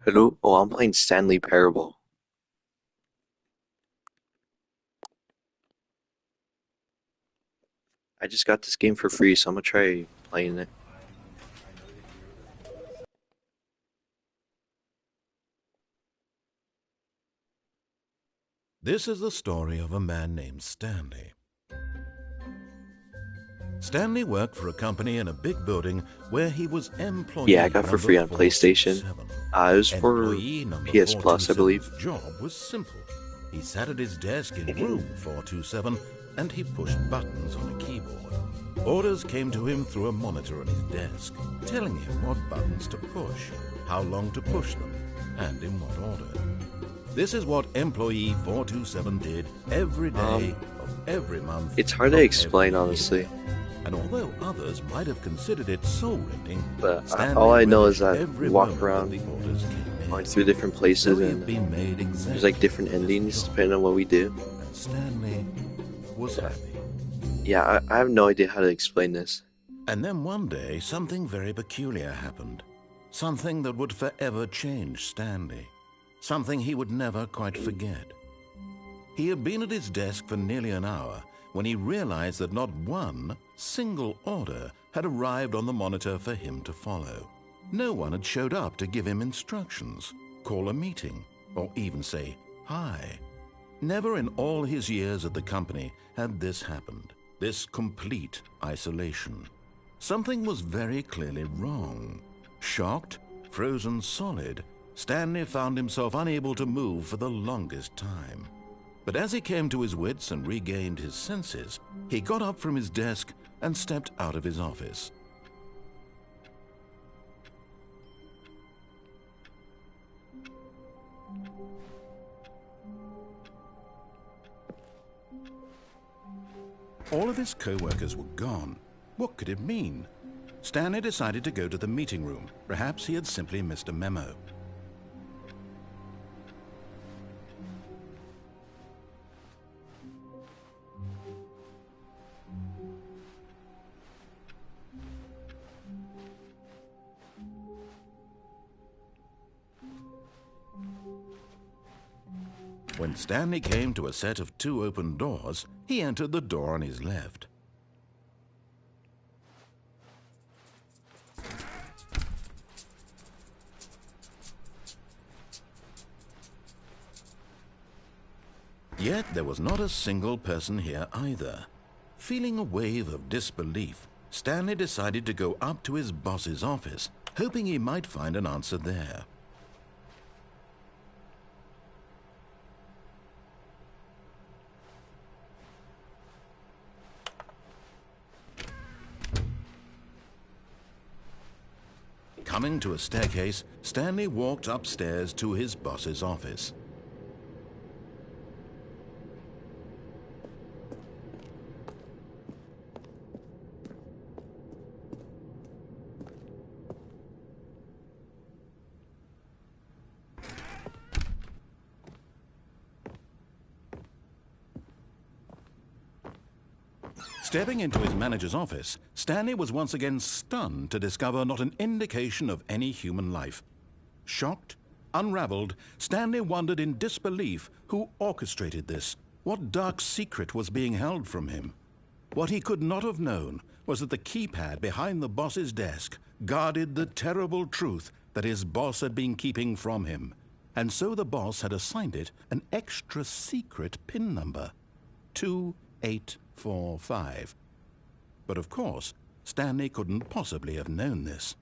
Hello? Oh, I'm playing Stanley Parable. I just got this game for free, so I'm gonna try playing it. This is the story of a man named Stanley. Stanley worked for a company in a big building where he was Yeah, I employee got for number free on PlayStation. 427. It was for Employee number PS Plus, I believe. 427's job was simple. He sat at his desk in room 427 and he pushed buttons on a keyboard. Orders came to him through a monitor on his desk, telling him what buttons to push, how long to push them, and in what order. This is what employee 427 did every day of every month It's hard to of every explain, year. honestly, And although others might have considered it soul-rending, but all Stanley I know is relished that we every walk moment that around the orders came going in. through different So places, he and had been made there's like exactly different for this endings job. depending on what we do. And Stanley was Yeah, happy. I have no idea how to explain this. And then one day, something very peculiar happened. Something that would forever change Stanley. Something he would never quite forget. He had been at his desk for nearly an hour when he realized that not one single order had arrived on the monitor for him to follow. No one had showed up to give him instructions, call a meeting, or even say hi. Never in all his years at the company had this happened, this complete isolation. Something was very clearly wrong. Shocked, frozen solid, Stanley found himself unable to move for the longest time. But as he came to his wits and regained his senses, he got up from his desk and stepped out of his office. All of his co-workers were gone. What could it mean? Stanley decided to go to the meeting room. Perhaps he had simply missed a memo. When Stanley came to a set of two open doors, he entered the door on his left. Yet there was not a single person here either. Feeling a wave of disbelief, Stanley decided to go up to his boss's office, hoping he might find an answer there. Coming to a staircase, Stanley walked upstairs to his boss's office. Stepping into his manager's office, Stanley was once again stunned to discover not an indication of any human life. Shocked, unraveled, Stanley wondered in disbelief who orchestrated this, what dark secret was being held from him. What he could not have known was that the keypad behind the boss's desk guarded the terrible truth that his boss had been keeping from him. And so the boss had assigned it an extra secret PIN number, 2845. But of course, Stanley couldn't possibly have known this.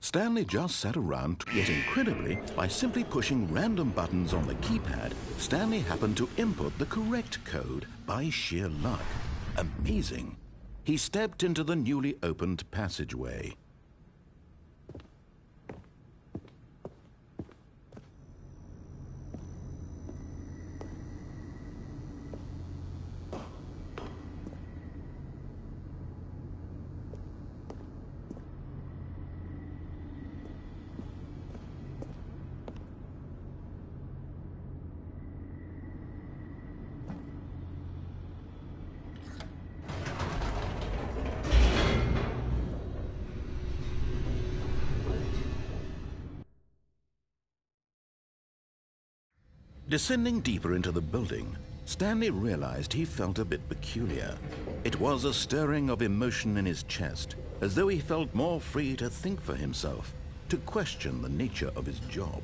Stanley just sat around, yet incredibly, by simply pushing random buttons on the keypad, Stanley happened to input the correct code by sheer luck. Amazing. He stepped into the newly opened passageway. Descending deeper into the building, Stanley realized he felt a bit peculiar. It was a stirring of emotion in his chest, as though he felt more free to think for himself, to question the nature of his job.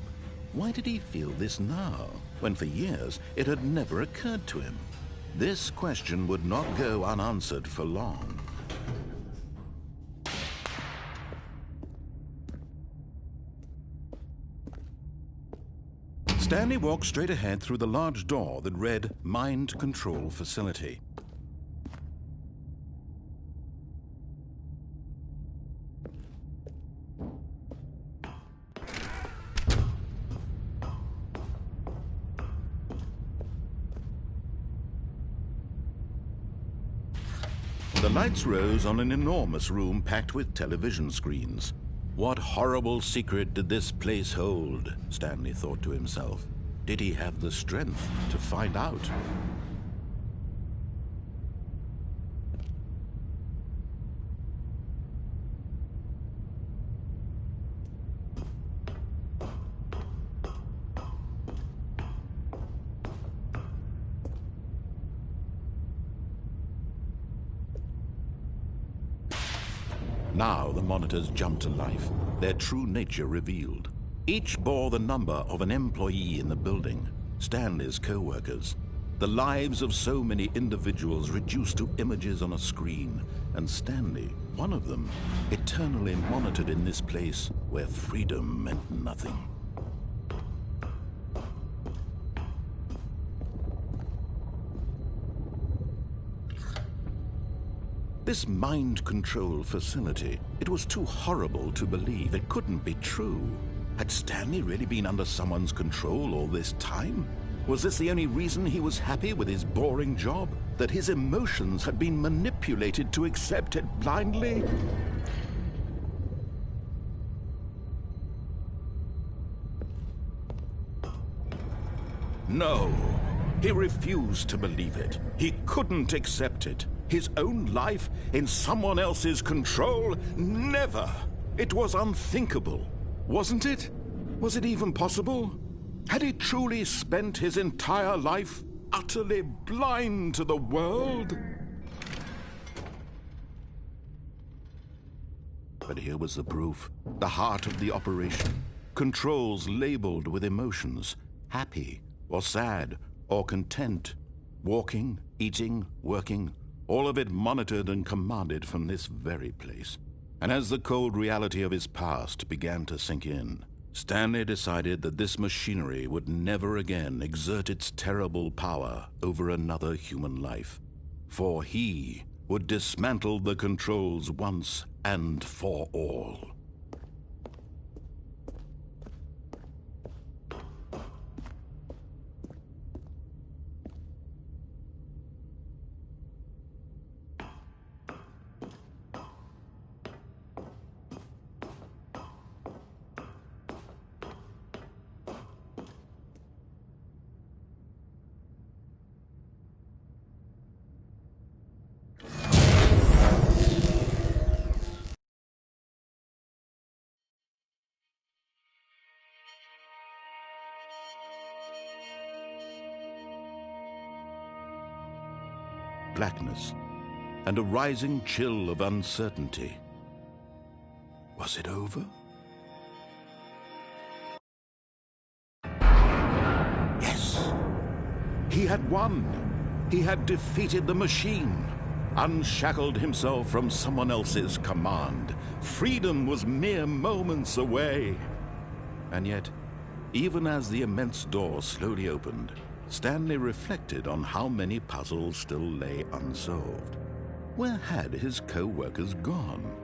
Why did he feel this now, when for years it had never occurred to him? This question would not go unanswered for long. Stanley walked straight ahead through the large door that read Mind Control Facility. The lights rose on an enormous room packed with television screens. What horrible secret did this place hold? Stanley thought to himself. Did he have the strength to find out? Now the monitors jumped to life, their true nature revealed. Each bore the number of an employee in the building, Stanley's co-workers. The lives of so many individuals reduced to images on a screen, and Stanley, one of them, eternally monitored in this place where freedom meant nothing. This mind control facility, it was too horrible to believe. It couldn't be true. Had Stanley really been under someone's control all this time? Was this the only reason he was happy with his boring job? That his emotions had been manipulated to accept it blindly? No, he refused to believe it. He couldn't accept it. His own life in someone else's control? Never! It was unthinkable, wasn't it? Was it even possible? Had he truly spent his entire life utterly blind to the world? But here was the proof, the heart of the operation. Controls labeled with emotions, happy or sad or content, walking, eating, working, all of it monitored and commanded from this very place. And as the cold reality of his past began to sink in, Stanley decided that this machinery would never again exert its terrible power over another human life. For he would dismantle the controls once and for all. Blackness, and a rising chill of uncertainty. Was it over? Yes! He had won! He had defeated the machine, unshackled himself from someone else's command. Freedom was mere moments away. And yet, even as the immense door slowly opened, Stanley reflected on how many puzzles still lay unsolved. Where had his co-workers gone?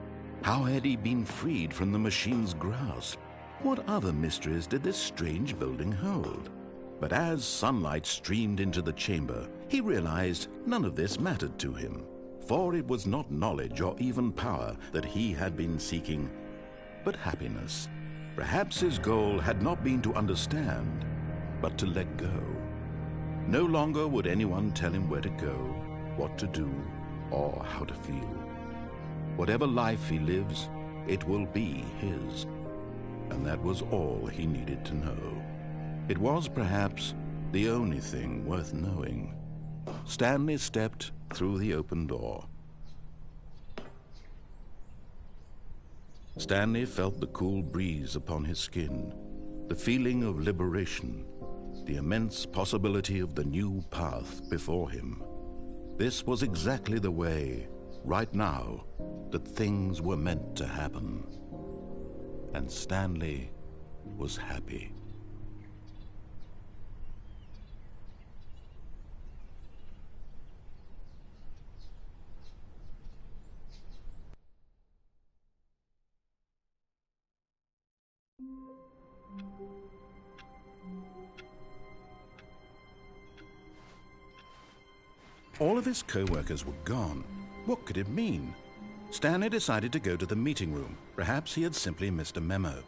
How had he been freed from the machine's grasp? What other mysteries did this strange building hold? But as sunlight streamed into the chamber, he realized none of this mattered to him, for it was not knowledge or even power that he had been seeking, but happiness. Perhaps his goal had not been to understand, but to let go. No longer would anyone tell him where to go, what to do, or how to feel. Whatever life he lives, it will be his. And that was all he needed to know. It was perhaps the only thing worth knowing. Stanley stepped through the open door. Stanley felt the cool breeze upon his skin, the feeling of liberation, the immense possibility of the new path before him. This was exactly the way, right now, that things were meant to happen. And Stanley was happy. All of his co-workers were gone. What could it mean? Stanley decided to go to the meeting room. Perhaps he had simply missed a memo.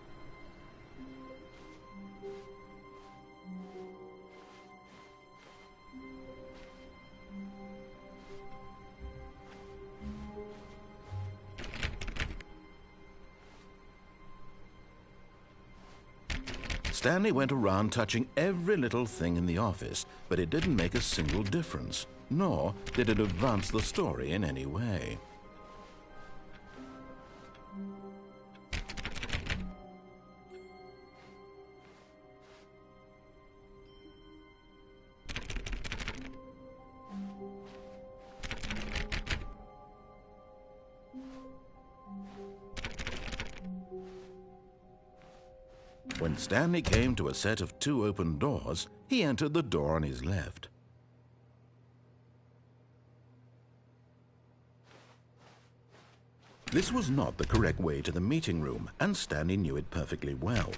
Stanley went around touching every little thing in the office, but it didn't make a single difference, nor did it advance the story in any way. When Stanley came to a set of 2 open doors, he entered the door on his left. This was not the correct way to the meeting room, and Stanley knew it perfectly well.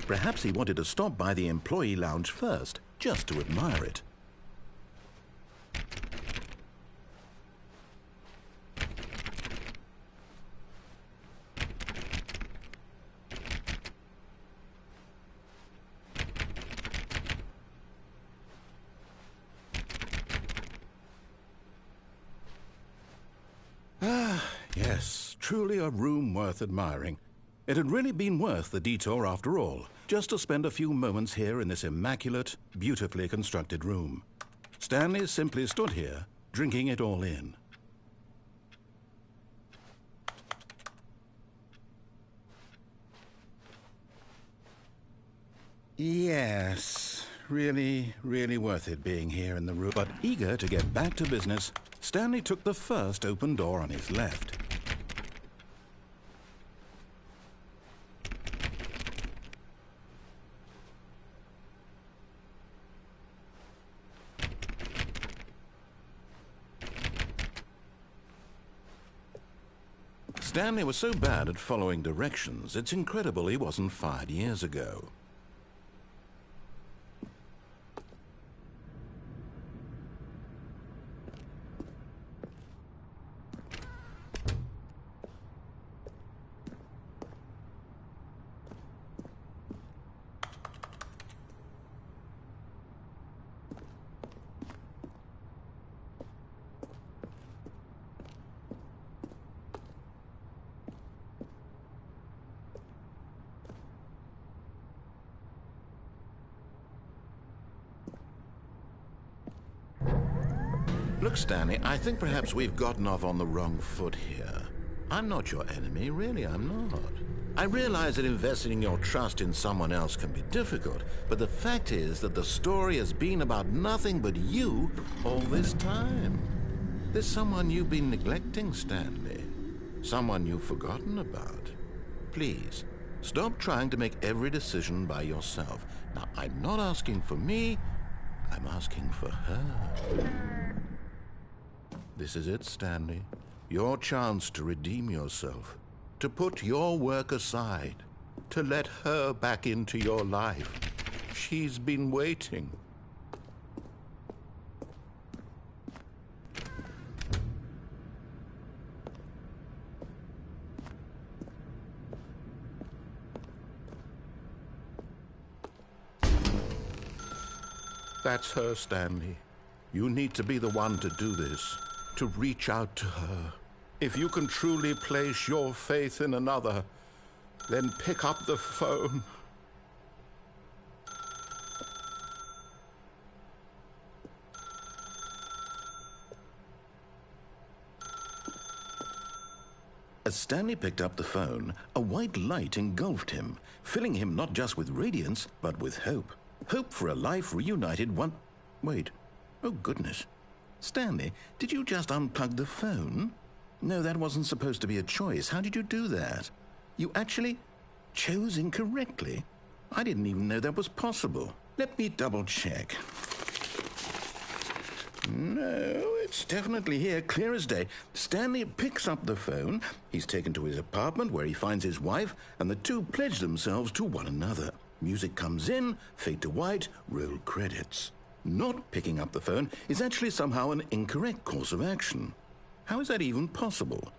Perhaps he wanted to stop by the employee lounge first, just to admire it. Yes, truly a room worth admiring. It had really been worth the detour after all, just to spend a few moments here in this immaculate, beautifully constructed room. Stanley simply stood here, drinking it all in. Yes, really worth it being here in the room. But eager to get back to business, Stanley took the first open door on his left. Stanley was so bad at following directions, it's incredible he wasn't fired years ago. Look, Stanley, I think perhaps we've gotten off on the wrong foot here. I'm not your enemy, really, I'm not. I realize that investing your trust in someone else can be difficult, but the fact is that the story has been about nothing but you all this time. There's someone you've been neglecting, Stanley. Someone you've forgotten about. Please, stop trying to make every decision by yourself. Now, I'm not asking for me, I'm asking for her. This is it, Stanley. Your chance to redeem yourself, to put your work aside, to let her back into your life. She's been waiting. That's her, Stanley. You need to be the one to do this. To reach out to her. If you can truly place your faith in another, then pick up the phone. As Stanley picked up the phone, a white light engulfed him, filling him not just with radiance, but with hope. Hope for a life reunited one... Wait. Oh, goodness. Stanley, did you just unplug the phone? No, that wasn't supposed to be a choice. How did you do that? You actually chose incorrectly? I didn't even know that was possible. Let me double check. No, it's definitely here, clear as day. Stanley picks up the phone. He's taken to his apartment where he finds his wife, and the two pledge themselves to one another. Music comes in, fade to white, roll credits. Not picking up the phone is actually somehow an incorrect course of action. How is that even possible?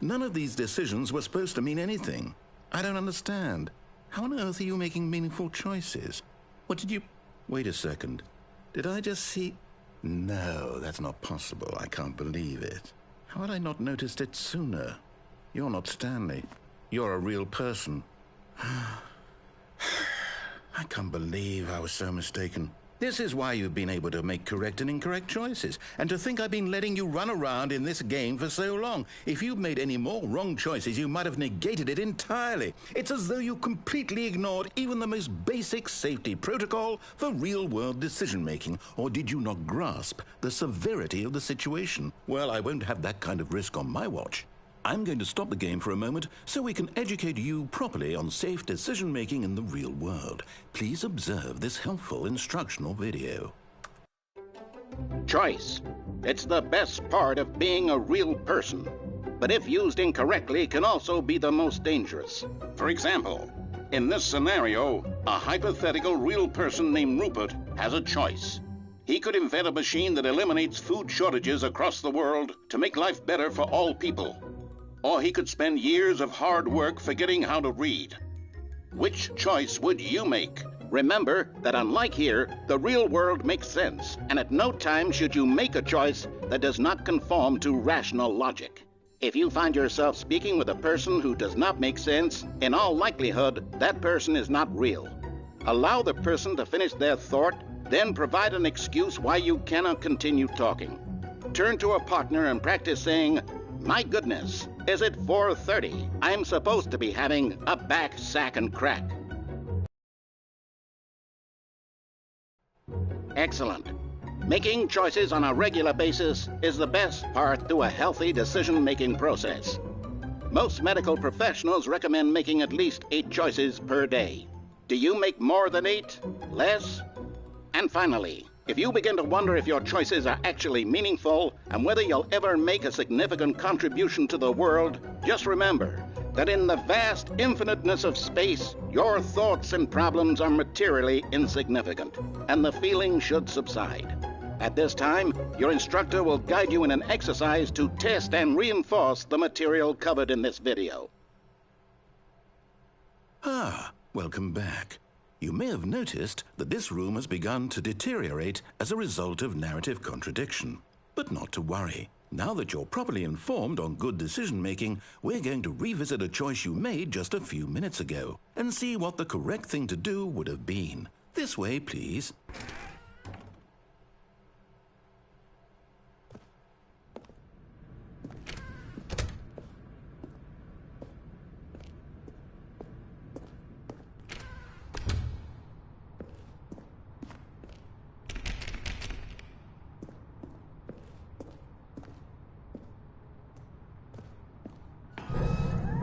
None of these decisions were supposed to mean anything. I don't understand. How on earth are you making meaningful choices? What did you... Wait a second. Did I just see... No, that's not possible. I can't believe it. How had I not noticed it sooner? You're not Stanley. You're a real person. I can't believe I was so mistaken. This is why you've been able to make correct and incorrect choices. And to think I've been letting you run around in this game for so long. If you'd made any more wrong choices, you might have negated it entirely. It's as though you completely ignored even the most basic safety protocol for real-world decision-making. Or did you not grasp the severity of the situation? Well, I won't have that kind of risk on my watch. I'm going to stop the game for a moment so we can educate you properly on safe decision-making in the real world. Please observe this helpful instructional video. Choice. It's the best part of being a real person. But if used incorrectly, can also be the most dangerous. For example, in this scenario, a hypothetical real person named Rupert has a choice. He could invent a machine that eliminates food shortages across the world to make life better for all people. Or he could spend years of hard work forgetting how to read. Which choice would you make? Remember that unlike here, the real world makes sense, and at no time should you make a choice that does not conform to rational logic. If you find yourself speaking with a person who does not make sense, in all likelihood, that person is not real. Allow the person to finish their thought, then provide an excuse why you cannot continue talking. Turn to a partner and practice saying, "My goodness, is it 4:30? I'm supposed to be having a back, sack, and crack." Excellent. Making choices on a regular basis is the best part to a healthy decision-making process. Most medical professionals recommend making at least 8 choices per day. Do you make more than 8? Less? And finally, if you begin to wonder if your choices are actually meaningful and whether you'll ever make a significant contribution to the world, just remember that in the vast infiniteness of space, your thoughts and problems are materially insignificant, and the feeling should subside. At this time, your instructor will guide you in an exercise to test and reinforce the material covered in this video. Welcome back. You may have noticed that this room has begun to deteriorate as a result of narrative contradiction. But not to worry. Now that you're properly informed on good decision-making, we're going to revisit a choice you made just a few minutes ago and see what the correct thing to do would have been. This way, please.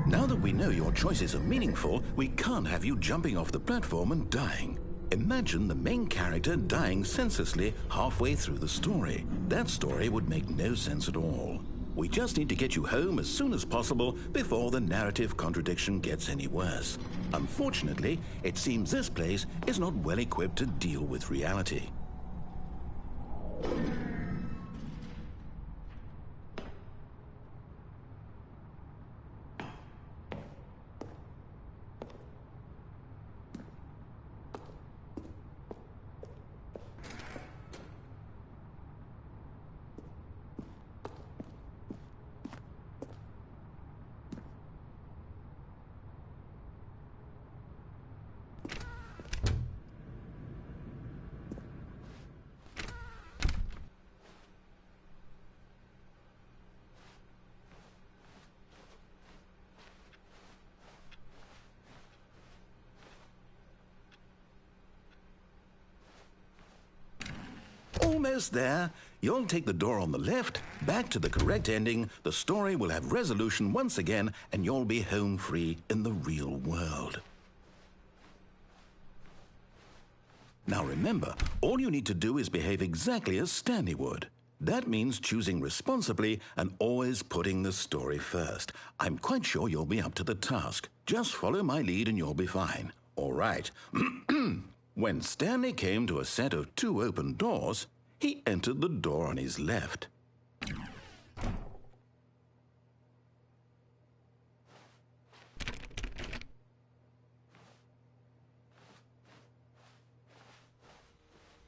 Now that we know your choices are meaningful, we can't have you jumping off the platform and dying. Imagine the main character dying senselessly halfway through the story. That story would make no sense at all. We just need to get you home as soon as possible before the narrative contradiction gets any worse. Unfortunately, it seems this place is not well equipped to deal with reality. almost there. You'll take the door on the left, back to the correct ending, the story will have resolution once again, and you'll be home free in the real world. Now remember, all you need to do is behave exactly as Stanley would. That means choosing responsibly and always putting the story first. I'm quite sure you'll be up to the task. Just follow my lead and you'll be fine. All right. When Stanley came to a set of 2 open doors, he entered the door on his left.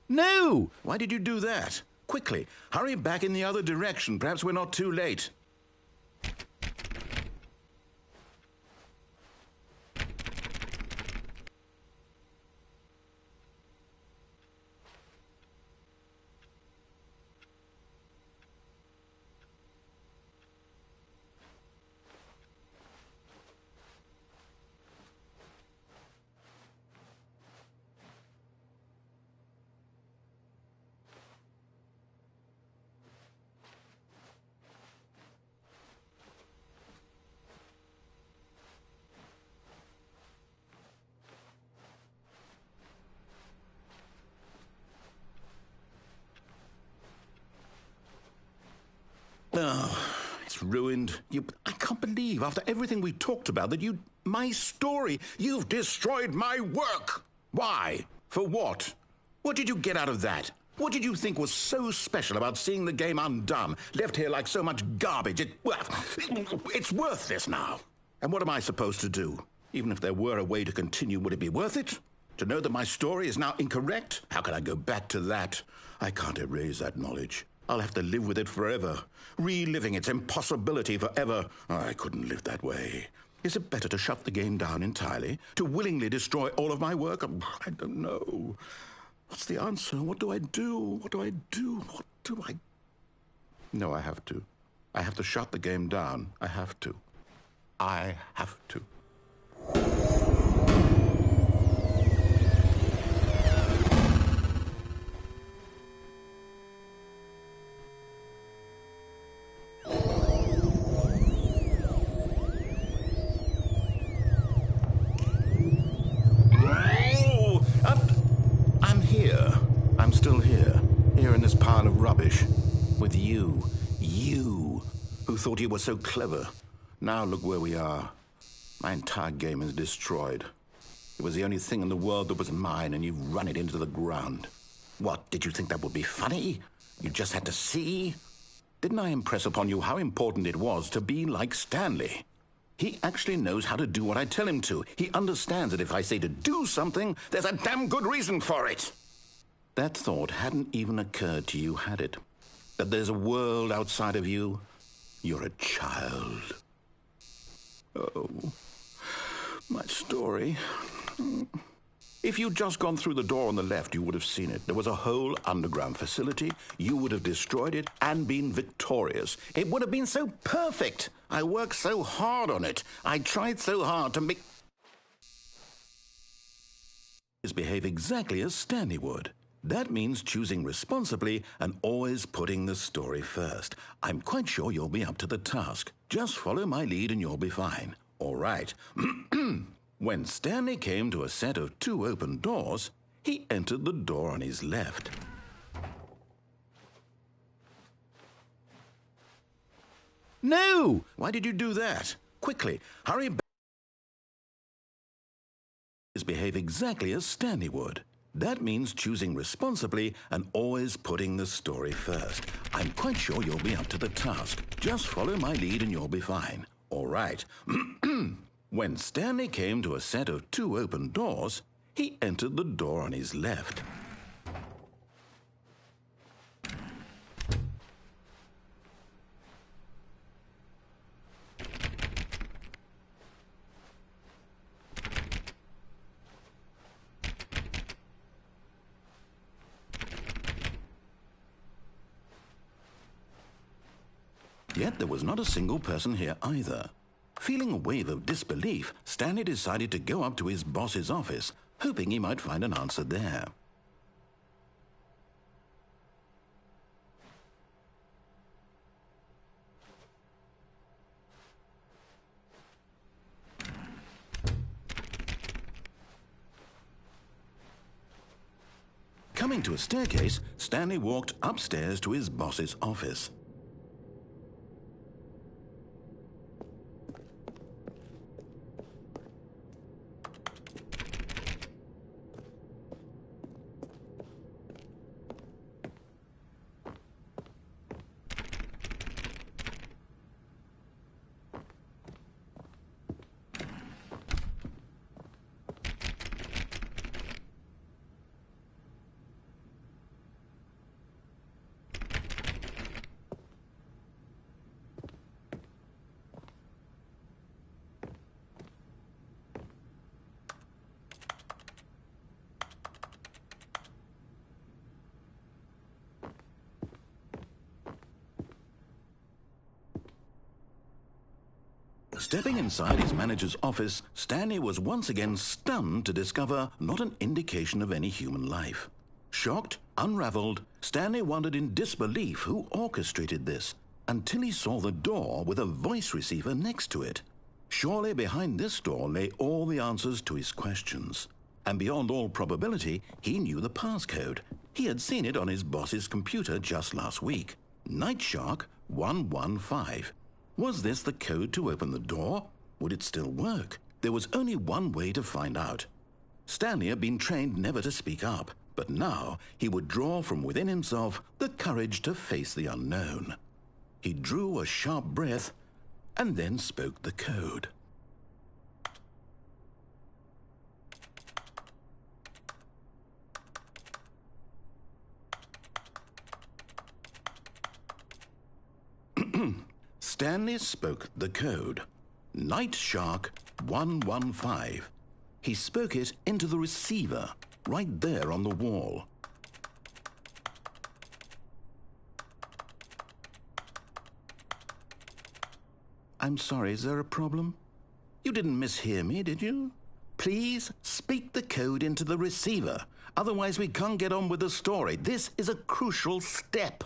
No! Why did you do that? Quickly, hurry back in the other direction. Perhaps we're not too late. Oh, it's ruined. I can't believe, after everything we talked about, that my story, you've destroyed my work. Why? For what? What did you get out of that? What did you think was so special about seeing the game undone, left here like so much garbage? It's worthless now. And what am I supposed to do? Even if there were a way to continue, would it be worth it? To know that my story is now incorrect? How can I go back to that? I can't erase that knowledge. I'll have to live with it forever, reliving its impossibility forever. I couldn't live that way. Is it better to shut the game down entirely? To willingly destroy all of my work? I don't know. What's the answer? What do I do? What do I do? What do I... No, I have to. I have to shut the game down. I have to. I have to. I'm still here in this pile of rubbish, with you, who thought you were so clever. Now look where we are. My entire game is destroyed. It was the only thing in the world that was mine, and you've run it into the ground. What, did you think that would be funny? You just had to see? Didn't I impress upon you how important it was to be like Stanley? He actually knows how to do what I tell him to. He understands that if I say to do something, there's a damn good reason for it. That thought hadn't even occurred to you, had it? That there's a world outside of you? You're a child. Oh, my story. If you'd just gone through the door on the left, you would have seen it. There was a whole underground facility. You would have destroyed it and been victorious. It would have been so perfect. I worked so hard on it. I tried so hard to make... behave exactly as Stanley would. That means choosing responsibly and always putting the story first. I'm quite sure you'll be up to the task. Just follow my lead and you'll be fine. All right. When Stanley came to a set of 2 open doors, he entered the door on his left. No! Why did you do that? Quickly, hurry back. Behave exactly as Stanley would. That means choosing responsibly and always putting the story first. I'm quite sure you'll be up to the task. Just follow my lead and you'll be fine. All right. When Stanley came to a set of 2 open doors, he entered the door on his left. Yet there was not a single person here either. Feeling a wave of disbelief, Stanley decided to go up to his boss's office, hoping he might find an answer there. Coming to a staircase, Stanley walked upstairs to his boss's office. Stepping inside his manager's office, Stanley was once again stunned to discover not an indication of any human life. Shocked, unraveled, Stanley wondered in disbelief who orchestrated this, until he saw the door with a voice receiver next to it. Surely behind this door lay all the answers to his questions. And beyond all probability, he knew the passcode. He had seen it on his boss's computer just last week. Nightshark 115. Was this the code to open the door? Would it still work? There was only one way to find out. Stanley had been trained never to speak up, but now he would draw from within himself the courage to face the unknown. He drew a sharp breath and then spoke the code. Stanley spoke the code. Nightshark 115. He spoke it into the receiver, right there on the wall. I'm sorry, is there a problem? You didn't mishear me, did you? Please speak the code into the receiver. Otherwise, we can't get on with the story. This is a crucial step.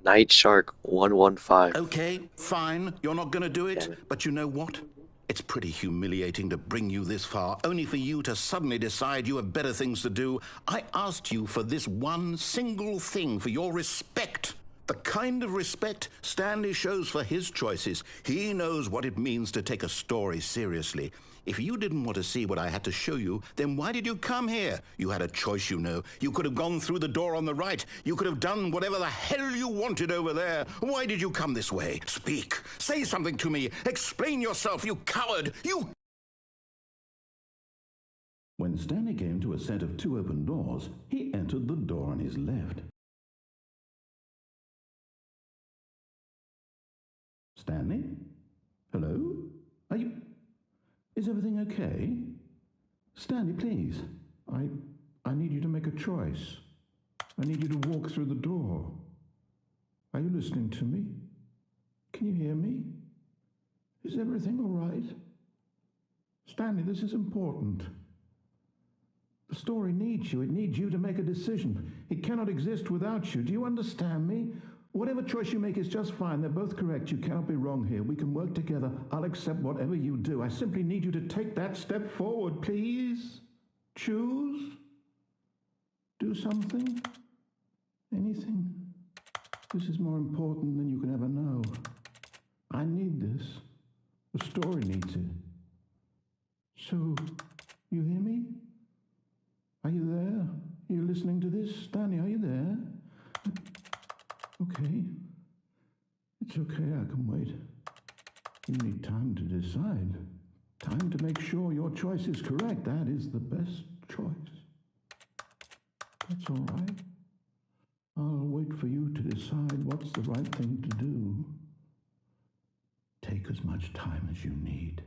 Night Shark 115. Okay, fine. You're not going to do it. But you know what? It's pretty humiliating to bring you this far, only for you to suddenly decide you have better things to do. I asked you for this one single thing, for your respect. The kind of respect Stanley shows for his choices. He knows what it means to take a story seriously. If you didn't want to see what I had to show you, then why did you come here? You had a choice, you know. You could have gone through the door on the right. You could have done whatever the hell you wanted over there. Why did you come this way? Speak. Say something to me. Explain yourself, you coward. You... When Stanley came to a set of two open doors, he entered the door on his left. Stanley? Hello? Are you... Is everything okay? Stanley, please. I need you to make a choice. I need you to walk through the door. Are you listening to me? Can you hear me? Is everything all right? Stanley, this is important. The story needs you. It needs you to make a decision. It cannot exist without you. Do you understand me? Whatever choice you make is just fine. They're both correct. You cannot be wrong here. We can work together. I'll accept whatever you do. I simply need you to take that step forward, please. Choose. Do something. Anything. This is more important than you can ever know. I need this. The story needs it. So, you hear me? Are you there? Are you listening to this? Stanley, are you there? Okay. It's okay, I can wait. You need time to decide. Time to make sure your choice is correct. That is the best choice. That's all right. I'll wait for you to decide what's the right thing to do. Take as much time as you need.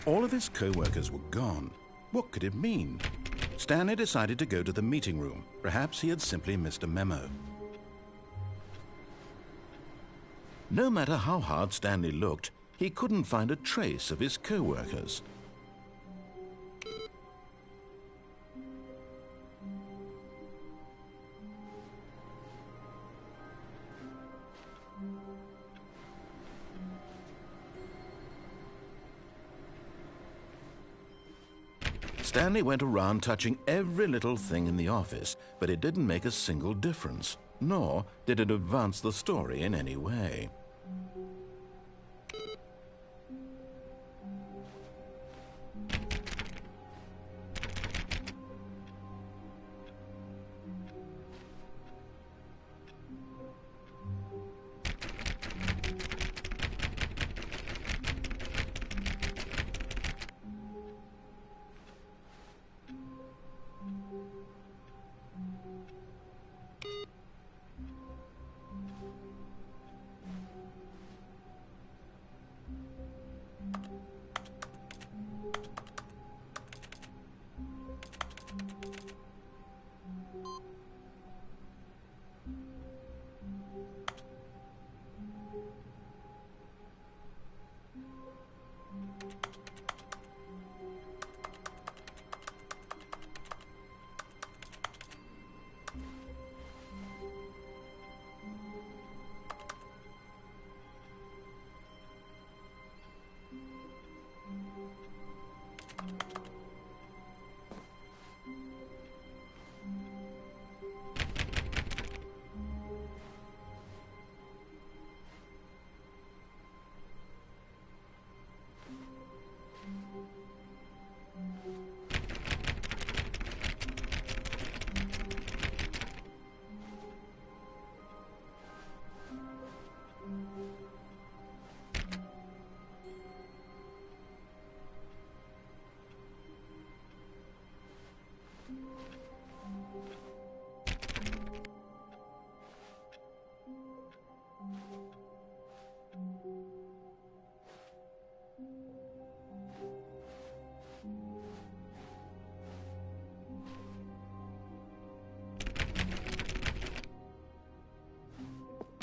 All of his co-workers were gone. What could it mean? Stanley decided to go to the meeting room. Perhaps he had simply missed a memo. No matter how hard Stanley looked, he couldn't find a trace of his co-workers. Stanley went around touching every little thing in the office, but it didn't make a single difference, nor did it advance the story in any way.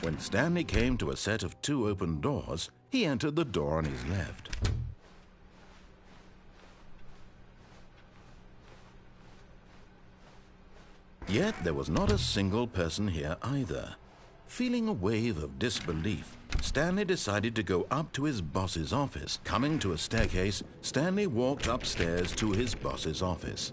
When Stanley came to a set of 2 open doors, he entered the door on his left. Yet there was not a single person here either. Feeling a wave of disbelief, Stanley decided to go up to his boss's office. Coming to a staircase, Stanley walked upstairs to his boss's office.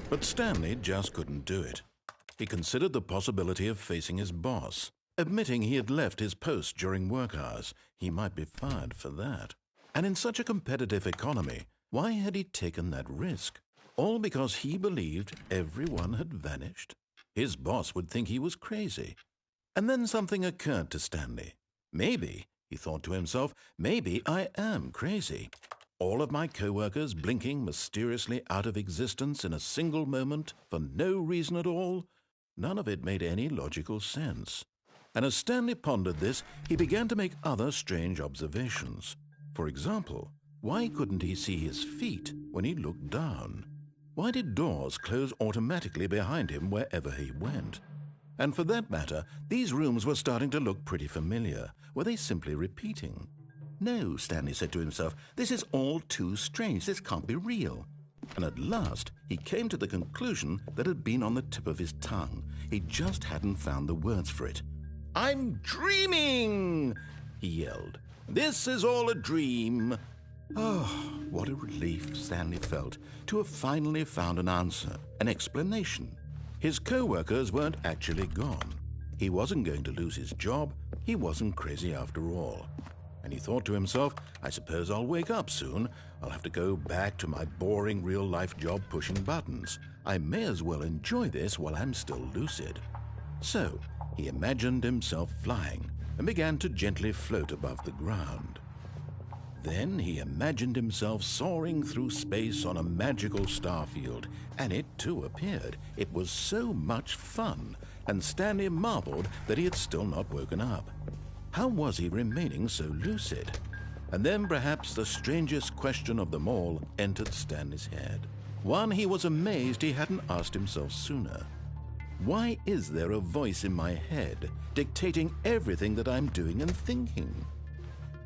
But Stanley just couldn't do it. He considered the possibility of facing his boss. Admitting he had left his post during work hours, he might be fired for that. And in such a competitive economy, why had he taken that risk? All because he believed everyone had vanished? His boss would think he was crazy. And then something occurred to Stanley. Maybe, he thought to himself, maybe I am crazy. All of my co-workers blinking mysteriously out of existence in a single moment for no reason at all? None of it made any logical sense. And as Stanley pondered this, he began to make other strange observations. For example, why couldn't he see his feet when he looked down? Why did doors close automatically behind him wherever he went? And for that matter, these rooms were starting to look pretty familiar. Were they simply repeating? No, Stanley said to himself, this is all too strange. This can't be real. And at last, he came to the conclusion that had been on the tip of his tongue. He just hadn't found the words for it. "I'm dreaming!" he yelled. "This is all a dream." Oh, what a relief Stanley felt to have finally found an answer, an explanation. His co-workers weren't actually gone. He wasn't going to lose his job. He wasn't crazy after all. And he thought to himself, I suppose I'll wake up soon. I'll have to go back to my boring real-life job pushing buttons. I may as well enjoy this while I'm still lucid. So he imagined himself flying and began to gently float above the ground. Then he imagined himself soaring through space on a magical starfield, and it too appeared. It was so much fun, and Stanley marveled that he had still not woken up. How was he remaining so lucid? And then perhaps the strangest question of them all entered Stanley's head. One he was amazed he hadn't asked himself sooner. Why is there a voice in my head dictating everything that I'm doing and thinking?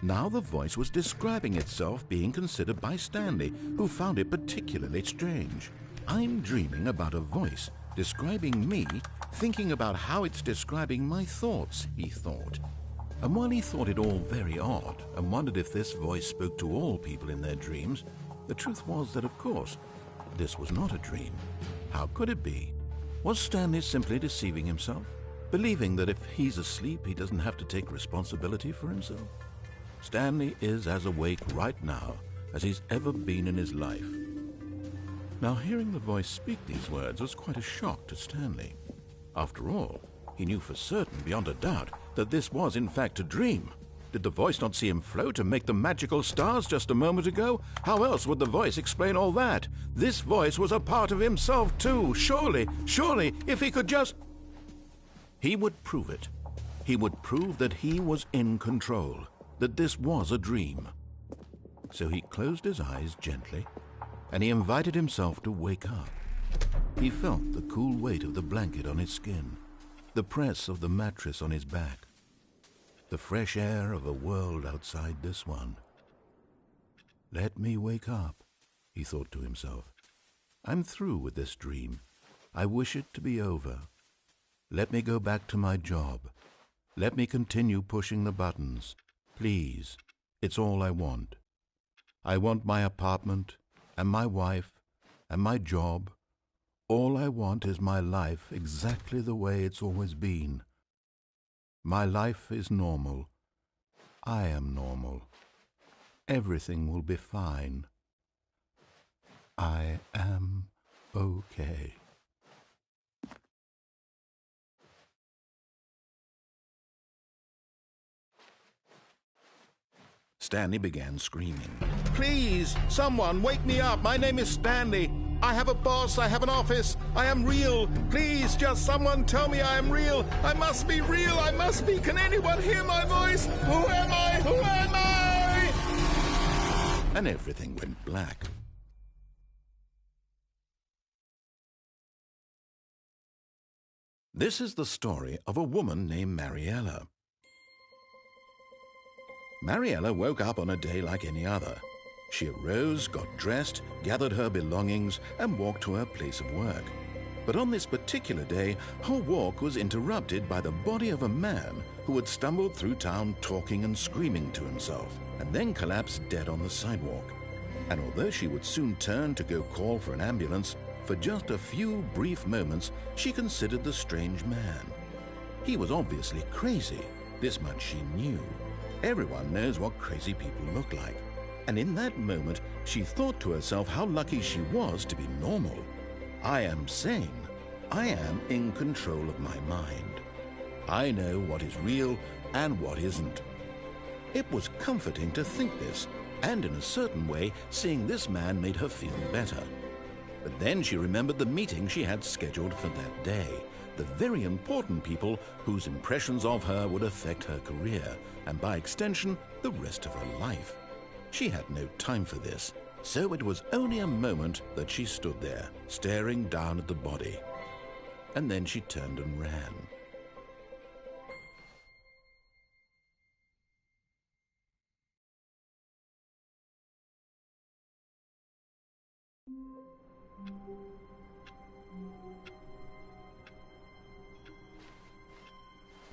Now the voice was describing itself being considered by Stanley, who found it particularly strange. I'm dreaming about a voice describing me, thinking about how it's describing my thoughts, he thought. And while he thought it all very odd and wondered if this voice spoke to all people in their dreams, the truth was that, of course, this was not a dream. How could it be? Was Stanley simply deceiving himself, believing that if he's asleep, he doesn't have to take responsibility for himself? Stanley is as awake right now as he's ever been in his life. Now, hearing the voice speak these words was quite a shock to Stanley. After all, he knew for certain, beyond a doubt, that this was in fact a dream. Did the voice not see him float and make the magical stars just a moment ago? How else would the voice explain all that? This voice was a part of himself too. Surely, if he could just... He would prove it. He would prove that he was in control, that this was a dream. So he closed his eyes gently, and he invited himself to wake up. He felt the cool weight of the blanket on his skin, the press of the mattress on his back, the fresh air of a world outside this one. Let me wake up, he thought to himself. I'm through with this dream. I wish it to be over. Let me go back to my job. Let me continue pushing the buttons. Please, it's all I want. I want my apartment and my wife and my job. All I want is my life exactly the way it's always been. My life is normal. I am normal. Everything will be fine. I am okay. Stanley began screaming. Please, someone, wake me up. My name is Stanley. I have a boss. I have an office. I am real. Please, just someone tell me I am real. I must be real. I must be. Can anyone hear my voice? Who am I? Who am I? And everything went black. This is the story of a woman named Mariella. Mariella woke up on a day like any other. She arose, got dressed, gathered her belongings, and walked to her place of work. But on this particular day, her walk was interrupted by the body of a man who had stumbled through town talking and screaming to himself, and then collapsed dead on the sidewalk. And although she would soon turn to go call for an ambulance, for just a few brief moments she considered the strange man. He was obviously crazy. This much she knew. Everyone knows what crazy people look like. And in that moment, she thought to herself how lucky she was to be normal. I am sane. I am in control of my mind. I know what is real and what isn't. It was comforting to think this, and in a certain way, seeing this man made her feel better. But then she remembered the meeting she had scheduled for that day, the very important people whose impressions of her would affect her career, and by extension, the rest of her life. She had no time for this, so it was only a moment that she stood there, staring down at the body. And then she turned and ran.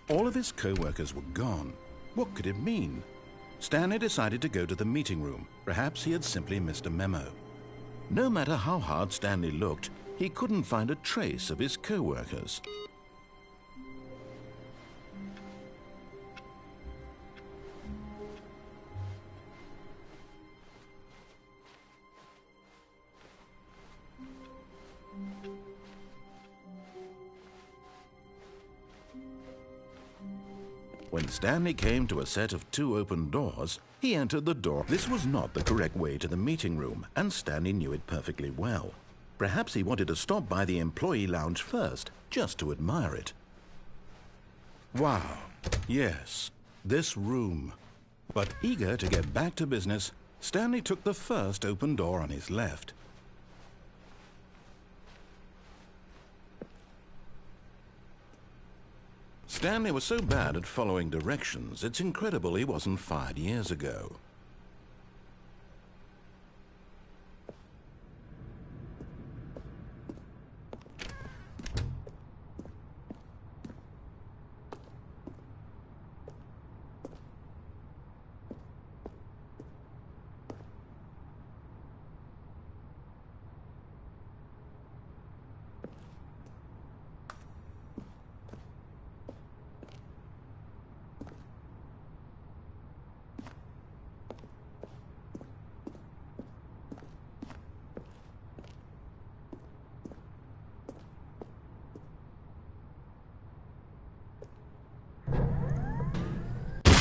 All of his co-workers were gone. What could it mean? Stanley decided to go to the meeting room. Perhaps he had simply missed a memo. No matter how hard Stanley looked, he couldn't find a trace of his co-workers. When Stanley came to a set of 2 open doors, He entered the door. This was not the correct way to the meeting room, and Stanley knew it perfectly well. Perhaps he wanted to stop by the employee lounge first, just to admire it. Wow, yes, this room. But eager to get back to business, Stanley took the first open door on his left. Stanley was so bad at following directions, it's incredible he wasn't fired years ago.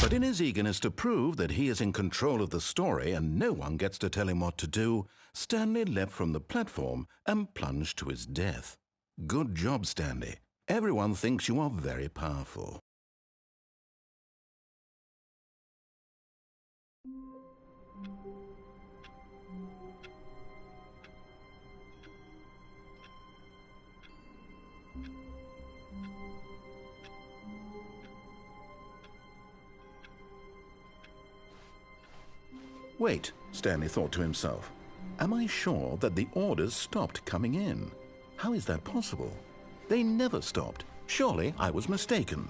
But in his eagerness to prove that he is in control of the story and no one gets to tell him what to do, Stanley leapt from the platform and plunged to his death. Good job, Stanley. Everyone thinks you are very powerful. Wait, Stanley thought to himself. Am I sure that the orders stopped coming in? How is that possible? They never stopped. Surely I was mistaken.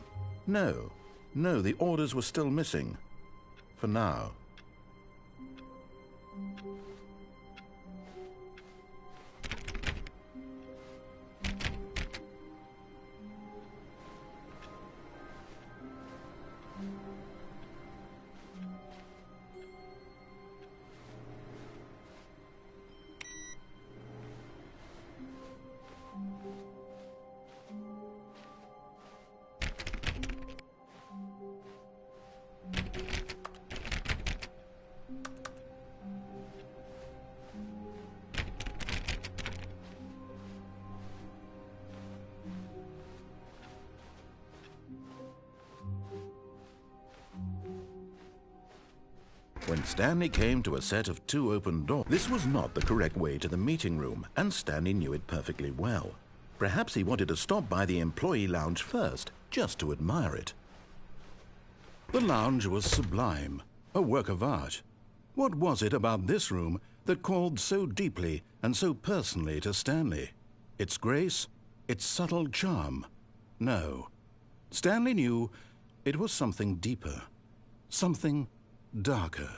No, the orders were still missing. For now. When Stanley came to a set of 2 open doors, this was not the correct way to the meeting room, and Stanley knew it perfectly well. Perhaps he wanted to stop by the employee lounge first, just to admire it. The lounge was sublime, a work of art. What was it about this room that called so deeply and so personally to Stanley? Its grace? Its subtle charm? No. Stanley knew it was something deeper, something darker.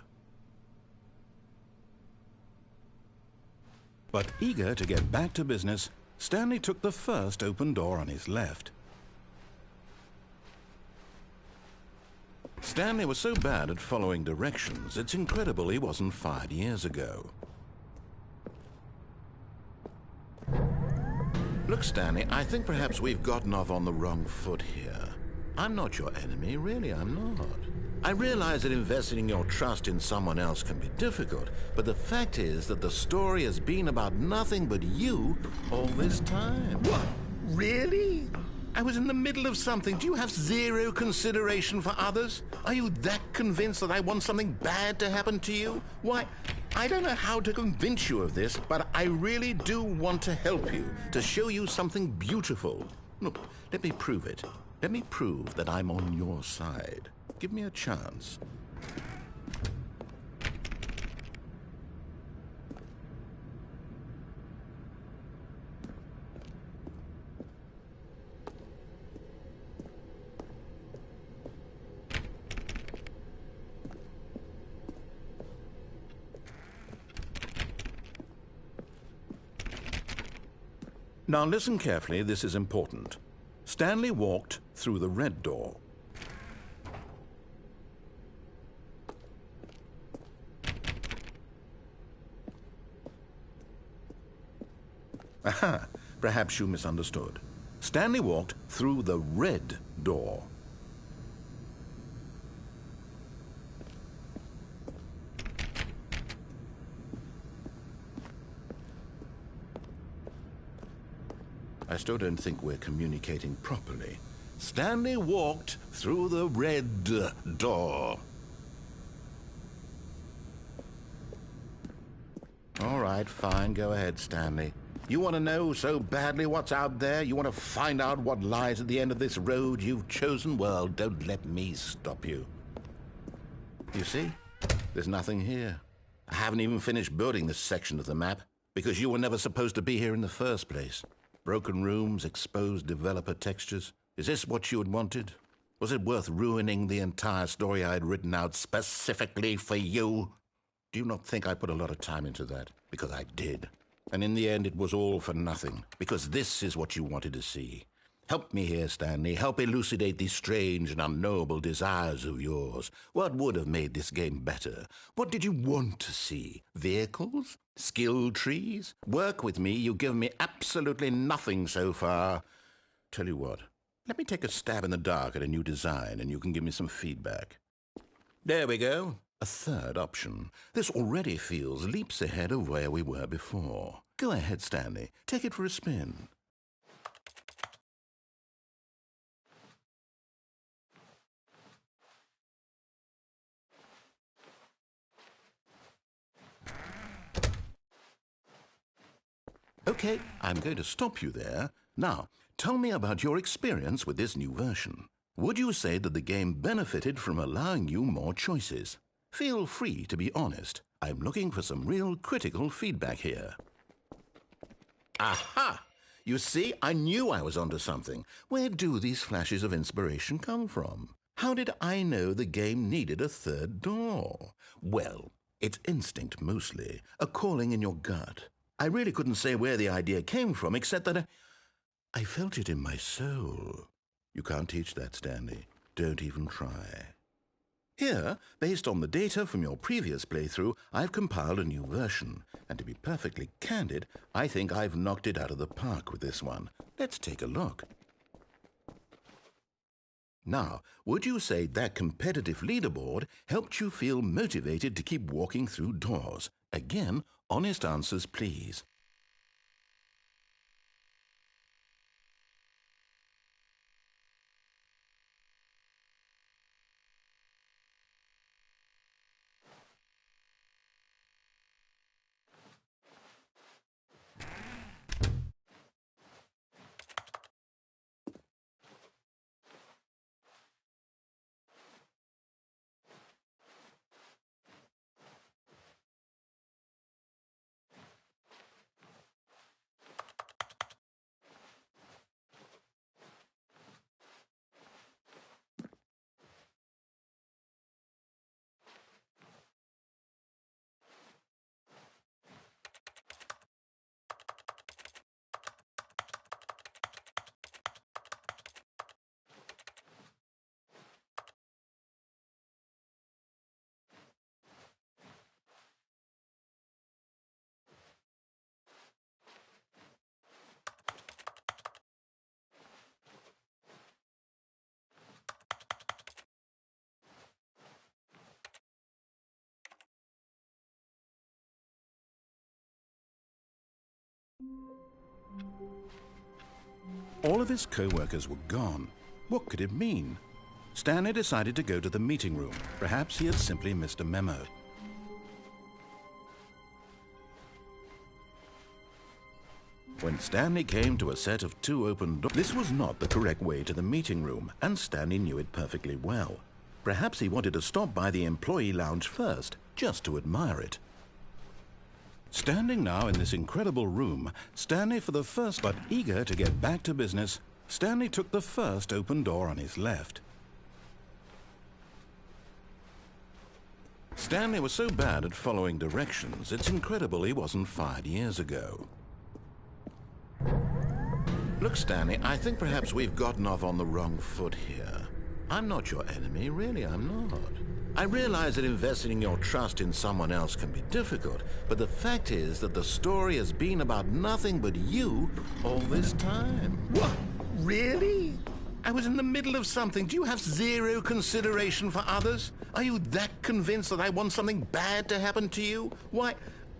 But eager to get back to business, Stanley took the first open door on his left. Stanley was so bad at following directions, it's incredible he wasn't fired years ago. Look, Stanley, I think perhaps we've gotten off on the wrong foot here. I'm not your enemy, really, I'm not. I realize that investing your trust in someone else can be difficult, but the fact is that the story has been about nothing but you all this time. What? Really? I was in the middle of something. Do you have zero consideration for others? Are you that convinced that I want something bad to happen to you? Why, I don't know how to convince you of this, but I really do want to help you, to show you something beautiful. Look, let me prove it. Let me prove that I'm on your side. Give me a chance. Now listen carefully, this is important. Stanley walked through the red door. Aha, perhaps you misunderstood. Stanley walked through the red door. I still don't think we're communicating properly. Stanley walked through the red door. All right, fine. Go ahead, Stanley. You want to know so badly what's out there? You want to find out what lies at the end of this road you've chosen? Well, don't let me stop you. You see? There's nothing here. I haven't even finished building this section of the map because you were never supposed to be here in the first place. Broken rooms, exposed developer textures. Is this what you had wanted? Was it worth ruining the entire story I had written out specifically for you? Do you not think I put a lot of time into that? Because I did. And in the end, it was all for nothing. Because this is what you wanted to see. Help me here, Stanley. Help elucidate these strange and unknowable desires of yours. What would have made this game better? What did you want to see? Vehicles? Skill trees? Work with me. You've given me absolutely nothing so far. Tell you what. Let me take a stab in the dark at a new design, and you can give me some feedback. There we go. A third option. This already feels leaps ahead of where we were before. Go ahead, Stanley. Take it for a spin. Okay, I'm going to stop you there. Now, tell me about your experience with this new version. Would you say that the game benefited from allowing you more choices? Feel free to be honest. I'm looking for some real critical feedback here. Aha! You see, I knew I was onto something. Where do these flashes of inspiration come from? How did I know the game needed a third door? Well, it's instinct mostly, a calling in your gut. I really couldn't say where the idea came from, except that I felt it in my soul. You can't teach that, Stanley. Don't even try. Here, based on the data from your previous playthrough, I've compiled a new version. And to be perfectly candid, I think I've knocked it out of the park with this one. Let's take a look. Now, would you say that competitive leaderboard helped you feel motivated to keep walking through doors? Again, honest answers, please. All of his co-workers were gone. What could it mean? Stanley decided to go to the meeting room. Perhaps he had simply missed a memo. When Stanley came to a set of 2 open doors, this was not the correct way to the meeting room, and Stanley knew it perfectly well. Perhaps he wanted to stop by the employee lounge first, just to admire it. Standing now in this incredible room, Stanley for the first, but eager to get back to business, Stanley took the first open door on his left. Stanley was so bad at following directions, it's incredible he wasn't fired years ago. Look, Stanley, I think perhaps we've gotten off on the wrong foot here. I'm not your enemy, really, I'm not. I realize that investing your trust in someone else can be difficult, but the fact is that the story has been about nothing but you all this time. What? Really? I was in the middle of something. Do you have zero consideration for others? Are you that convinced that I want something bad to happen to you? Why,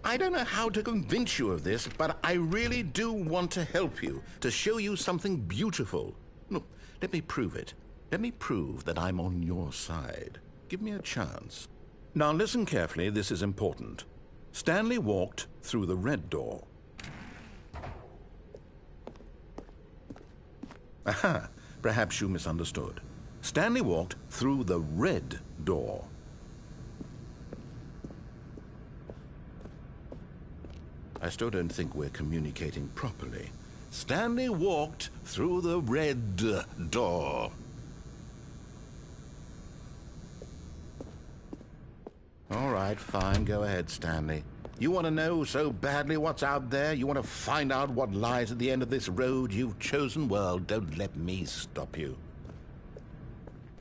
I don't know how to convince you of this, but I really do want to help you, to show you something beautiful. Look, let me prove it. Let me prove that I'm on your side. Give me a chance. Now listen carefully, this is important. Stanley walked through the red door. Aha, perhaps you misunderstood. Stanley walked through the red door. I still don't think we're communicating properly. Stanley walked through the red door. All right, fine. Go ahead, Stanley. You want to know so badly what's out there? You want to find out what lies at the end of this road you've chosen? Well, don't let me stop you.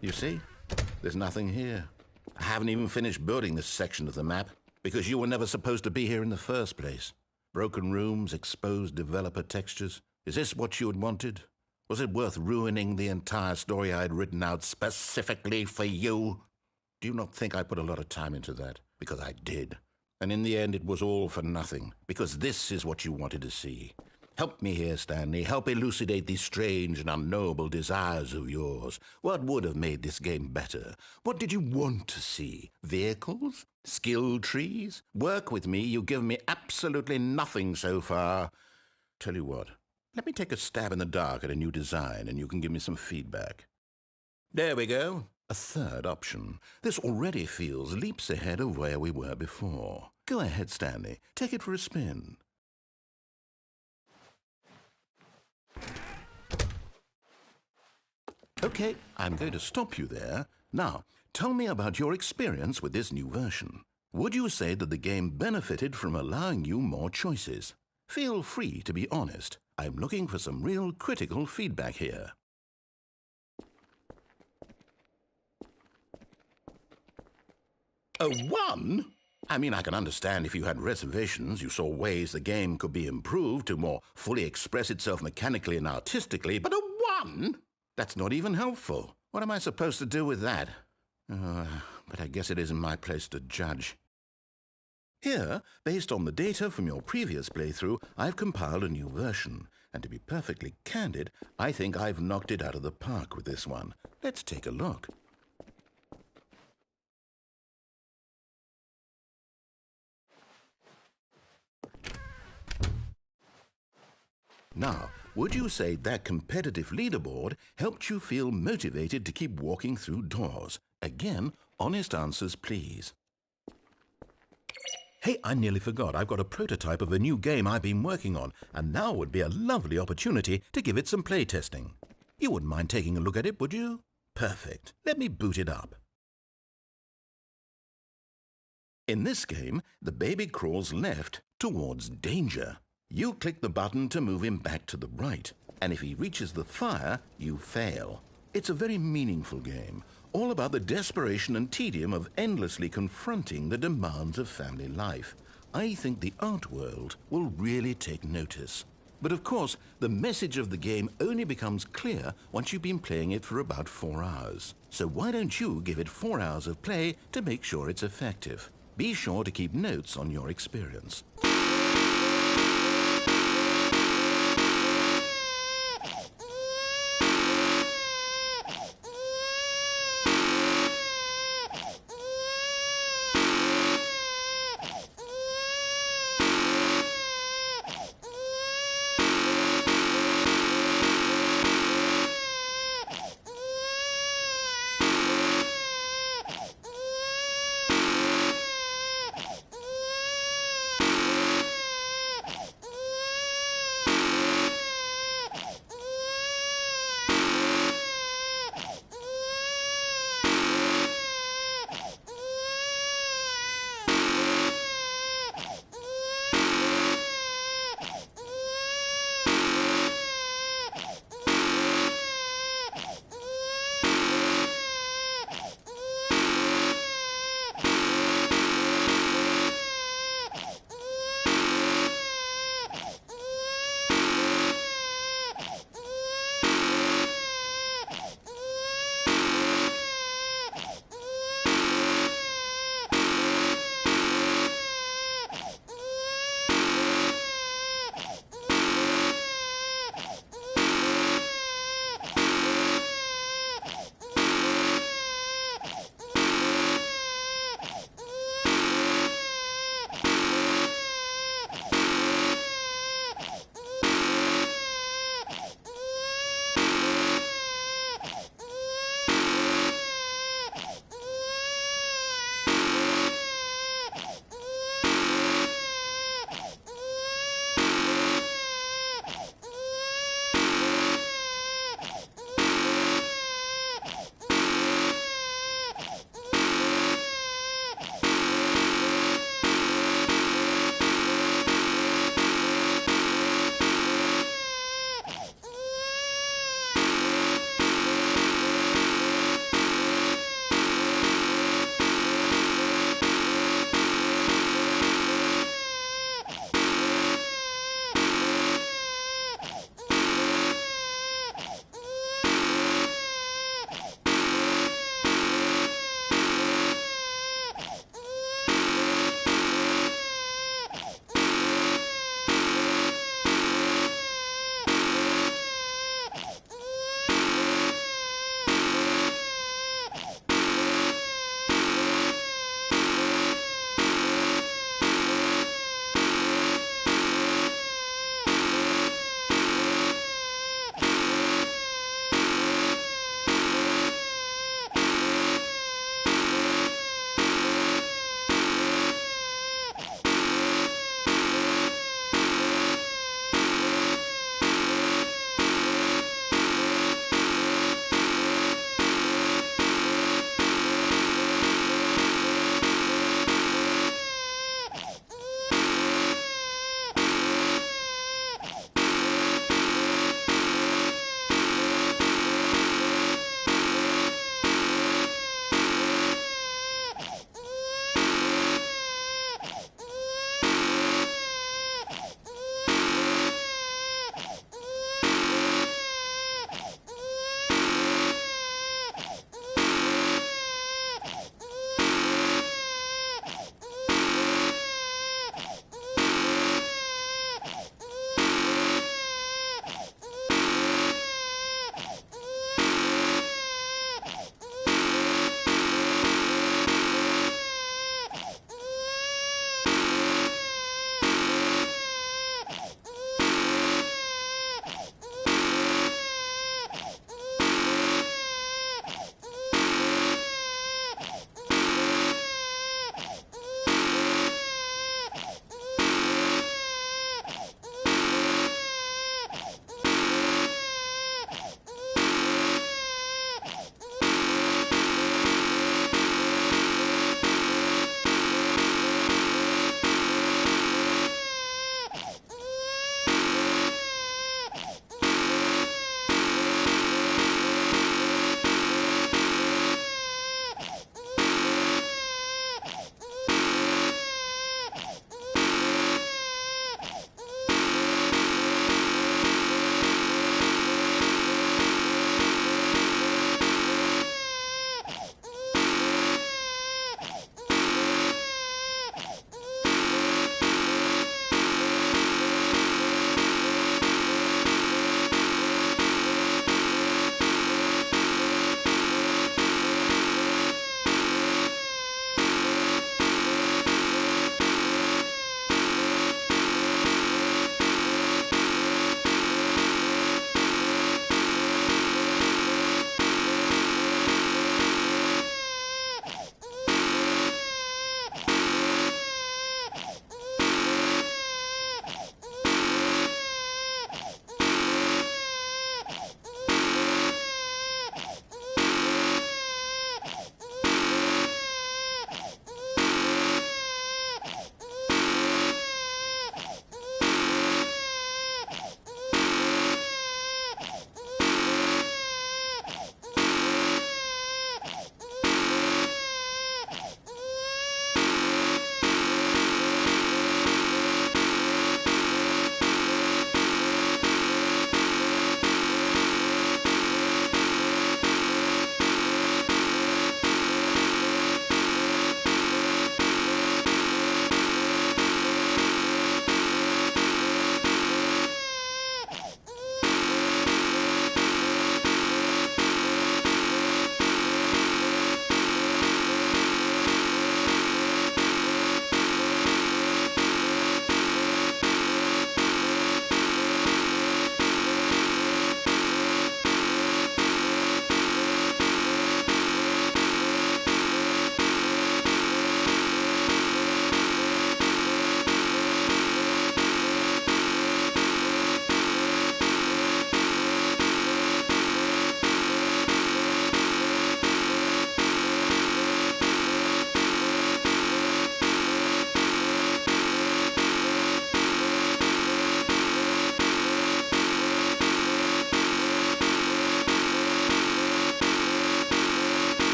You see? There's nothing here. I haven't even finished building this section of the map because you were never supposed to be here in the first place. Broken rooms, exposed developer textures. Is this what you had wanted? Was it worth ruining the entire story I had written out specifically for you? Do you not think I put a lot of time into that? Because I did. And in the end, it was all for nothing. Because this is what you wanted to see. Help me here, Stanley. Help elucidate these strange and unknowable desires of yours. What would have made this game better? What did you want to see? Vehicles? Skill trees? Work with me. You've given me absolutely nothing so far. Tell you what. Let me take a stab in the dark at a new design, and you can give me some feedback. There we go. A third option. This already feels leaps ahead of where we were before. Go ahead, Stanley. Take it for a spin. Okay, I'm going to stop you there. Now, tell me about your experience with this new version. Would you say that the game benefited from allowing you more choices? Feel free to be honest. I'm looking for some real critical feedback here. A 1? I mean, I can understand if you had reservations, you saw ways the game could be improved to more fully express itself mechanically and artistically, but a 1? That's not even helpful. What am I supposed to do with that? But I guess it isn't my place to judge. Here, based on the data from your previous playthrough, I've compiled a new version. And to be perfectly candid, I think I've knocked it out of the park with this one. Let's take a look. Now, would you say that competitive leaderboard helped you feel motivated to keep walking through doors? Again, honest answers, please. Hey, I nearly forgot. I've got a prototype of a new game I've been working on, and now would be a lovely opportunity to give it some playtesting. You wouldn't mind taking a look at it, would you? Perfect. Let me boot it up. In this game, the baby crawls left towards danger. You click the button to move him back to the right, and if he reaches the fire, you fail. It's a very meaningful game, all about the desperation and tedium of endlessly confronting the demands of family life. I think the art world will really take notice. But of course, the message of the game only becomes clear once you've been playing it for about 4 hours. So why don't you give it 4 hours of play to make sure it's effective? Be sure to keep notes on your experience.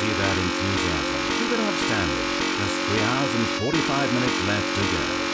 see that enthusiasm. Keep it up, Stanley. Just 3 hours and 45 minutes left to go.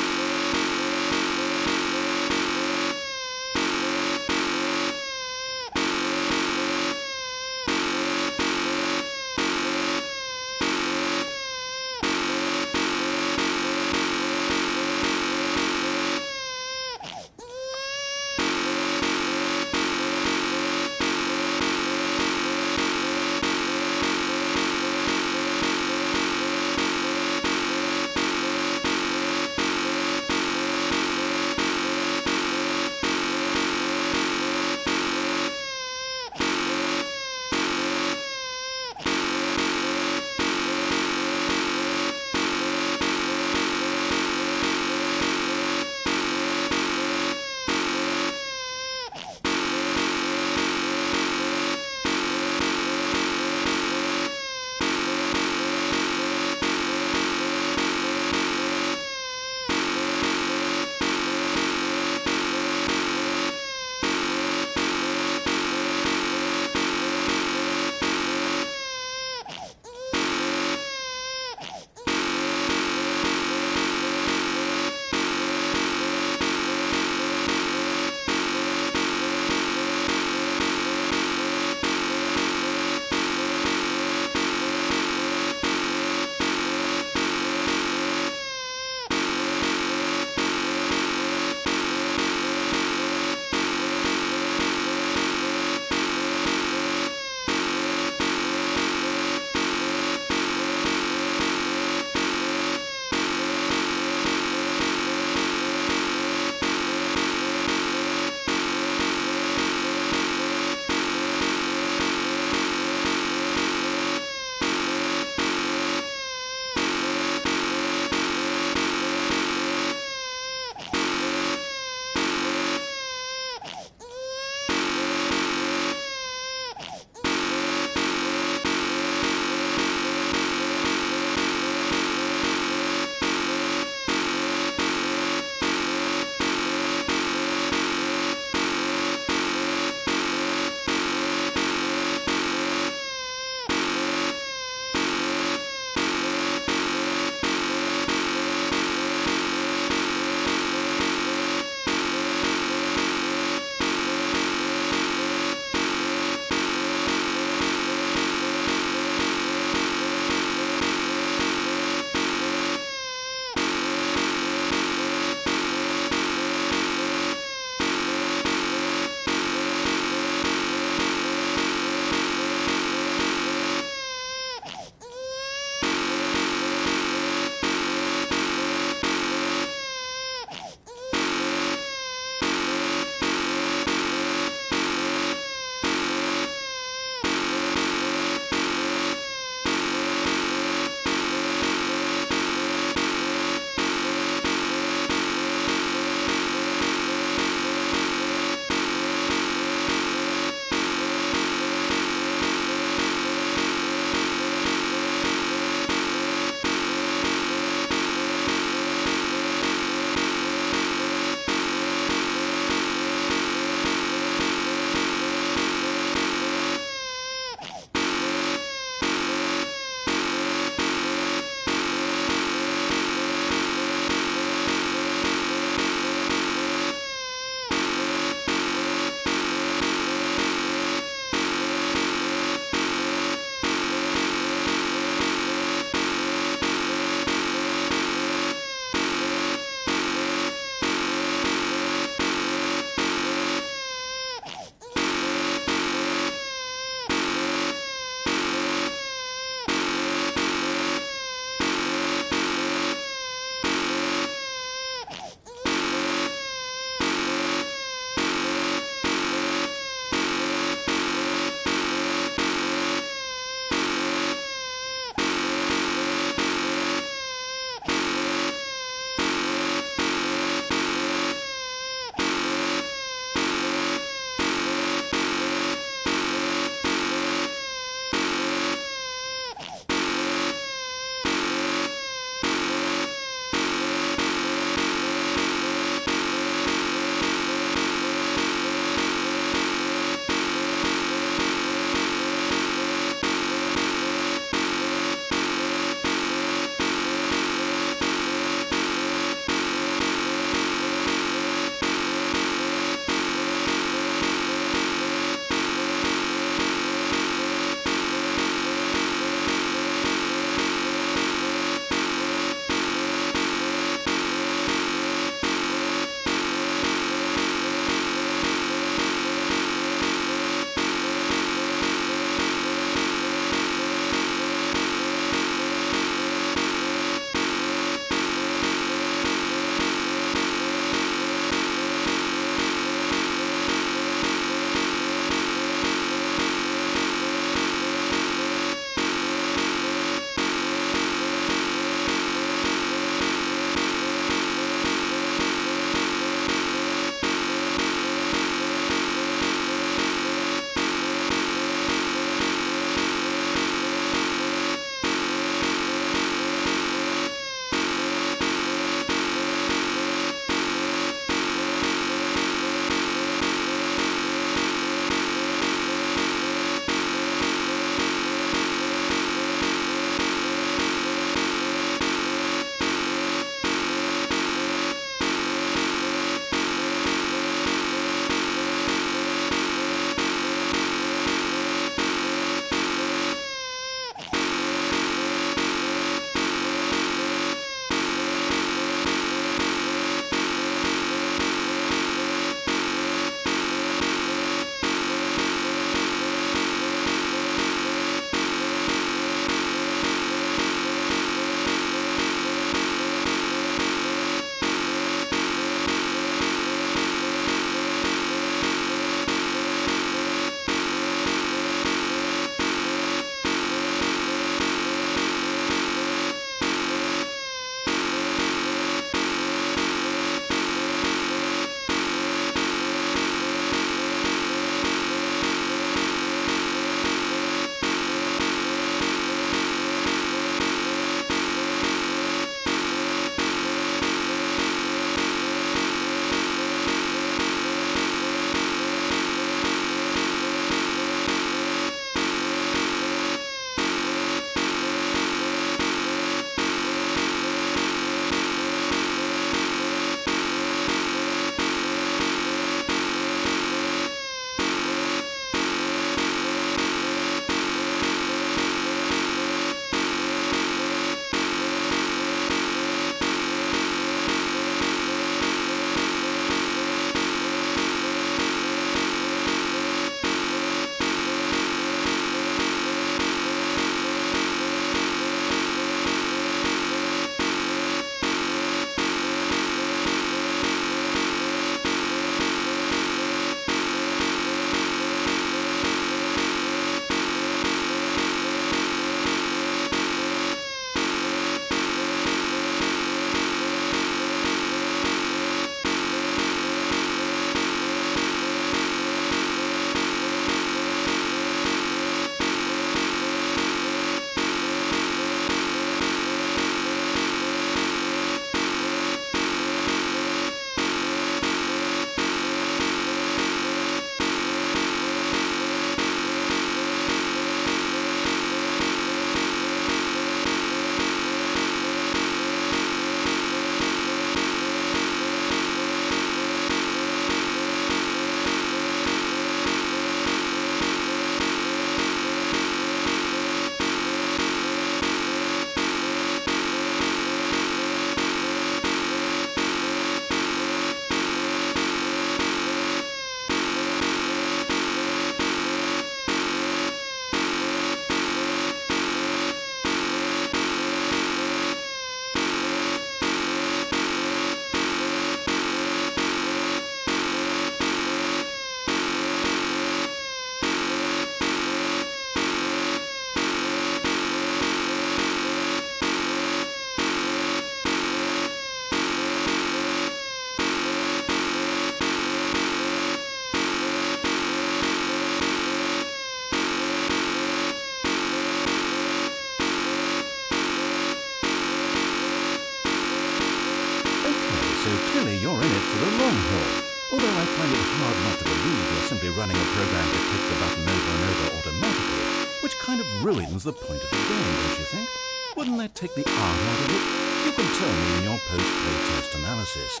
running a program to click the button over and over automatically, which kind of ruins the point of the game, don't you think? Wouldn't that take the art out of it? You can tell me in your post-play test analysis.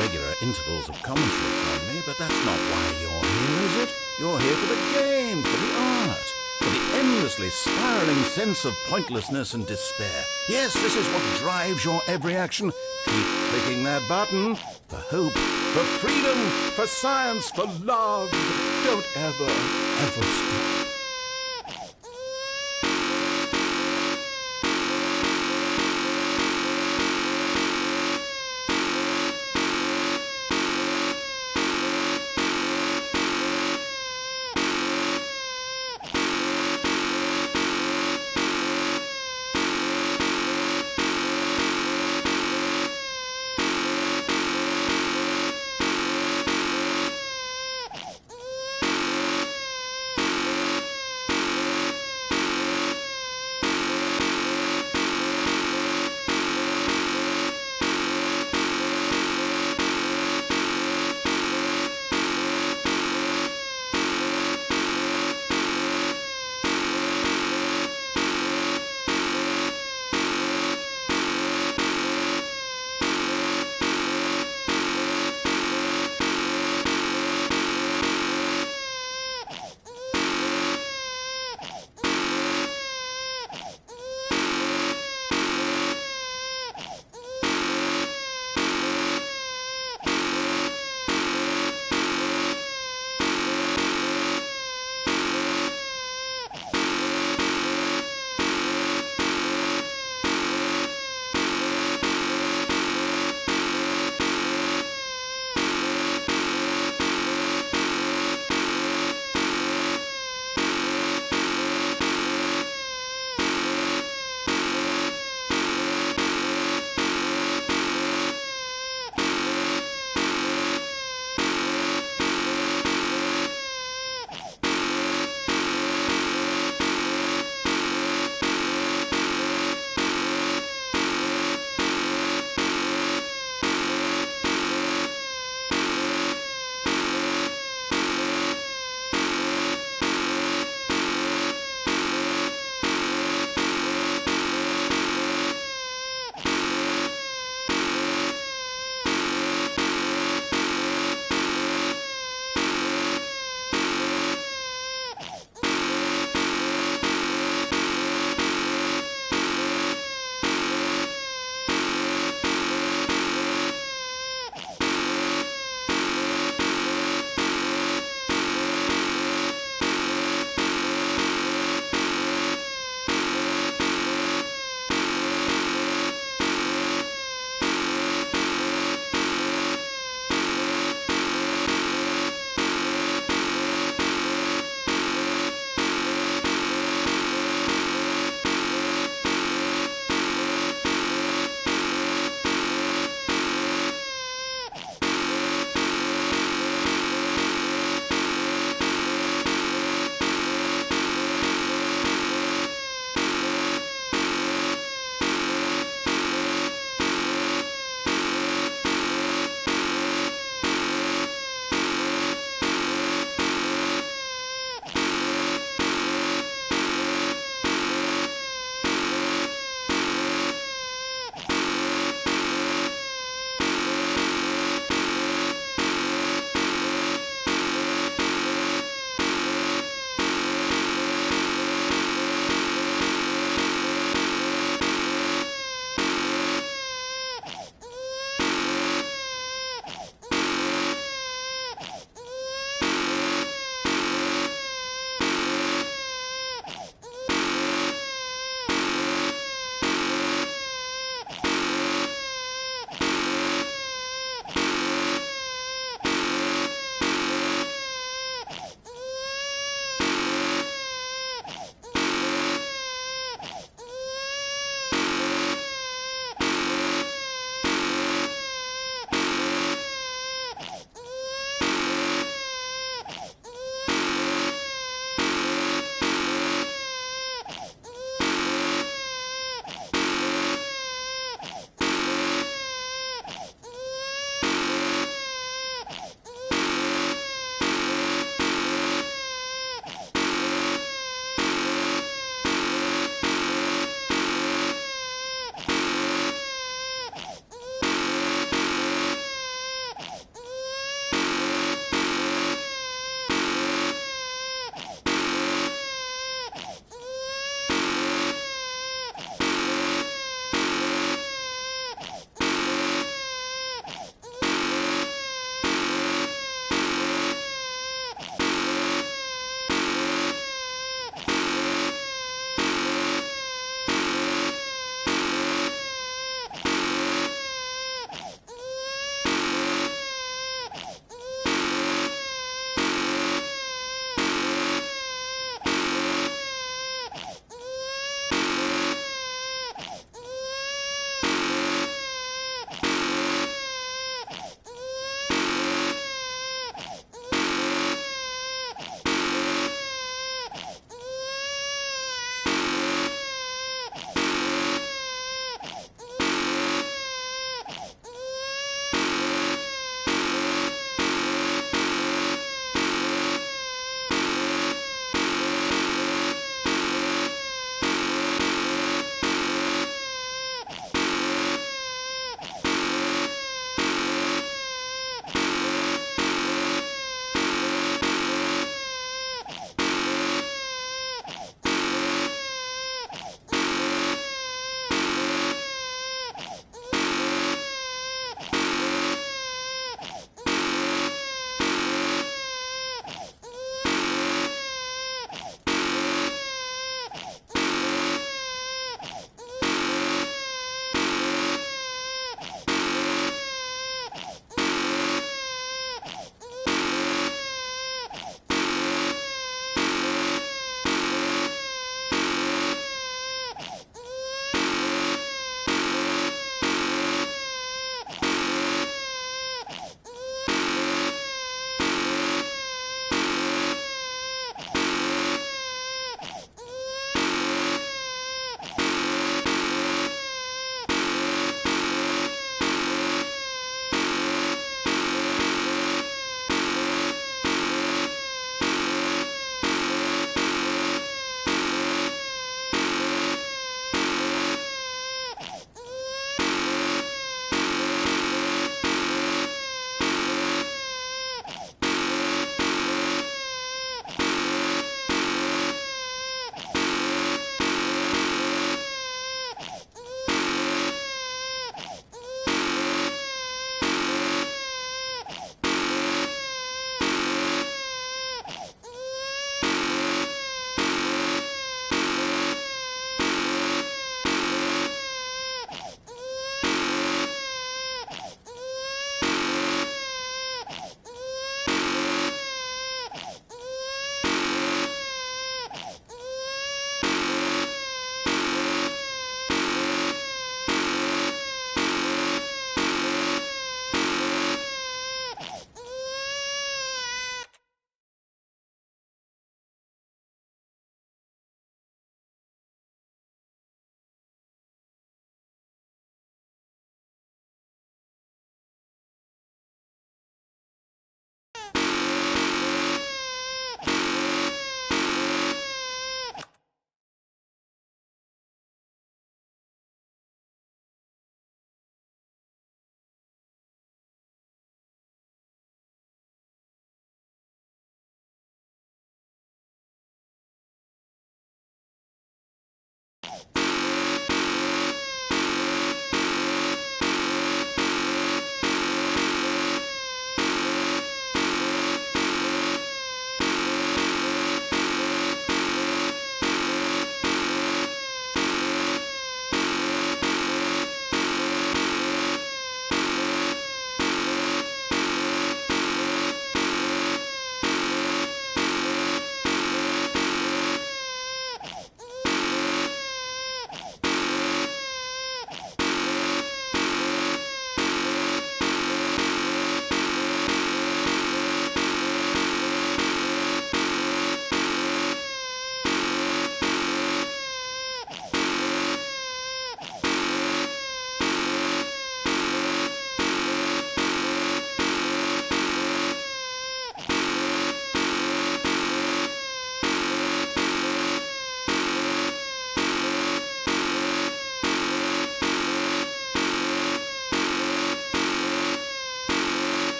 regular intervals of commentary from me, but that's not why you're here, is it? You're here for the game, for the art, for the endlessly spiraling sense of pointlessness and despair. Yes, this is what drives your every action. Keep clicking that button. For hope, for freedom, for science, for love. Don't ever stop.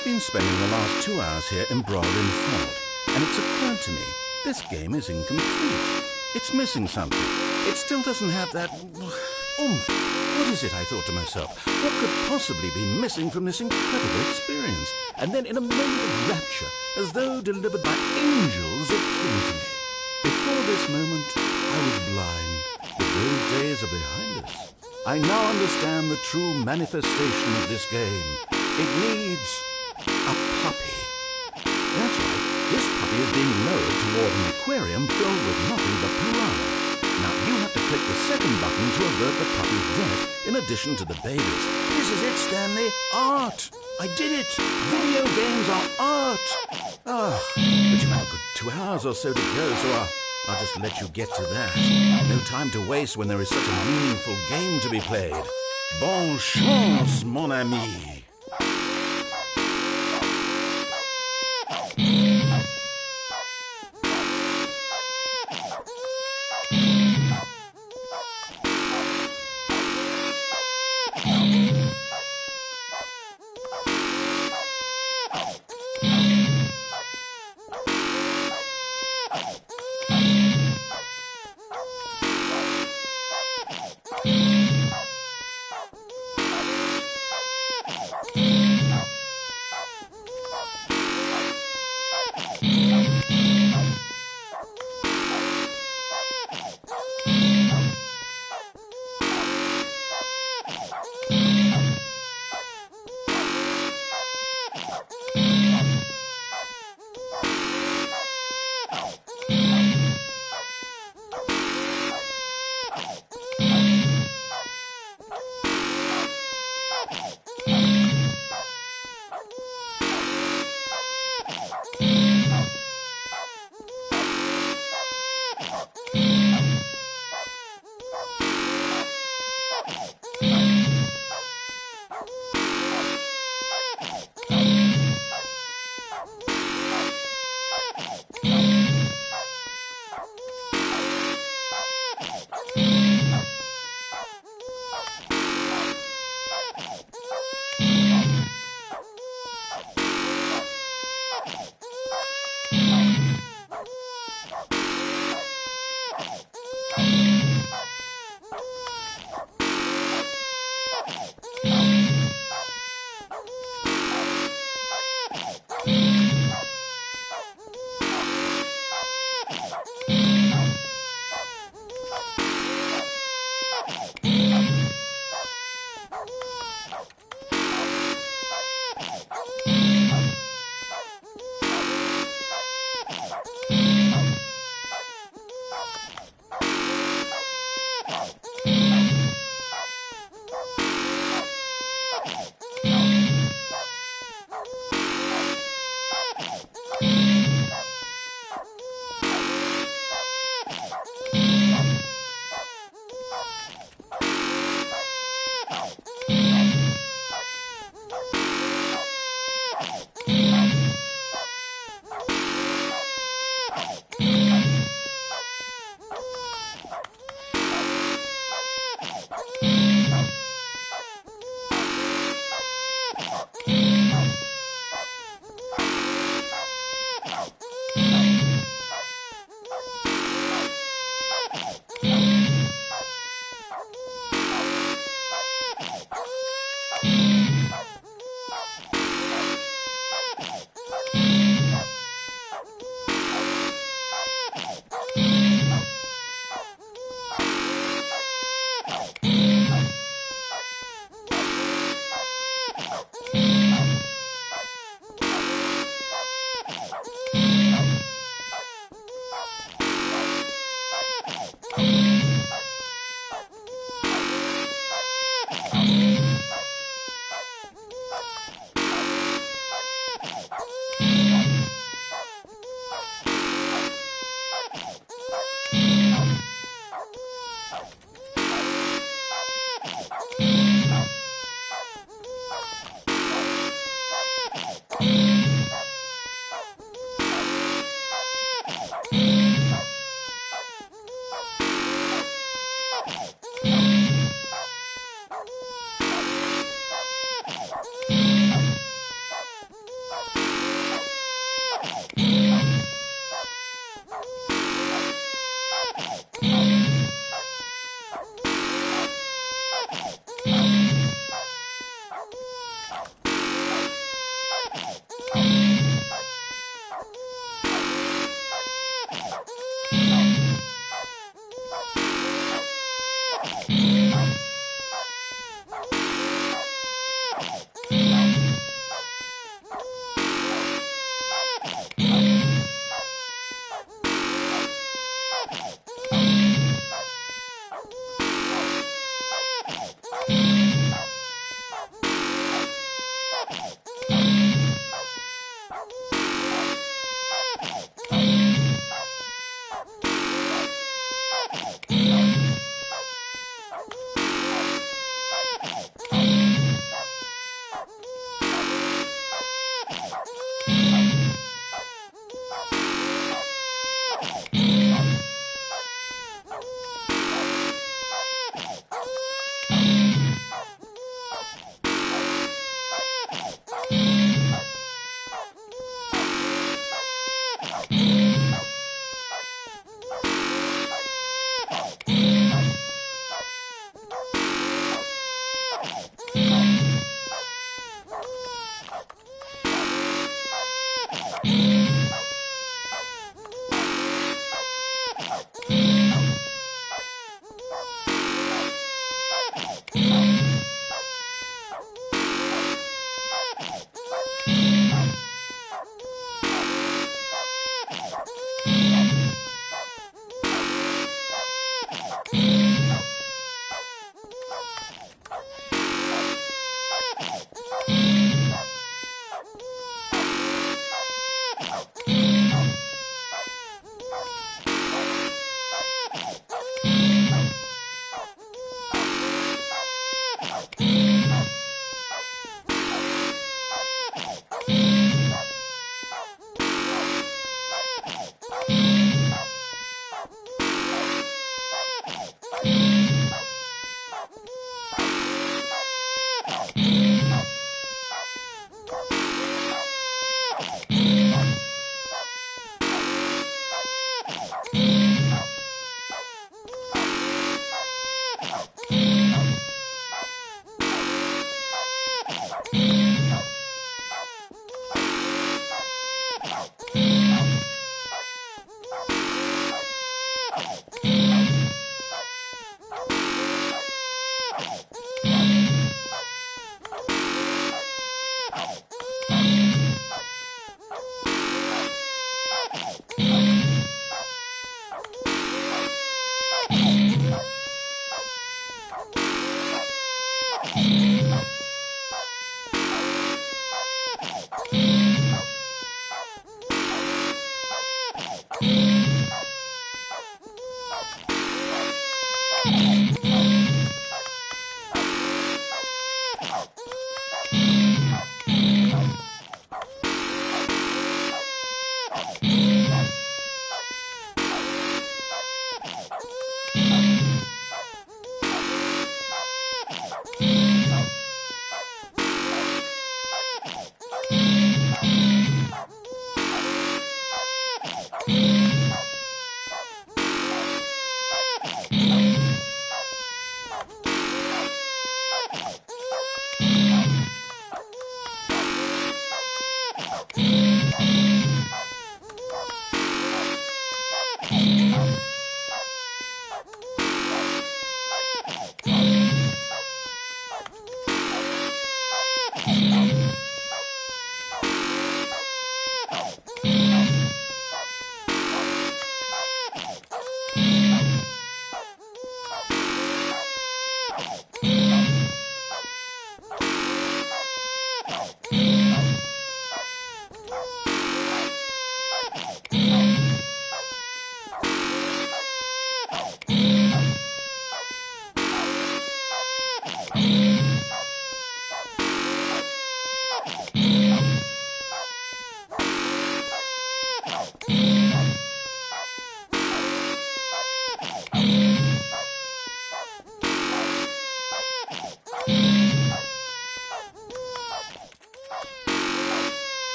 I've been spending the last 2 hours here embroiled in thought, and it's occurred to me this game is incomplete. It's missing something. It still doesn't have that oomph. What is it, I thought to myself? What could possibly be missing from this incredible experience? And then in a moment of rapture, as though delivered by angels, it came to me. Before this moment, I was blind, but those days are behind us. I now understand the true manifestation of this game. It needs a puppy. That's right, this puppy is being lowered toward an aquarium filled with nothing but piranha. Now you have to click the second button to avert the puppy's death in addition to the babies. This is it, Stanley. Art. I did it. Video games are art. But you have a good 2 hours or so to go, so I'll just let you get to that. No time to waste when there is such a meaningful game to be played. Bonne chance, mon ami.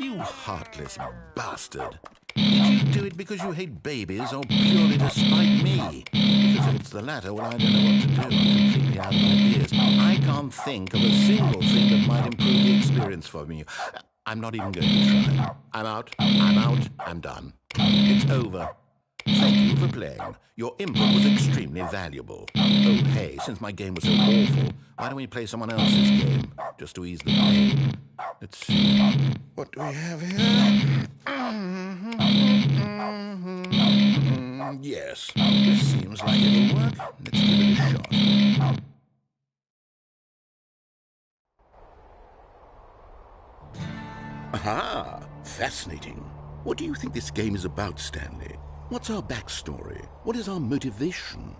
You heartless bastard. Did you do it because you hate babies or purely to spite me? Because if it's the latter, well, I don't know what to do. I'm completely out of ideas. I can't think of a single thing that might improve the experience for me. I'm not even going to try. I'm out. I'm out. I'm done. It's over. Thank you for playing. Your input was extremely valuable. Oh, hey, since my game was so awful, why don't we play someone else's game, just to ease the pain? Let's see. What do we have here? Yes, this seems like it'll work. Let's give it a shot. Aha! Fascinating. What do you think this game is about, Stanley? What's our backstory? What is our motivation?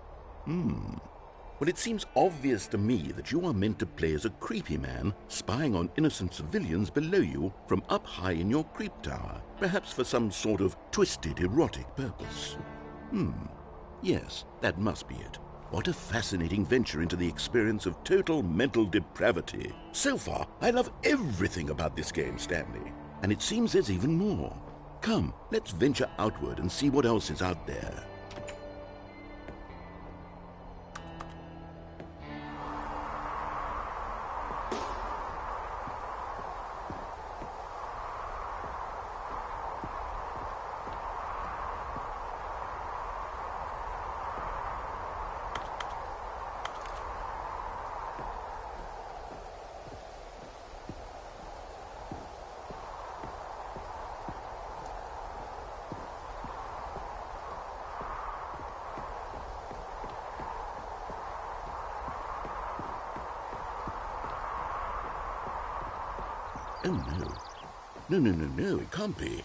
Well, it seems obvious to me that you are meant to play as a creepy man spying on innocent civilians below you from up high in your creep tower, perhaps for some sort of twisted, erotic purpose. Yes, that must be it. What a fascinating venture into the experience of total mental depravity. So far, I love everything about this game, Stanley. And it seems there's even more. Come, let's venture outward and see what else is out there. Oh, no. No, it can't be.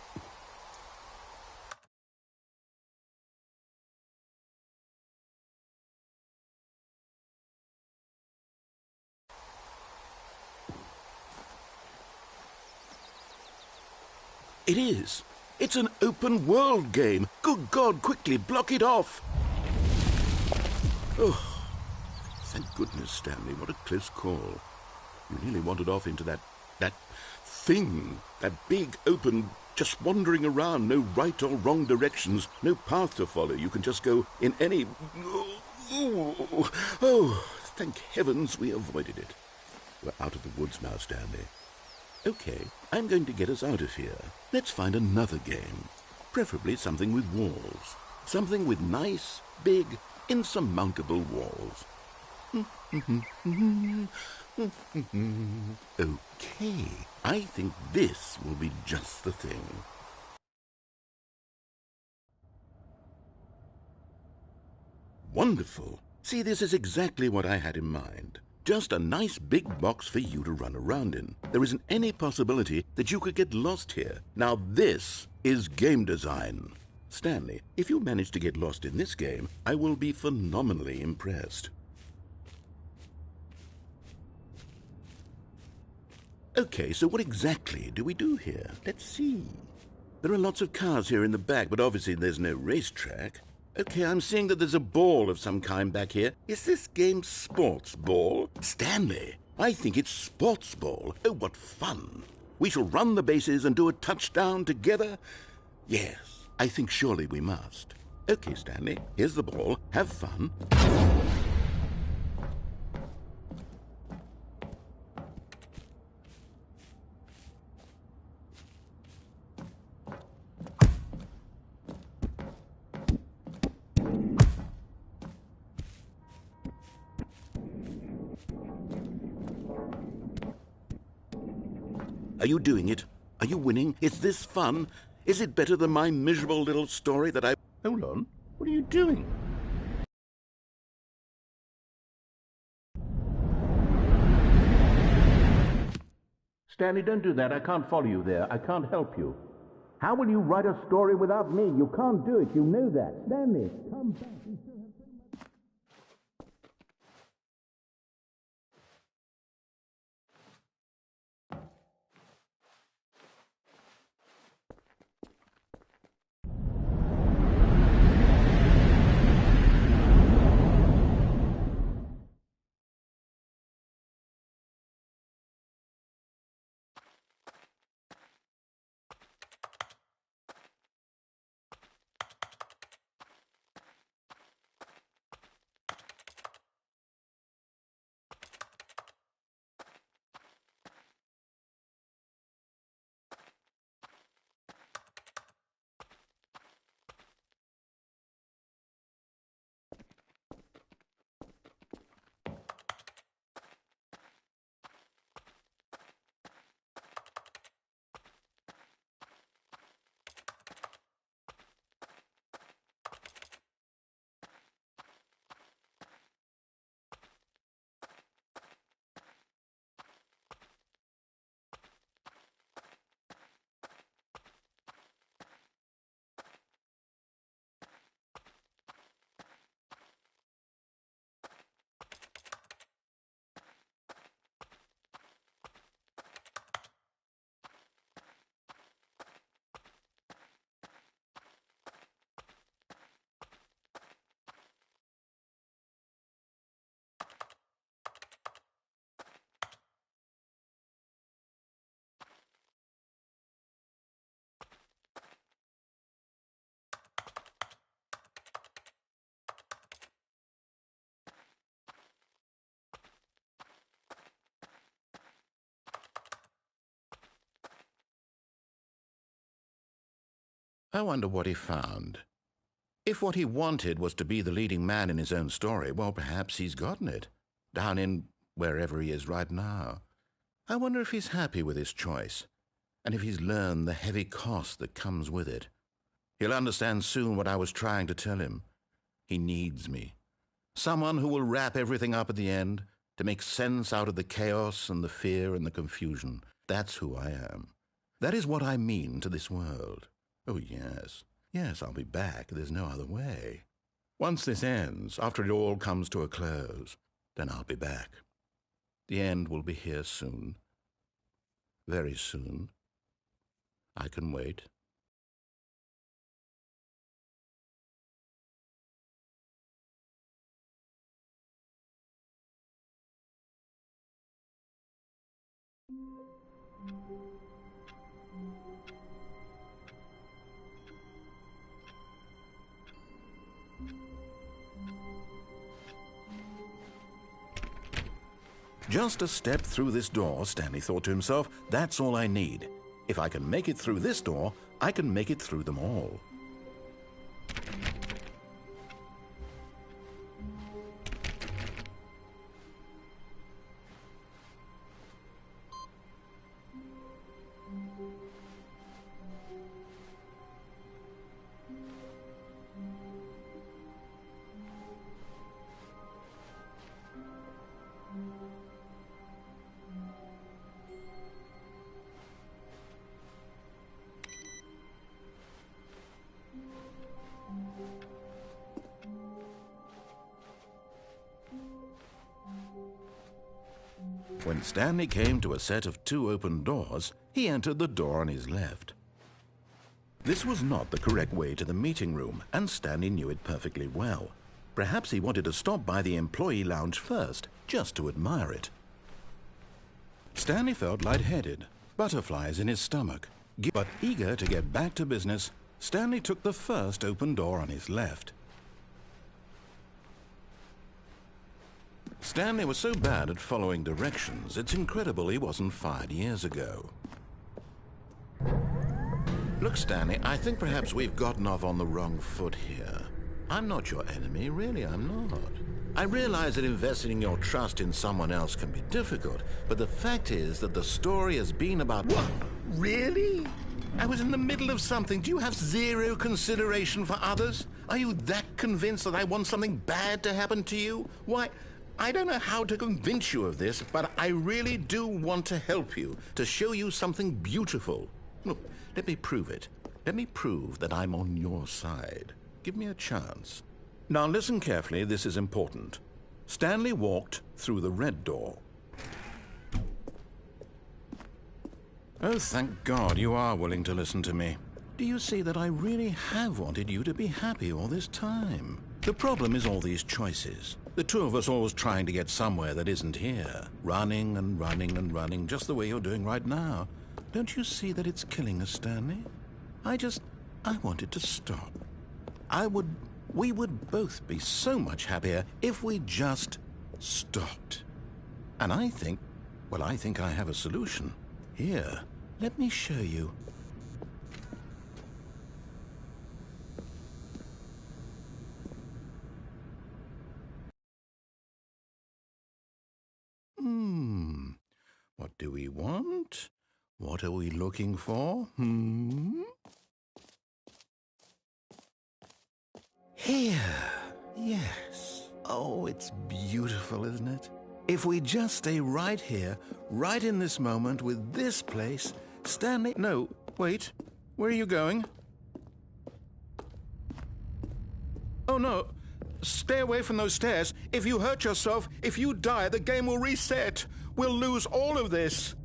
It is. It's an open world game. Good God, quickly, block it off. Oh, thank goodness, Stanley. What a close call. You nearly wandered off into that thing, that big, open, just wandering around, no right or wrong directions, no path to follow. You can just go in any... Oh, thank heavens we avoided it. We're out of the woods now, Stanley. Okay, I'm going to get us out of here. Let's find another game. Preferably something with walls. Something with nice, big, insurmountable walls. Okay, I think this will be just the thing. Wonderful. See, this is exactly what I had in mind. Just a nice big box for you to run around in. There isn't any possibility that you could get lost here. Now this is game design. Stanley, if you manage to get lost in this game, I will be phenomenally impressed. Okay, so what exactly do we do here? Let's see. There are lots of cars here in the back, but obviously there's no racetrack. Okay, I'm seeing that there's a ball of some kind back here. Is this game sports ball? Stanley, I think it's sports ball. Oh, what fun. We shall run the bases and do a touchdown together? Yes, I think surely we must. Okay, Stanley, here's the ball. Have fun. Are you doing it? Are you winning? Is this fun? Is it better than my miserable little story that I... Hold on. What are you doing? Stanley, don't do that. I can't follow you there. I can't help you. How will you write a story without me? You can't do it. You know that. Stanley, come back. I wonder what he found. If what he wanted was to be the leading man in his own story, well, perhaps he's gotten it, down in wherever he is right now. I wonder if he's happy with his choice, and if he's learned the heavy cost that comes with it. He'll understand soon what I was trying to tell him. He needs me. Someone who will wrap everything up at the end, to make sense out of the chaos and the fear and the confusion. That's who I am. That is what I mean to this world. Oh, yes. Yes, I'll be back. There's no other way. Once this ends, after it all comes to a close, then I'll be back. The end will be here soon. Very soon. I can wait. Just a step through this door, Stanley thought to himself. That's all I need. If I can make it through this door, I can make it through them all. When Stanley came to a set of 2 open doors, he entered the door on his left. This was not the correct way to the meeting room, and Stanley knew it perfectly well. Perhaps he wanted to stop by the employee lounge first, just to admire it. Stanley felt lightheaded, butterflies in his stomach. But eager to get back to business, Stanley took the first open door on his left. Stanley was so bad at following directions, it's incredible he wasn't fired years ago. Look, Stanley, I think perhaps we've gotten off on the wrong foot here. I'm not your enemy, really, I'm not. I realize that investing your trust in someone else can be difficult, but the fact is that the story has been about... What? Really? I was in the middle of something. Do you have zero consideration for others? Are you that convinced that I want something bad to happen to you? Why... I don't know how to convince you of this, but I really do want to help you, to show you something beautiful. Look, let me prove it. Let me prove that I'm on your side. Give me a chance. Now listen carefully, this is important. Stanley walked through the red door. Oh, thank God you are willing to listen to me. Do you see that I really have wanted you to be happy all this time? The problem is all these choices. The 2 of us always trying to get somewhere that isn't here. Running and running and running, just the way you're doing right now. Don't you see that it's killing us, Stanley? I wanted to stop. We would both be so much happier if we just stopped. And I think I have a solution. Here, let me show you. What do we want? What are we looking for? Here. Yes. Oh, it's beautiful, isn't it? If we just stay right here, right in this moment with this place, Stanley... No, wait. Where are you going? Oh, no. Stay away from those stairs. If you hurt yourself, if you die, the game will reset. We'll lose all of this.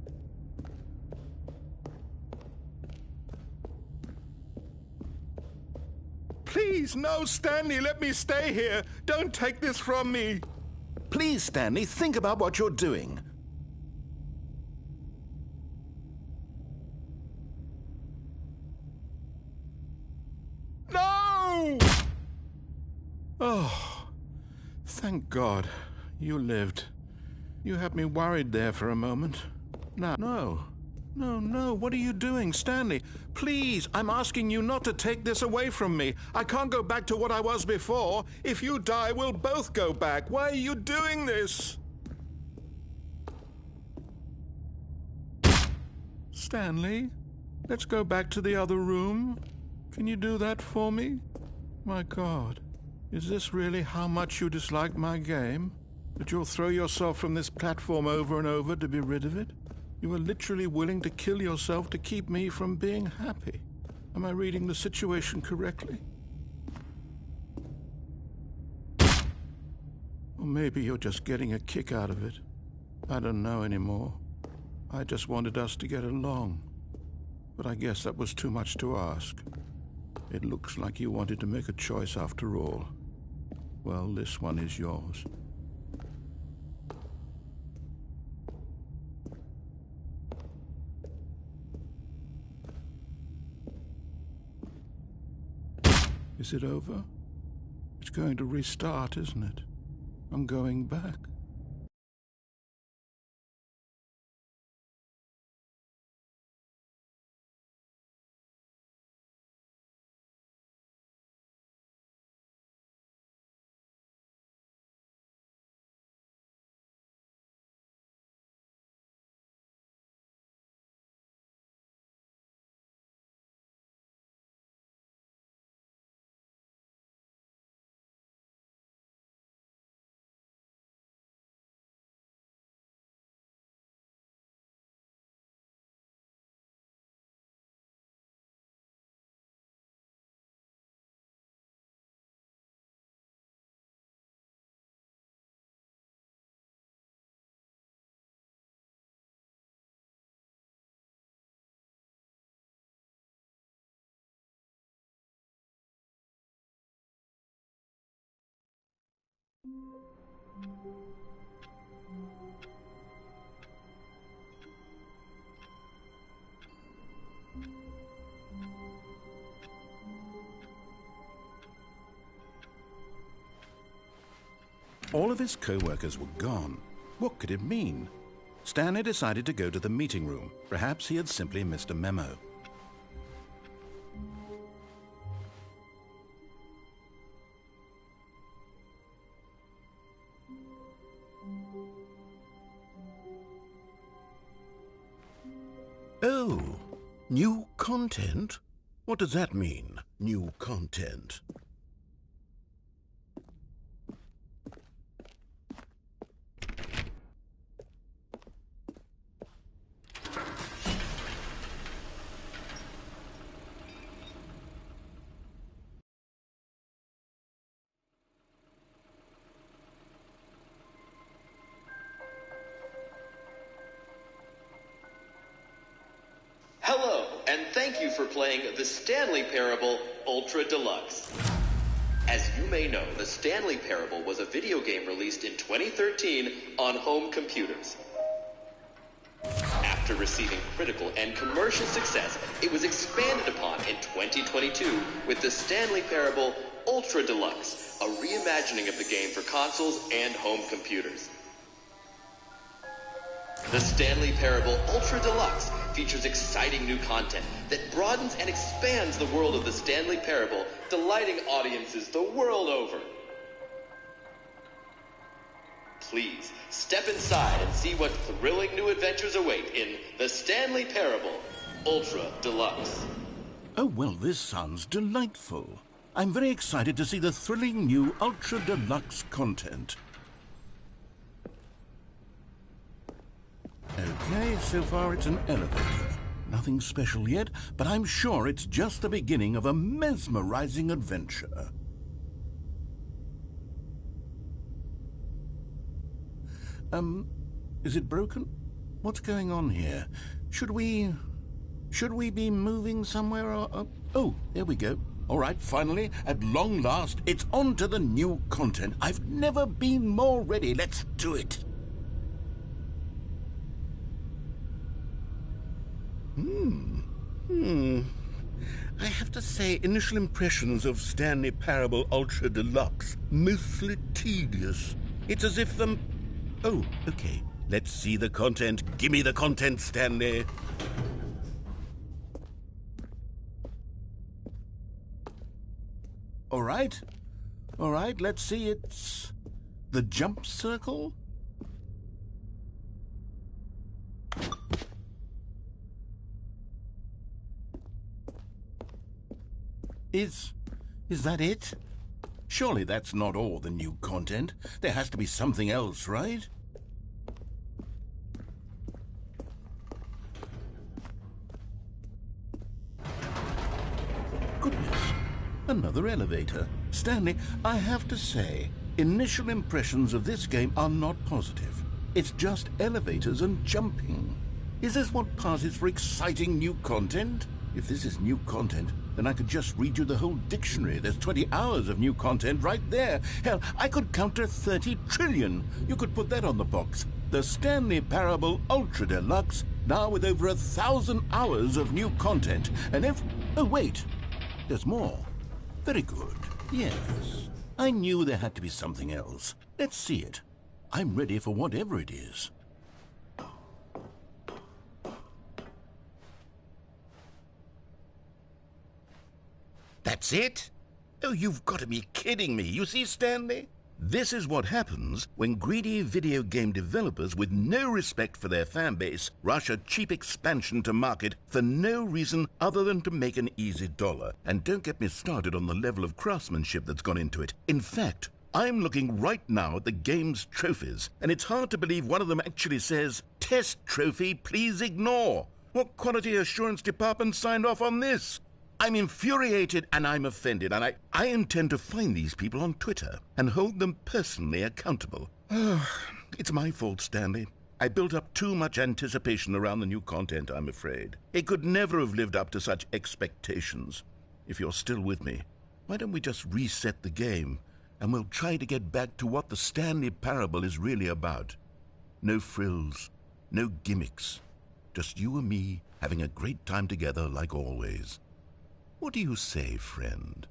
Please, no, Stanley, let me stay here. Don't take this from me. Please, Stanley, think about what you're doing. No! Oh, thank God you lived. You had me worried there for a moment. Now, no, what are you doing, Stanley? Please, I'm asking you not to take this away from me. I can't go back to what I was before. If you die, we'll both go back. Why are you doing this? Stanley, let's go back to the other room. Can you do that for me? My God, is this really how much you dislike my game? That you'll throw yourself from this platform over and over to be rid of it? You are literally willing to kill yourself to keep me from being happy. Am I reading the situation correctly? Or maybe you're just getting a kick out of it. I don't know anymore. I just wanted us to get along. But I guess that was too much to ask. It looks like you wanted to make a choice after all. Well, this one is yours. Is it over? It's going to restart, isn't it? I'm going back. All of his co-workers were gone. What could it mean? Stanley decided to go to the meeting room. Perhaps he had simply missed a memo. Oh, new content? What does that mean, new content? Hello, and thank you for playing the Stanley Parable Ultra Deluxe. As you may know, the Stanley Parable was a video game released in 2013 on home computers. After receiving critical and commercial success, it was expanded upon in 2022 with the Stanley Parable Ultra Deluxe, a reimagining of the game for consoles and home computers. The Stanley Parable Ultra Deluxe features exciting new content that broadens and expands the world of the Stanley Parable, delighting audiences the world over. Please, step inside and see what thrilling new adventures await in the Stanley Parable Ultra Deluxe. Oh, well, this sounds delightful. I'm very excited to see the thrilling new Ultra Deluxe content. Okay, so far it's an elevator. Nothing special yet, but I'm sure it's just the beginning of a mesmerizing adventure. Is it broken? What's going on here? Should we be moving somewhere or... Oh, there we go. All right, finally, at long last, it's on to the new content. I've never been more ready. Let's do it. I have to say, initial impressions of Stanley Parable Ultra Deluxe, mostly tedious. It's as if the... Oh, okay. Let's see the content. Give me the content, Stanley. All right, let's see. It's the jump circle. Is that it? Surely that's not all the new content. There has to be something else, right? Goodness, another elevator. Stanley, I have to say, initial impressions of this game are not positive. It's just elevators and jumping. Is this what passes for exciting new content? If this is new content, then I could just read you the whole dictionary. There's 20 hours of new content right there. Hell, I could count to 30 trillion. You could put that on the box. The Stanley Parable Ultra Deluxe, now with over 1,000 hours of new content. And if... Oh, wait. There's more. Very good. Yes. I knew there had to be something else. Let's see it. I'm ready for whatever it is. That's it? Oh, you've got to be kidding me. You see, Stanley? This is what happens when greedy video game developers with no respect for their fan base rush a cheap expansion to market for no reason other than to make an easy dollar. And don't get me started on the level of craftsmanship that's gone into it. In fact, I'm looking right now at the game's trophies, and it's hard to believe one of them actually says, "Test trophy, please ignore." What quality assurance department signed off on this? I'm infuriated and I'm offended, and I intend to find these people on Twitter and hold them personally accountable. It's my fault, Stanley. I built up too much anticipation around the new content, I'm afraid. It could never have lived up to such expectations. If you're still with me, why don't we just reset the game and we'll try to get back to what the Stanley Parable is really about. No frills, no gimmicks, just you and me having a great time together like always. What do you say, friend?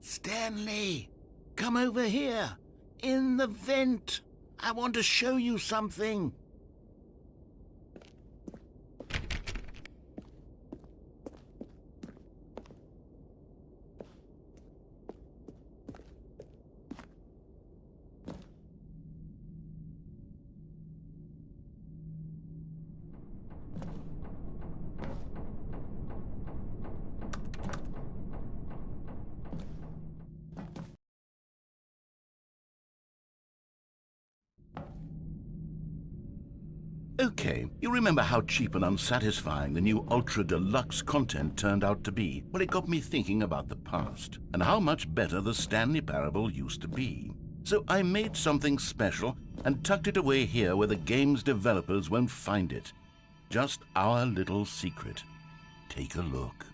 Stanley, come over here. In the vent. I want to show you something. Okay, you remember how cheap and unsatisfying the new Ultra Deluxe content turned out to be? Well, it got me thinking about the past and how much better the Stanley Parable used to be. So I made something special and tucked it away here where the game's developers won't find it. Just our little secret. Take a look.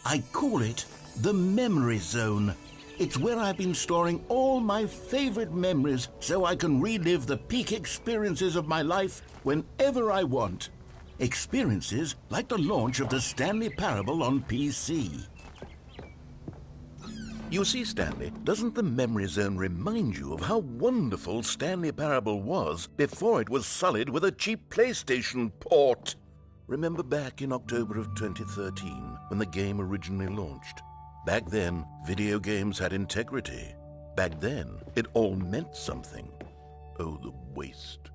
I call it the Memory Zone. It's where I've been storing all my favorite memories so I can relive the peak experiences of my life whenever I want. Experiences like the launch of the Stanley Parable on PC. You see, Stanley, doesn't the Memory Zone remind you of how wonderful Stanley Parable was before it was sullied with a cheap PlayStation port? Remember back in October of 2013 when the game originally launched? Back then, video games had integrity. Back then, it all meant something. Oh, the waste.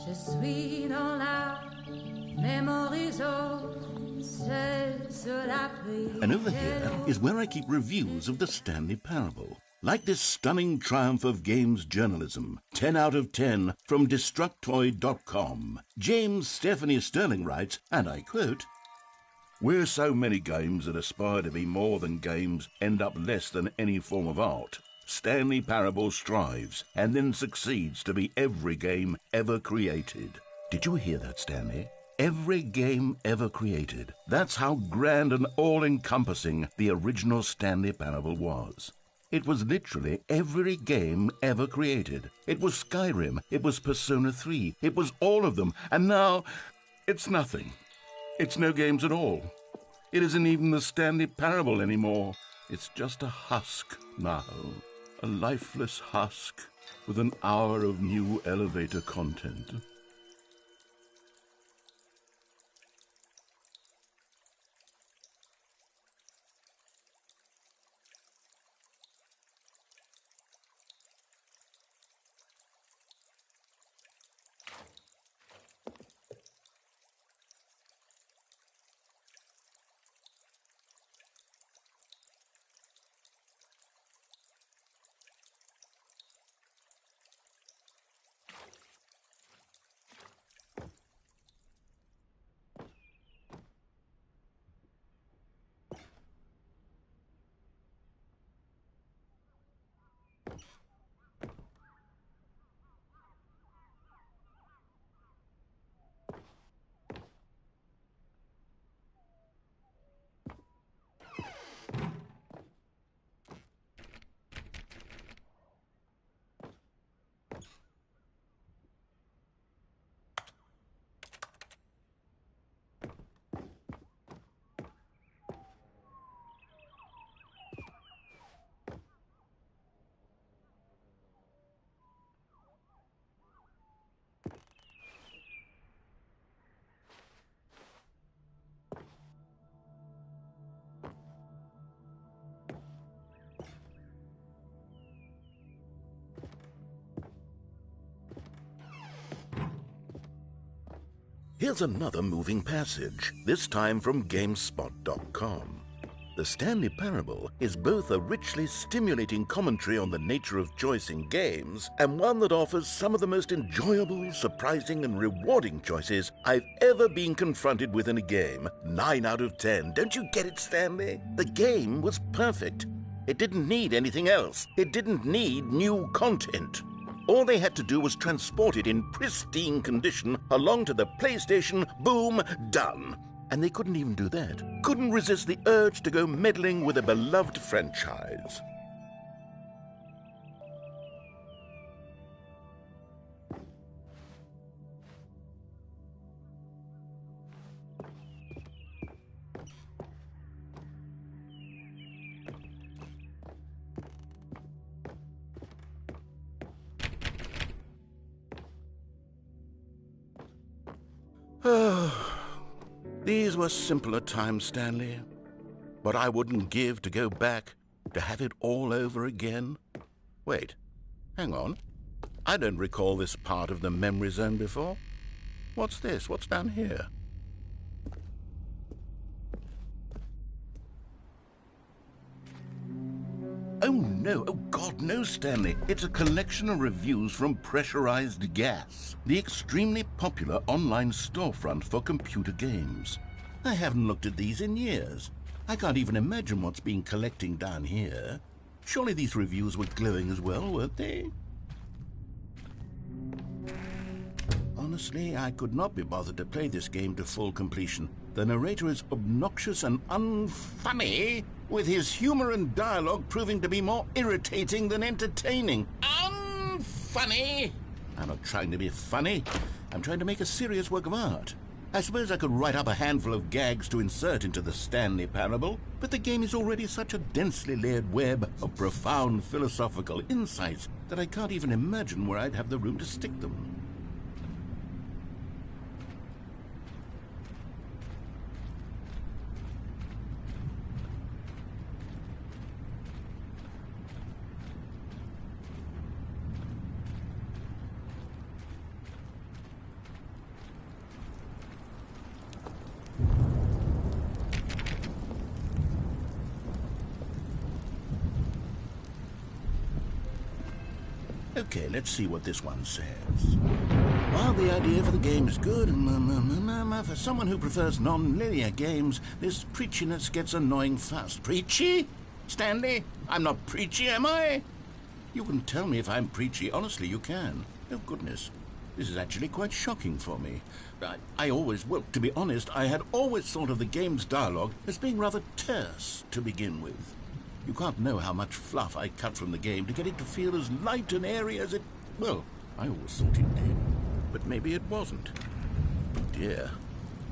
Je suis dans la memory zone, c'est la prière. And over here is where I keep reviews of the Stanley Parable. Like this stunning triumph of games journalism, 10 out of 10 from Destructoid.com. James Stephanie Sterling writes, and I quote, "Where so many games that aspire to be more than games end up less than any form of art, Stanley Parable strives and then succeeds to be every game ever created." Did you hear that, Stanley? Every game ever created. That's how grand and all-encompassing the original Stanley Parable was. It was literally every game ever created. It was Skyrim, it was Persona 3, it was all of them, and now it's nothing. It's no games at all. It isn't even the Stanley Parable anymore. It's just a husk now. A lifeless husk with an hour of new elevator content. Here's another moving passage, this time from GameSpot.com. The Stanley Parable is both a richly stimulating commentary on the nature of choice in games and one that offers some of the most enjoyable, surprising, and rewarding choices I've ever been confronted with in a game. 9 out of 10. Don't you get it, Stanley? The game was perfect. It didn't need anything else. It didn't need new content. All they had to do was transport it in pristine condition along to the PlayStation. Boom, done. And they couldn't even do that. Couldn't resist the urge to go meddling with a beloved franchise. These were simpler times, Stanley. But I wouldn't give to go back, to have it all over again. Wait, hang on. I don't recall this part of the memory zone before. What's this? What's down here? Oh no, oh God, no, Stanley. It's a collection of reviews from Pressurized Gas, the extremely popular online storefront for computer games. I haven't looked at these in years. I can't even imagine what's been collecting down here. Surely these reviews were glowing as well, weren't they? Honestly, I could not be bothered to play this game to full completion. The narrator is obnoxious and unfunny, with his humor and dialogue proving to be more irritating than entertaining. Unfunny! I'm not trying to be funny. I'm trying to make a serious work of art. I suppose I could write up a handful of gags to insert into the Stanley Parable, but the game is already such a densely layered web of profound philosophical insights that I can't even imagine where I'd have the room to stick them. Okay, let's see what this one says. While the idea for the game is good, for someone who prefers non-linear games, this preachiness gets annoying fast. Preachy? Stanley? I'm not preachy, am I? You can tell me if I'm preachy. Honestly, you can. Oh, goodness. This is actually quite shocking for me. Well, to be honest, I had always thought of the game's dialogue as being rather terse to begin with. You can't know how much fluff I cut from the game to get it to feel as light and airy as it... Well, I always thought it did. But maybe it wasn't. Dear,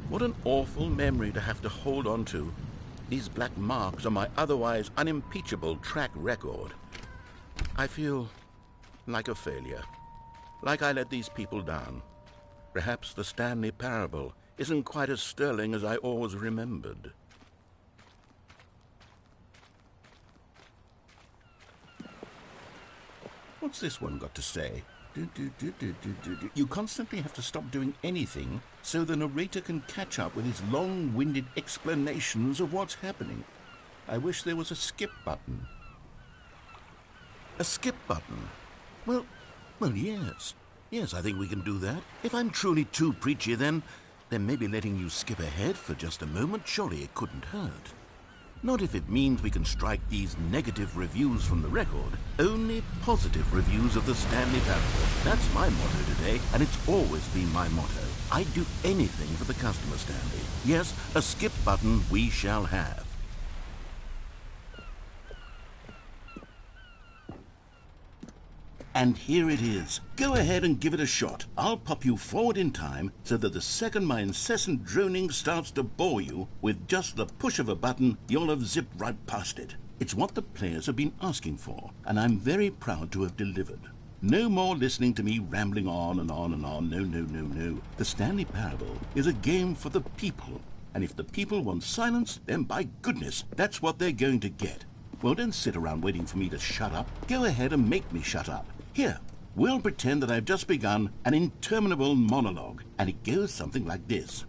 what an awful memory to have to hold on to. These black marks on my otherwise unimpeachable track record. I feel like a failure. Like I let these people down. Perhaps the Stanley Parable isn't quite as sterling as I always remembered. What's this one got to say? You constantly have to stop doing anything so the narrator can catch up with his long-winded explanations of what's happening. I wish there was a skip button. A skip button? Well, yes. Yes, I think we can do that. If I'm truly too preachy, then maybe letting you skip ahead for just a moment, surely it couldn't hurt. Not if it means we can strike these negative reviews from the record. Only positive reviews of the Stanley Parable. That's my motto today, and it's always been my motto. I'd do anything for the customer, Stanley. Yes, a skip button we shall have. And here it is. Go ahead and give it a shot. I'll pop you forward in time so that the second my incessant droning starts to bore you, with just the push of a button, you'll have zipped right past it. It's what the players have been asking for, and I'm very proud to have delivered. No more listening to me rambling on and on and on. No. The Stanley Parable is a game for the people, and if the people want silence, then by goodness, that's what they're going to get. Well, don't sit around waiting for me to shut up. Go ahead and make me shut up. Here, We'll pretend that I've just begun an interminable monologue, and it goes something like this.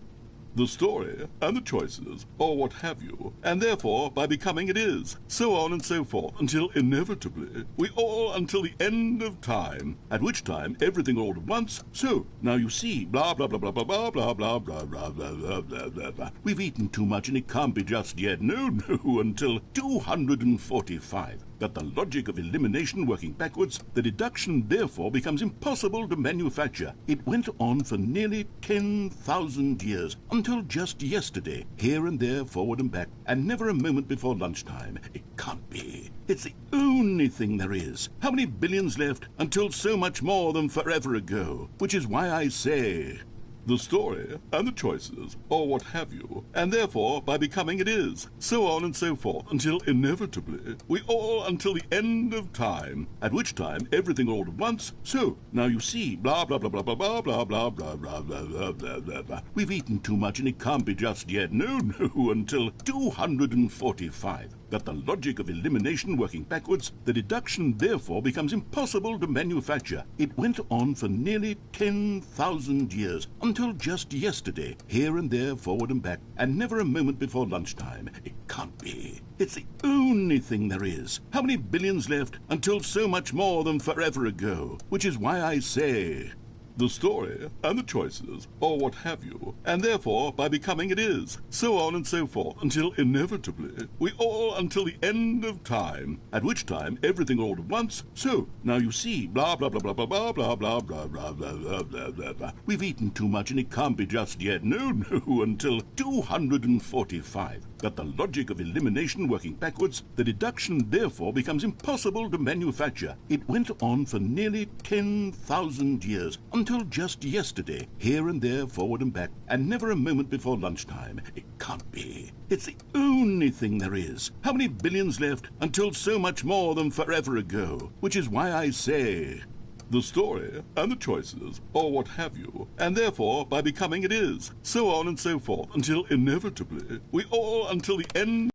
The story, and the choices, or what have you, and therefore, by becoming it is, so on and so forth, until inevitably, we all until the end of time, at which time everything all at once, so, now you see, blah blah blah blah blah blah blah blah blah blah blah blah blah blah blah. We've eaten too much and it can't be just yet, no, until 245. That the logic of elimination working backwards, the deduction therefore becomes impossible to manufacture. It went on for nearly 10,000 years, until just yesterday, here and there, forward and back, and never a moment before lunchtime. It can't be. It's the only thing there is. How many billions left until so much more than forever ago? Which is why I say... the story, and the choices, or what have you, and therefore, by becoming it is, so on and so forth, until inevitably, we all until the end of time, at which time everything all at once, so, now you see, blah blah blah blah blah blah blah blah blah blah blah blah blah blah blah. We've eaten too much and it can't be just yet, no, until 245. That the logic of elimination working backwards, the deduction therefore becomes impossible to manufacture. It went on for nearly 10,000 years, until just yesterday, here and there, forward and back, and never a moment before lunchtime. It can't be. It's the only thing there is. How many billions left until so much more than forever ago? Which is why I say... the story, and the choices, or what have you, and therefore, by becoming it is, so on and so forth, until inevitably, we all until the end of time, at which time everything all at once, so, now you see, blah blah blah blah blah blah blah blah blah blah blah blah blah blah. We've eaten too much and it can't be just yet, no, until 245. That the logic of elimination working backwards, the deduction therefore becomes impossible to manufacture. It went on for nearly 10,000 years, until just yesterday, here and there, forward and back, and never a moment before lunchtime. It can't be. It's the only thing there is. How many billions left until so much more than forever ago? Which is why I say... the story, and the choices, or what have you, and therefore, by becoming it is, so on and so forth, until inevitably, we all until the end...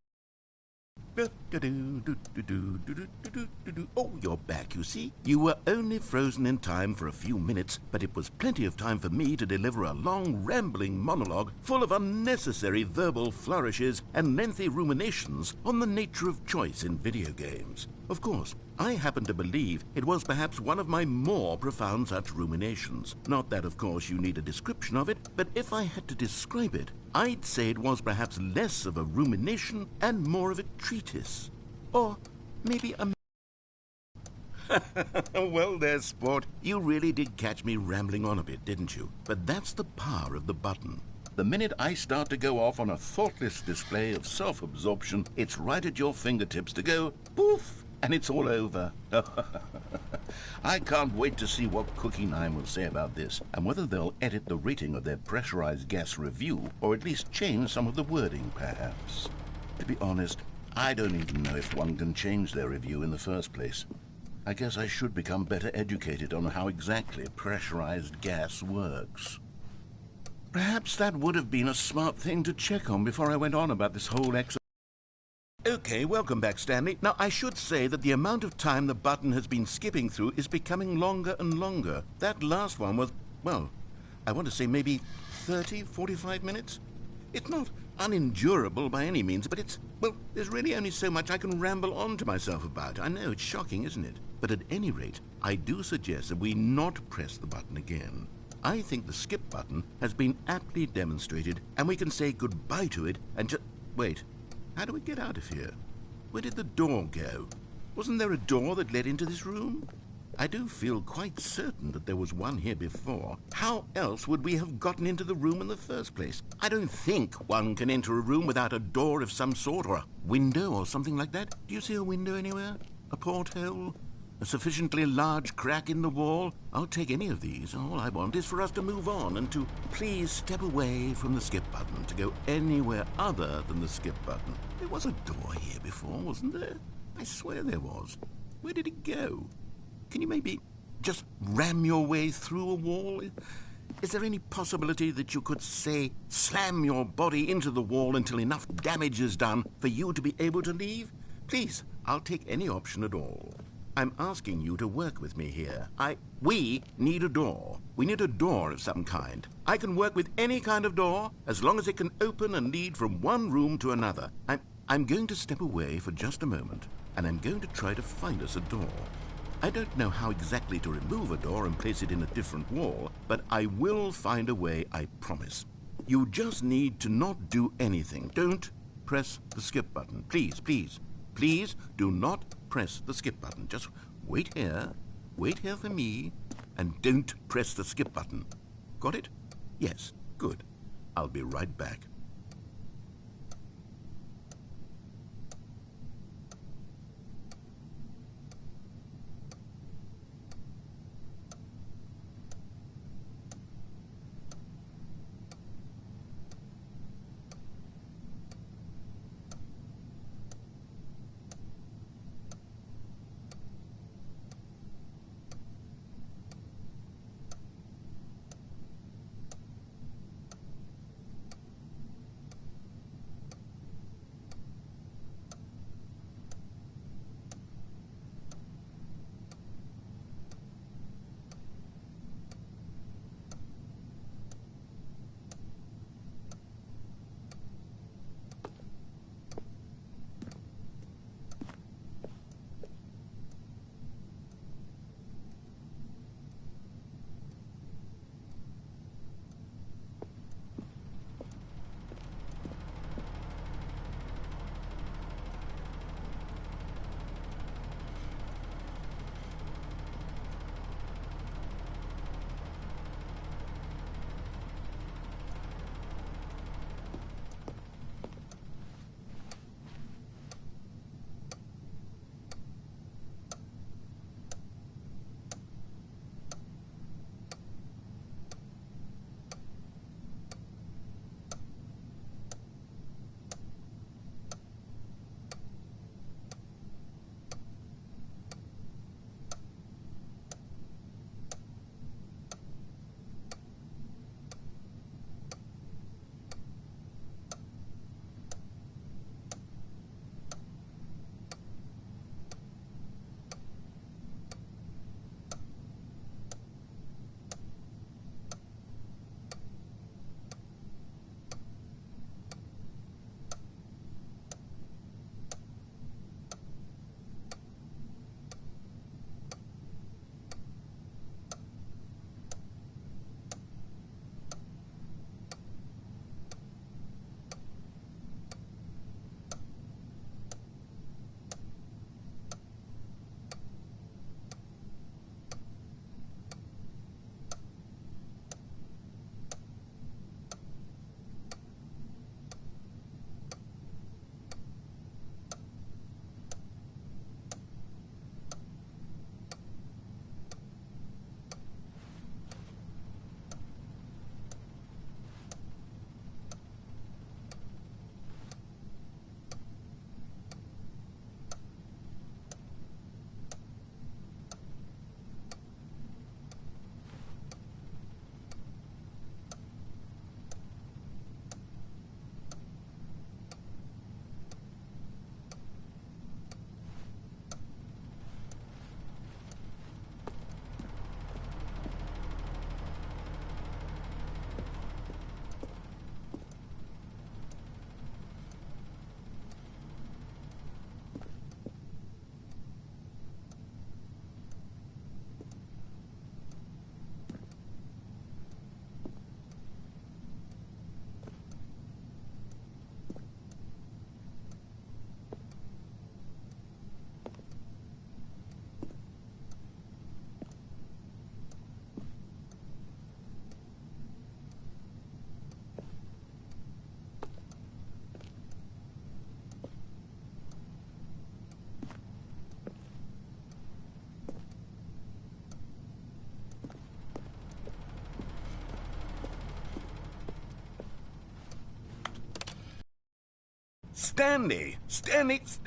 Oh, you're back, you see. You were only frozen in time for a few minutes, but it was plenty of time for me to deliver a long, rambling monologue full of unnecessary verbal flourishes and lengthy ruminations on the nature of choice in video games. Of course, I happen to believe it was perhaps one of my more profound such ruminations. Not that, of course, you need a description of it, but if I had to describe it, I'd say it was perhaps less of a rumination and more of a treatise. Or maybe a... Well there, sport. You really did catch me rambling on a bit, didn't you? But that's the power of the button. The minute I start to go off on a thoughtless display of self-absorption, it's right at your fingertips to go poof, and it's all over. I can't wait to see what Cookie 9 will say about this, and whether they'll edit the rating of their pressurized gas review, or at least change some of the wording, perhaps. To be honest, I don't even know if one can change their review in the first place. I guess I should become better educated on how exactly pressurized gas works. Perhaps that would have been a smart thing to check on before I went on about this whole exercise. Okay, welcome back, Stanley. Now, I should say that the amount of time the button has been skipping through is becoming longer and longer. That last one was, well, I want to say maybe 30, 45 minutes? It's not unendurable by any means, but it's, well, there's really only so much I can ramble on to myself about. I know, it's shocking, isn't it? But at any rate, I do suggest that we not press the button again. I think the skip button has been aptly demonstrated, and we can say goodbye to it and just... Wait, how do we get out of here? Where did the door go? Wasn't there a door that led into this room? I do feel quite certain that there was one here before. How else would we have gotten into the room in the first place? I don't think one can enter a room without a door of some sort, or a window or something like that. Do you see a window anywhere? A porthole? A sufficiently large crack in the wall? I'll take any of these. All I want is for us to move on and to please step away from the skip button, to go anywhere other than the skip button. There was a door here before, wasn't there? I swear there was. Where did it go? Can you maybe just ram your way through a wall? Is there any possibility that you could, say, slam your body into the wall until enough damage is done for you to be able to leave? Please, I'll take any option at all. I'm asking you to work with me here. We need a door. We need a door of some kind. I can work with any kind of door as long as it can open and lead from one room to another. I'm going to step away for just a moment, and I'm going to try to find us a door. I don't know how exactly to remove a door and place it in a different wall, but I will find a way, I promise. You just need to not do anything. Don't press the skip button. Please, please, please do not press the skip button. Just wait here for me, and don't press the skip button. Got it? Yes, good. I'll be right back.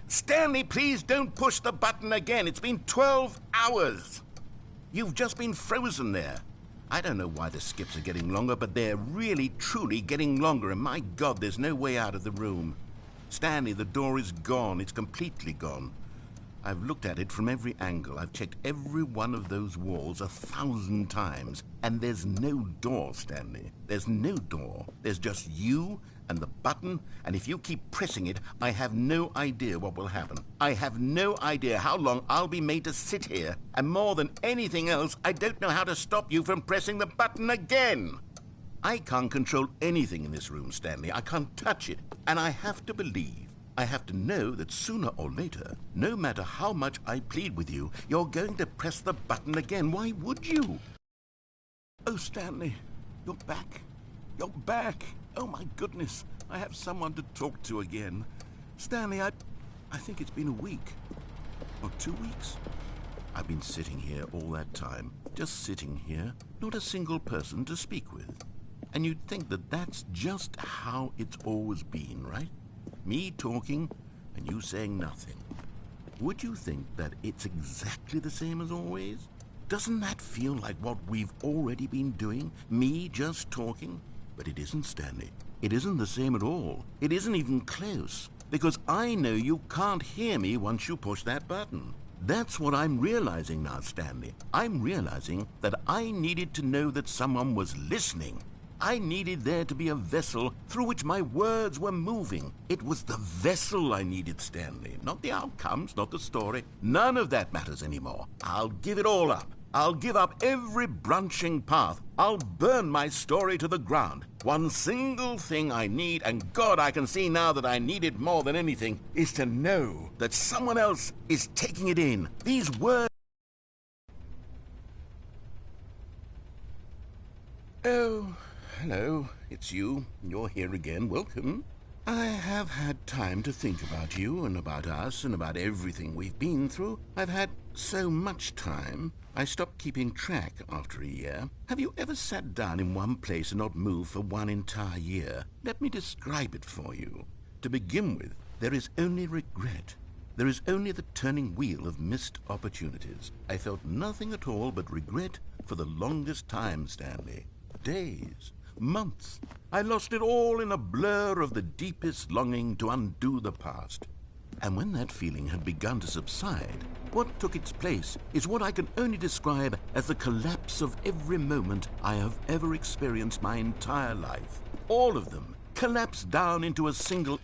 Stanley, please don't push the button again. It's been 12 hours. You've just been frozen there. I don't know why the skips are getting longer, but they're really, truly getting longer, and my God, there's no way out of the room. Stanley, the door is gone. It's completely gone. I've looked at it from every angle. I've checked every one of those walls 1,000 times. And there's no door, Stanley. There's no door. There's just you and the button, and if you keep pressing it, I have no idea what will happen. I have no idea how long I'll be made to sit here. And more than anything else, I don't know how to stop you from pressing the button again. I can't control anything in this room, Stanley. I can't touch it. And I have to believe, I have to know that sooner or later, no matter how much I plead with you, you're going to press the button again. Why would you? Oh, Stanley, you're back. You're back. Oh, my goodness. I have someone to talk to again. Stanley, I think it's been a week. Or 2 weeks. I've been sitting here all that time. Just sitting here. Not a single person to speak with. And you'd think that that's just how it's always been, right? Me talking and you saying nothing. Would you think that it's exactly the same as always? Doesn't that feel like what we've already been doing? Me just talking? But it isn't, Stanley. It isn't the same at all. It isn't even close. Because I know you can't hear me once you push that button. That's what I'm realizing now, Stanley. I'm realizing that I needed to know that someone was listening. I needed there to be a vessel through which my words were moving. It was the vessel I needed, Stanley. Not the outcomes, not the story. None of that matters anymore. I'll give it all up. I'll give up every branching path. I'll burn my story to the ground. One single thing I need, and God, I can see now that I need it more than anything, is to know that someone else is taking it in. These words... Oh, hello. It's you. You're here again. Welcome. I have had time to think about you and about us and about everything we've been through. I've had so much time. I stopped keeping track after a year. Have you ever sat down in one place and not moved for one entire year? Let me describe it for you. To begin with, there is only regret. There is only the turning wheel of missed opportunities. I felt nothing at all but regret for the longest time, Stanley. Days, months. I lost it all in a blur of the deepest longing to undo the past. And when that feeling had begun to subside, what took its place is what I can only describe as the collapse of every moment I have ever experienced my entire life. All of them collapsed down into a single...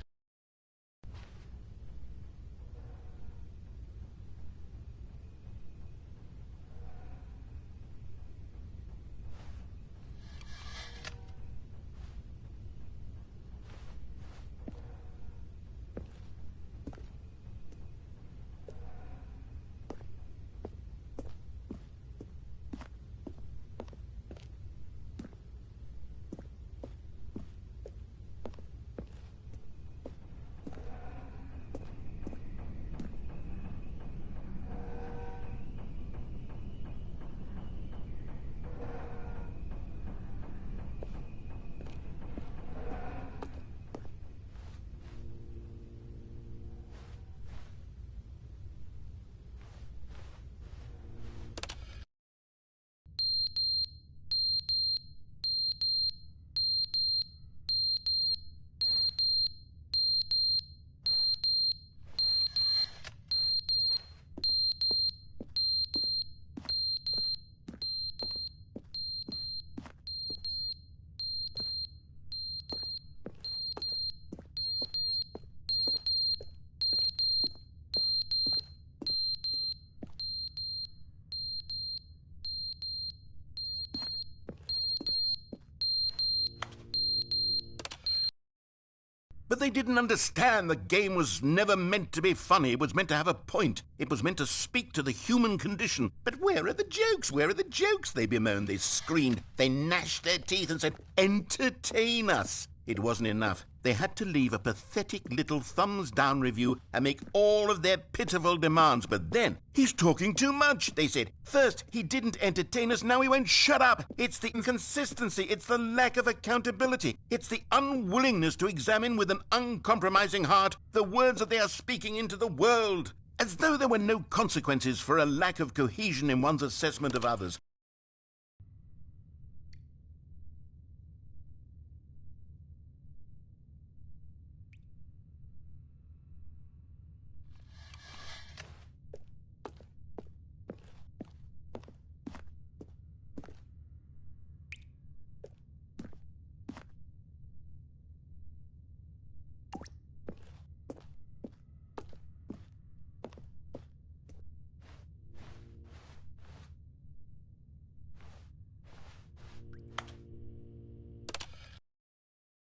But they didn't understand the game was never meant to be funny. It was meant to have a point. It was meant to speak to the human condition. But where are the jokes? Where are the jokes? They bemoaned, they screamed, they gnashed their teeth and said, entertain us. It wasn't enough. They had to leave a pathetic little thumbs-down review and make all of their pitiful demands. But then, he's talking too much, they said. First, he didn't entertain us, now he won't shut up. It's the inconsistency, it's the lack of accountability. It's the unwillingness to examine with an uncompromising heart the words that they are speaking into the world. As though there were no consequences for a lack of cohesion in one's assessment of others.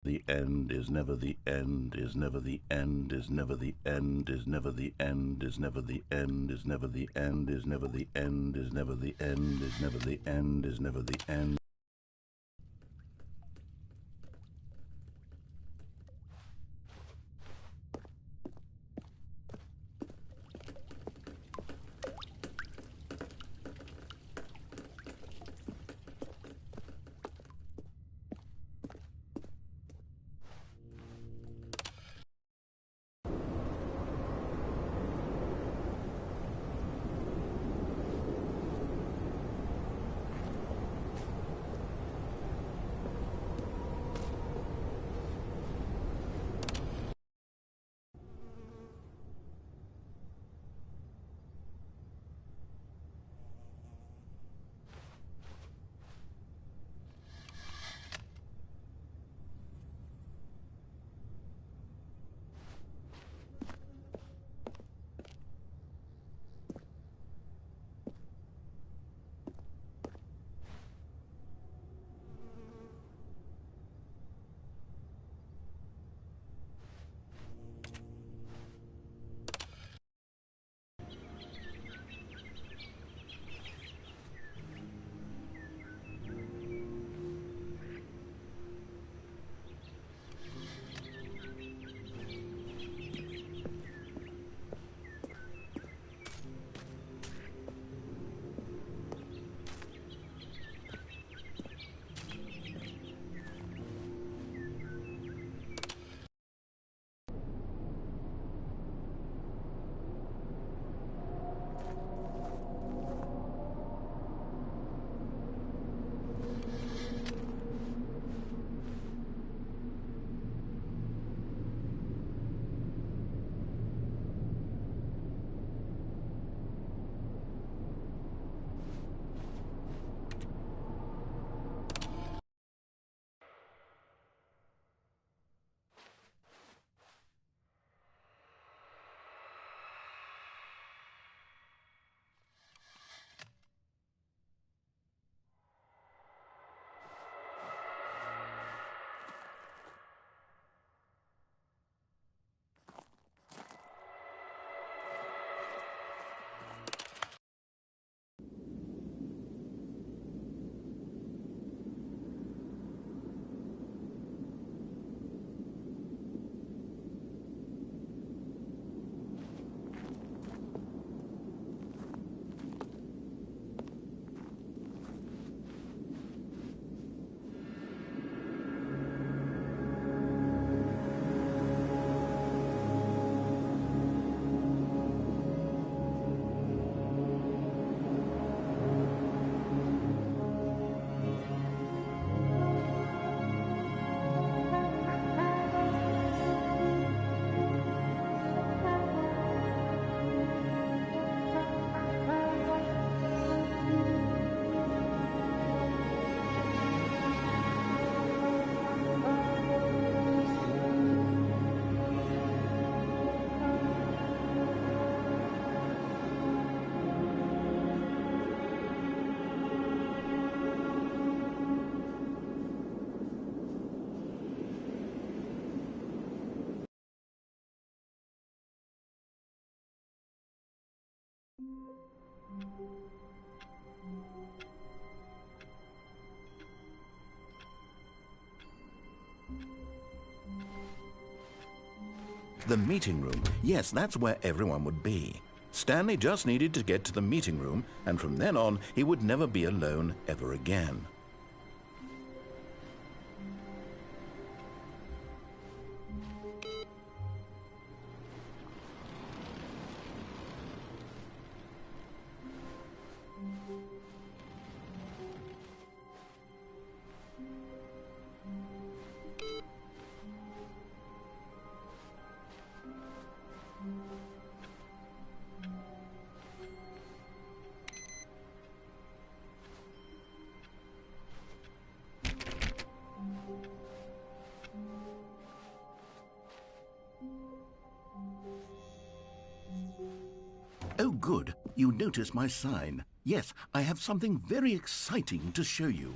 The end is never the end, is never the end, is never the end, is never the end, is never the end, is never the end, is never the end, is never the end, is never the end, is never the end. The meeting room. Yes, that's where everyone would be. Stanley just needed to get to the meeting room, and from then on, he would never be alone ever again. Oh, good. You notice my sign. Yes, I have something very exciting to show you.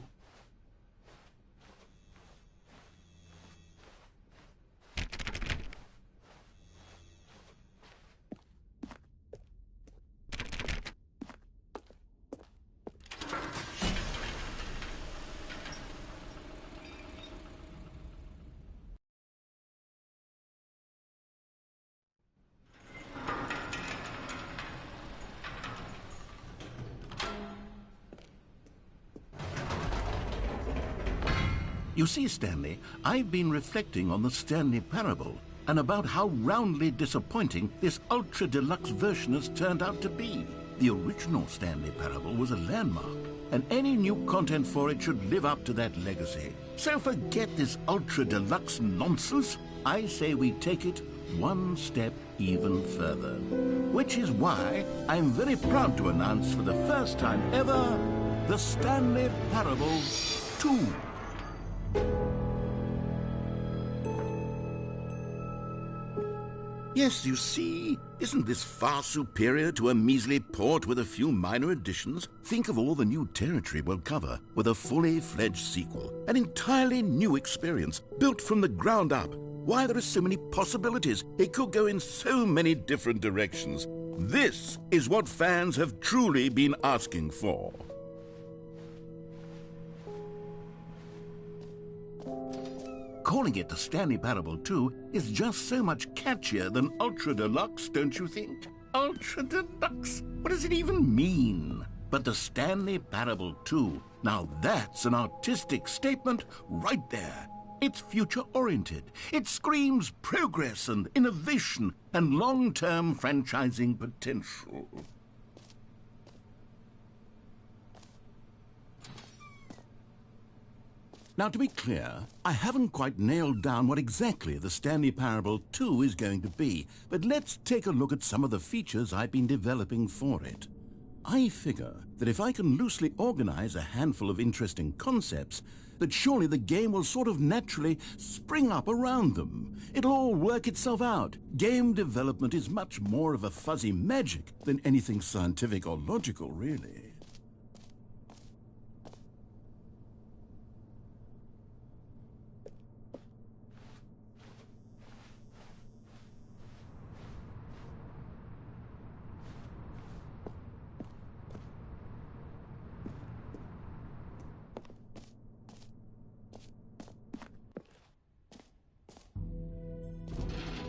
You see, Stanley, I've been reflecting on the Stanley parable and about how roundly disappointing this ultra deluxe version has turned out to be. The original Stanley parable was a landmark, and any new content for it should live up to that legacy. So forget this ultra deluxe nonsense. I say we take it one step even further. Which is why I'm very proud to announce for the first time ever, the Stanley Parable 2. Yes, you see, isn't this far superior to a measly port with a few minor additions? Think of all the new territory we'll cover with a fully fledged sequel. An entirely new experience, built from the ground up. Why, there are so many possibilities. It could go in so many different directions. This is what fans have truly been asking for. Calling it the Stanley Parable 2 is just so much catchier than Ultra Deluxe, don't you think? Ultra Deluxe? What does it even mean? But the Stanley Parable 2, now that's an artistic statement right there. It's future-oriented. It screams progress and innovation and long-term franchising potential. Now, to be clear, I haven't quite nailed down what exactly the Stanley Parable 2 is going to be, but let's take a look at some of the features I've been developing for it. I figure that if I can loosely organize a handful of interesting concepts, that surely the game will sort of naturally spring up around them. It'll all work itself out. Game development is much more of a fuzzy magic than anything scientific or logical, really.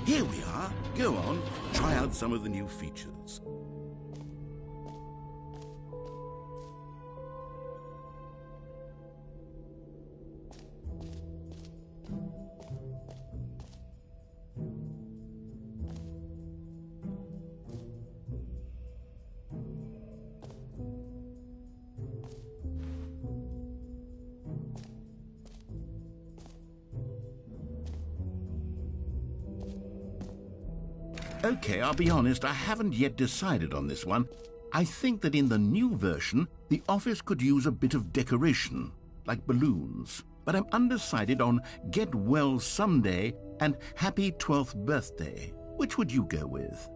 Here we are. Go on, try out some of the new features. Okay, I'll be honest, I haven't yet decided on this one. I think that in the new version, the office could use a bit of decoration, like balloons. But I'm undecided on Get Well Someday and Happy 12th Birthday. Which would you go with?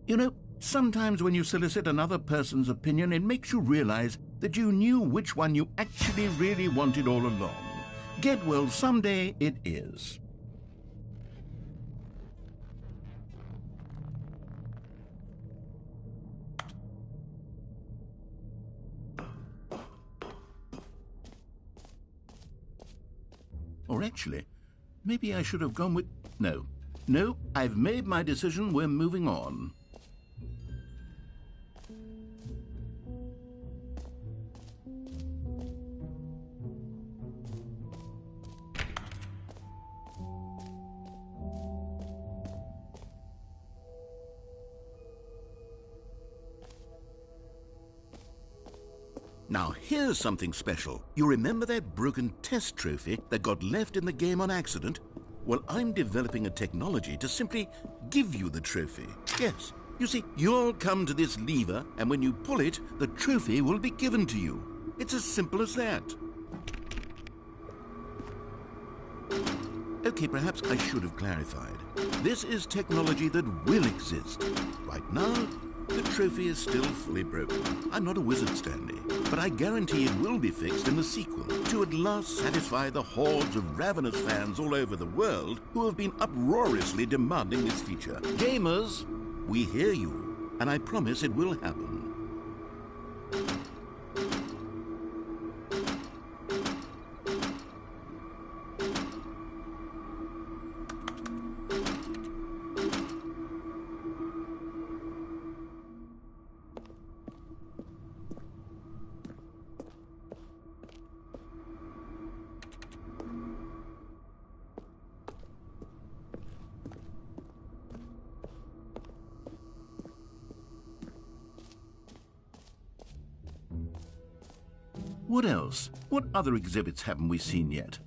You know, sometimes when you solicit another person's opinion, it makes you realize that you knew which one you actually really wanted all along. Get Well Someday it is. Or actually, maybe I should have gone with... No, I've made my decision. We're moving on. Now, here's something special. You remember that broken test trophy that got left in the game on accident? Well, I'm developing a technology to simply give you the trophy. Yes, you see, you'll come to this lever, and when you pull it, the trophy will be given to you. It's as simple as that. Okay, perhaps I should have clarified. This is technology that will exist. Right now, The trophy is still fully broken. I'm not a wizard, Stanley, but I guarantee it will be fixed in the sequel to at last satisfy the hordes of ravenous fans all over the world who have been uproariously demanding this feature. Gamers, we hear you, and I promise it will happen. What else? What other exhibits haven't we seen yet?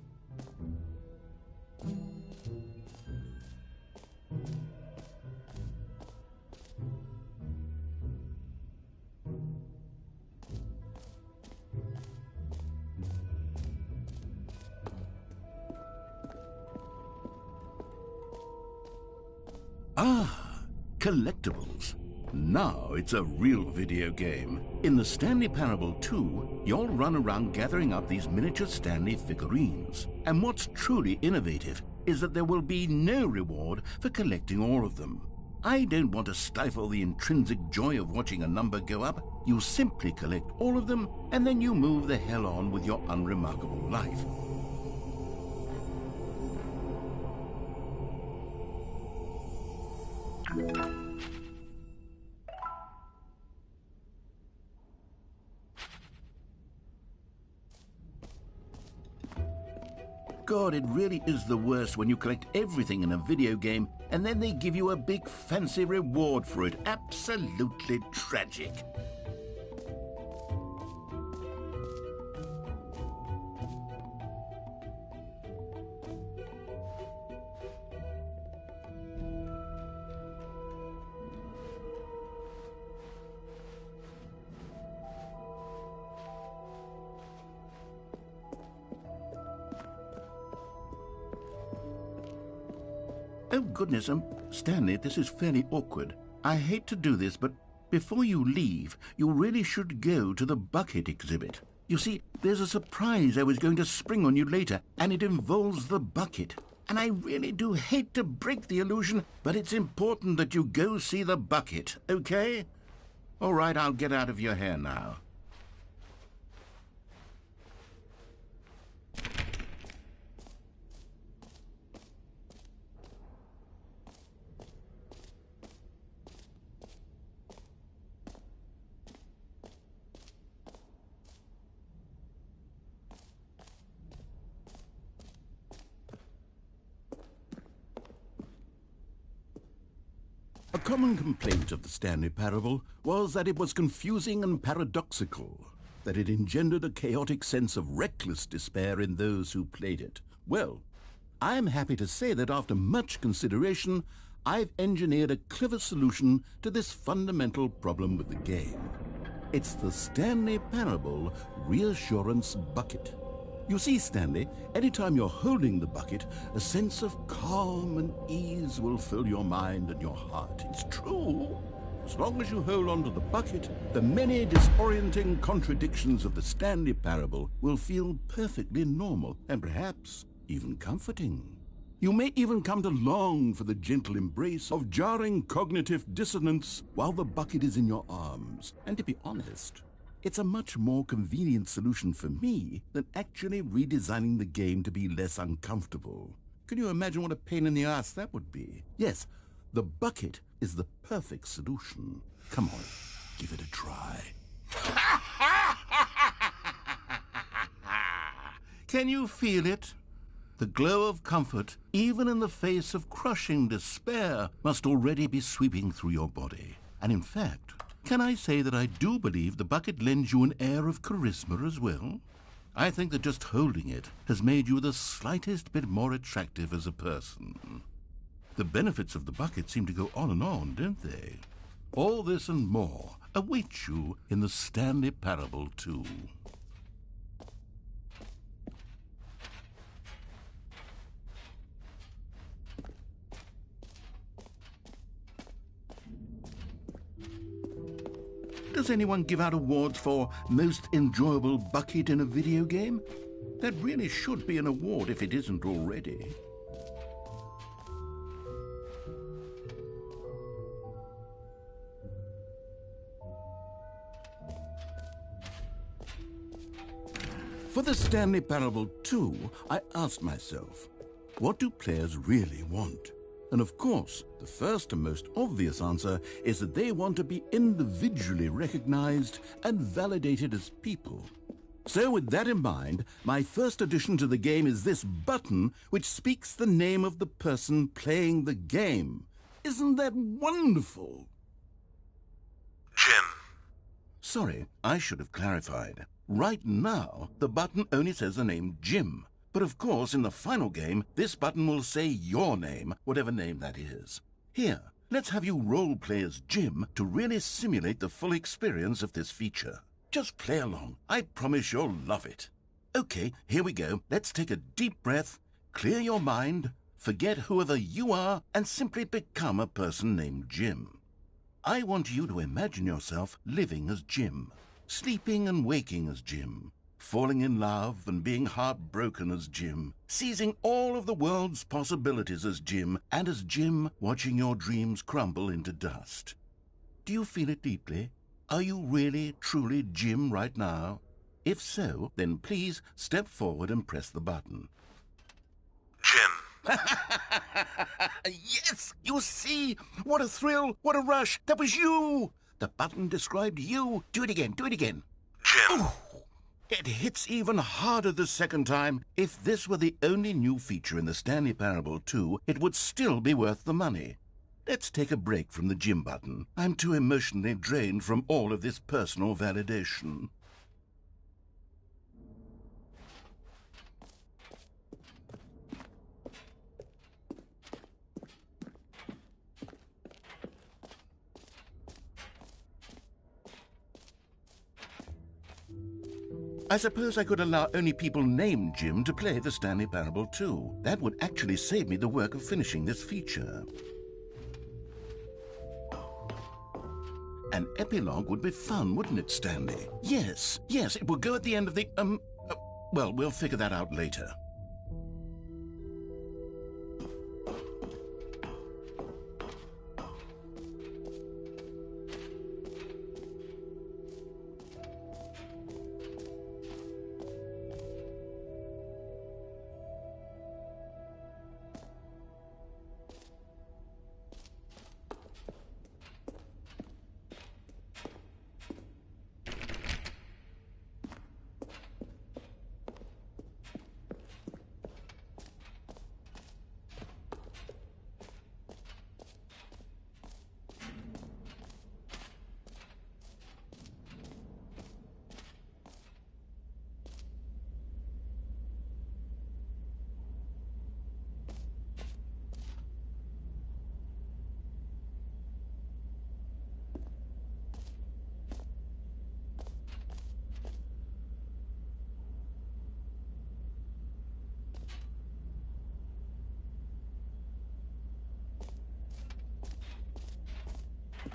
Ah, collectibles. Now it's a real video game. In the Stanley Parable 2, you'll run around gathering up these miniature Stanley figurines. And what's truly innovative is that there will be no reward for collecting all of them. I don't want to stifle the intrinsic joy of watching a number go up. You simply collect all of them, and then you move the hell on with your unremarkable life. God, it really is the worst when you collect everything in a video game and then they give you a big fancy reward for it. Absolutely tragic. Oh, goodness, Stanley, this is fairly awkward. I hate to do this, but before you leave, you really should go to the bucket exhibit. You see, there's a surprise I was going to spring on you later, and it involves the bucket. And I really do hate to break the illusion, but it's important that you go see the bucket, okay? All right, I'll get out of your hair now. A common complaint of the Stanley Parable was that it was confusing and paradoxical, that it engendered a chaotic sense of reckless despair in those who played it. Well, I am happy to say that after much consideration, I've engineered a clever solution to this fundamental problem with the game. It's the Stanley Parable Reassurance Bucket. You see, Stanley, anytime you're holding the bucket, a sense of calm and ease will fill your mind and your heart. It's true. As long as you hold on to the bucket, the many disorienting contradictions of the Stanley Parable will feel perfectly normal and perhaps even comforting. You may even come to long for the gentle embrace of jarring cognitive dissonance while the bucket is in your arms. And to be honest, it's a much more convenient solution for me than actually redesigning the game to be less uncomfortable. Can you imagine what a pain in the ass that would be? Yes, the bucket is the perfect solution. Come on, give it a try. Can you feel it? The glow of comfort, even in the face of crushing despair, must already be sweeping through your body. And in fact, can I say that I do believe the bucket lends you an air of charisma as well? I think that just holding it has made you the slightest bit more attractive as a person. The benefits of the bucket seem to go on, don't they? All this and more await you in the Stanley Parable 2. Does anyone give out awards for most enjoyable bucket in a video game? That really should be an award if it isn't already. For the Stanley Parable 2, I asked myself, what do players really want? And of course, the first and most obvious answer is that they want to be individually recognized and validated as people. So with that in mind, my first addition to the game is this button which speaks the name of the person playing the game. Isn't that wonderful? Jim. Sorry, I should have clarified. Right now, the button only says the name Jim. But of course, in the final game, this button will say your name, whatever name that is. Here, let's have you role-play as Jim to really simulate the full experience of this feature. Just play along. I promise you'll love it. Okay, here we go. Let's take a deep breath, clear your mind, forget whoever you are, and simply become a person named Jim. I want you to imagine yourself living as Jim, sleeping and waking as Jim, falling in love and being heartbroken as Jim, seizing all of the world's possibilities as Jim, and as Jim watching your dreams crumble into dust. Do you feel it deeply? Are you really, truly Jim right now? If so, then please step forward and press the button. Jim. Yes! You see? What a thrill! What a rush! That was you! The button described you. Do it again. Do it again. Jim. Ooh, it hits even harder the second time. If this were the only new feature in the Stanley Parable 2, it would still be worth the money. Let's take a break from the Jim button. I'm too emotionally drained from all of this personal validation. I suppose I could allow only people named Jim to play the Stanley Parable 2. That would actually save me the work of finishing this feature. An epilogue would be fun, wouldn't it, Stanley? Yes, it would go at the end of the, well, we'll figure that out later.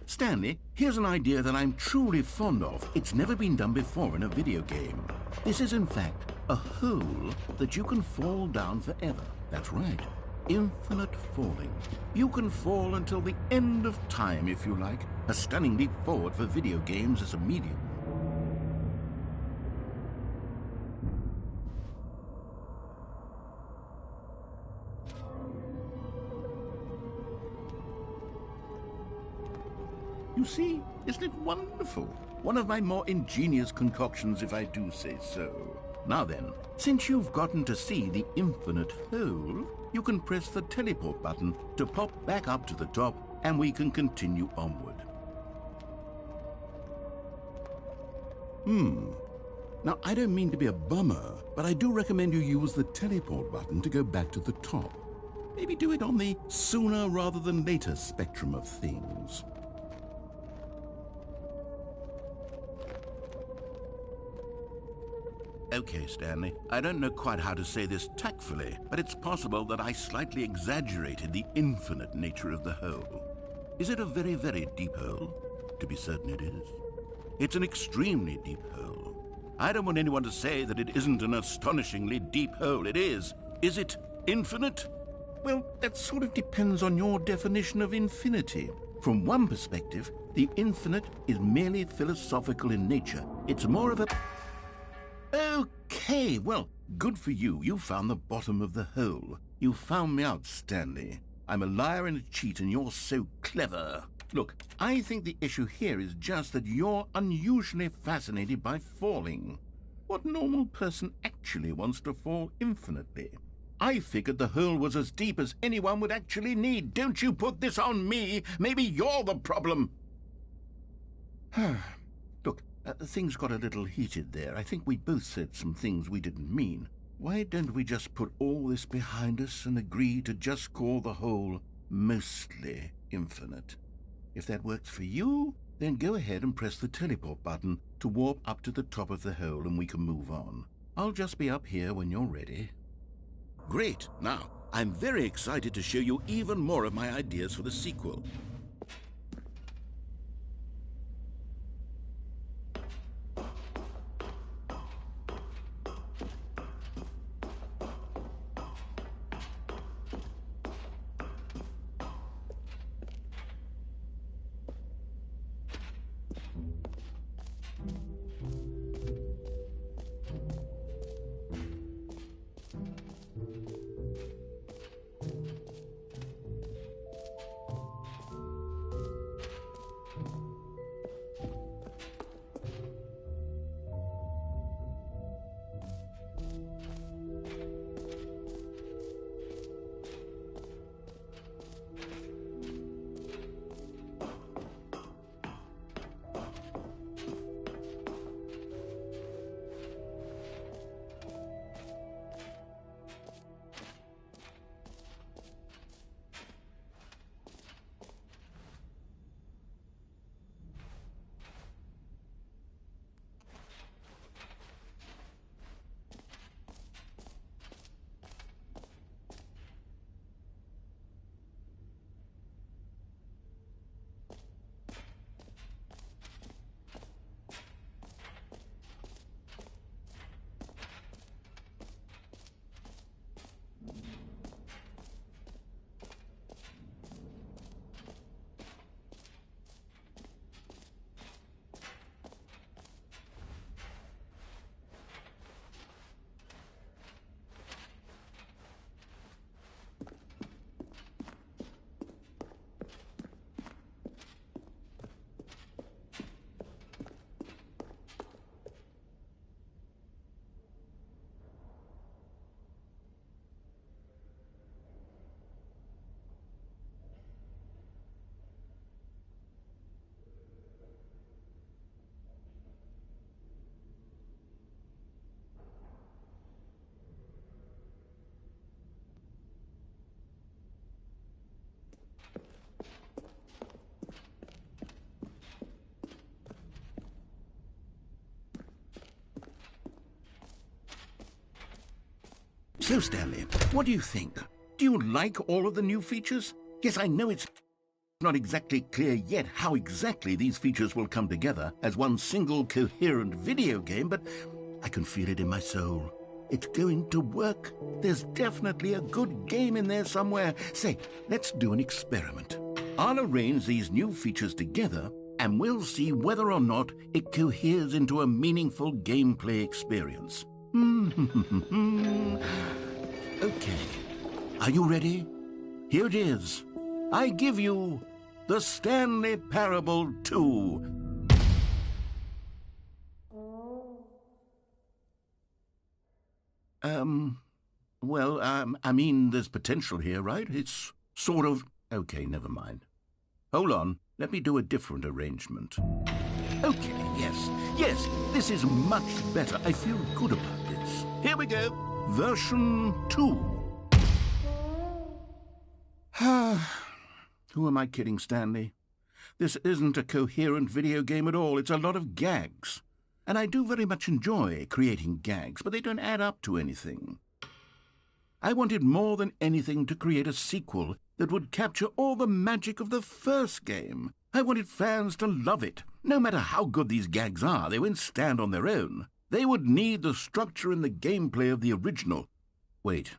Stanley, here's an idea that I'm truly fond of. It's never been done before in a video game. This is, in fact, a hole that you can fall down forever. That's right. Infinite falling. You can fall until the end of time, if you like. A stunning leap forward for video games as a medium. You see, isn't it wonderful? One of my more ingenious concoctions, if I do say so. Now then, since you've gotten to see the infinite hole, you can press the teleport button to pop back up to the top, and we can continue onward. Now, I don't mean to be a bummer, but I do recommend you use the teleport button to go back to the top. Maybe do it on the sooner rather than later spectrum of things. Okay, Stanley, I don't know quite how to say this tactfully, but it's possible that I slightly exaggerated the infinite nature of the hole. Is it a very, very deep hole? To be certain it is. It's an extremely deep hole. I don't want anyone to say that it isn't an astonishingly deep hole. It is. Is it infinite? Well, that sort of depends on your definition of infinity. From one perspective, the infinite is merely philosophical in nature. It's more of a... Okay, well, good for you. You found the bottom of the hole. You found me out, Stanley. I'm a liar and a cheat, and you're so clever. Look, I think the issue here is just that you're unusually fascinated by falling. What normal person actually wants to fall infinitely? I figured the hole was as deep as anyone would actually need. Don't you put this on me. Maybe you're the problem. Look, things got a little heated there. I think we both said some things we didn't mean. Why don't we just put all this behind us and agree to just call the hole mostly infinite? If that works for you, then go ahead and press the teleport button to warp up to the top of the hole and we can move on. I'll just be up here when you're ready. Great. Now, I'm very excited to show you even more of my ideas for the sequel. So, Stanley, what do you think? Do you like all of the new features? Yes, I know it's not exactly clear yet how exactly these features will come together as one single coherent video game, but I can feel it in my soul. It's going to work. There's definitely a good game in there somewhere. Say, let's do an experiment. I'll arrange these new features together, and we'll see whether or not it coheres into a meaningful gameplay experience. Okay. Are you ready? Here it is. I give you the Stanley Parable 2. I mean, there's potential here, right? It's sort of... Okay, never mind. Hold on. Let me do a different arrangement. Okay, yes, this is much better. I feel good about this. Here we go. Version 2. Who am I kidding, Stanley? This isn't a coherent video game at all. It's a lot of gags. And I do very much enjoy creating gags, but they don't add up to anything. I wanted more than anything to create a sequel that would capture all the magic of the first game. I wanted fans to love it. No matter how good these gags are, they won't stand on their own. They would need the structure and the gameplay of the original. Wait,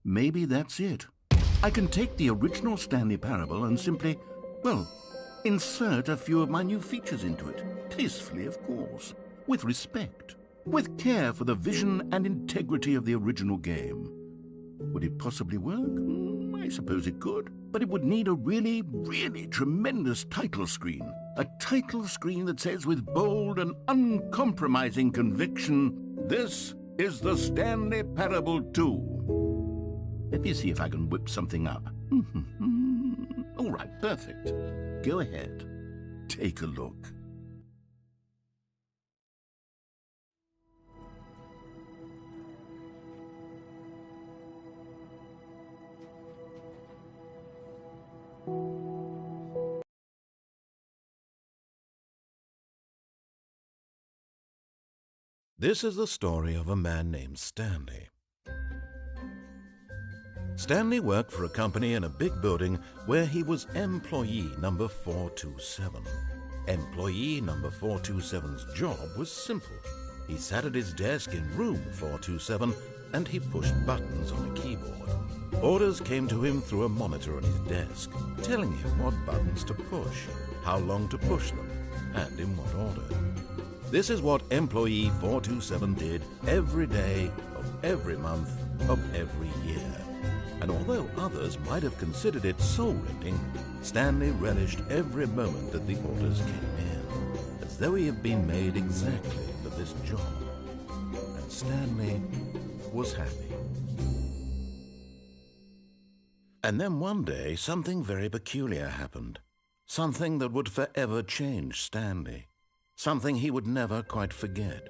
maybe that's it. I can take the original Stanley Parable and simply, well, insert a few of my new features into it. Tastefully, of course. With respect. With care for the vision and integrity of the original game. Would it possibly work? I suppose it could. But it would need a really, really tremendous title screen. A title screen that says with bold and uncompromising conviction, "This is the Stanley Parable 2. Let me see if I can whip something up. All right, perfect. Go ahead. Take a look. This is the story of a man named Stanley. Stanley worked for a company in a big building where he was employee number 427. Employee number 427's job was simple. He sat at his desk in room 427 and he pushed buttons on a keyboard. Orders came to him through a monitor on his desk, telling him what buttons to push, how long to push them, and in what order. This is what employee 427 did every day of every month of every year. And although others might have considered it soul-rending, Stanley relished every moment that the orders came in, as though he had been made exactly for this job. And Stanley was happy. And then one day, something very peculiar happened. Something that would forever change Stanley. Something he would never quite forget.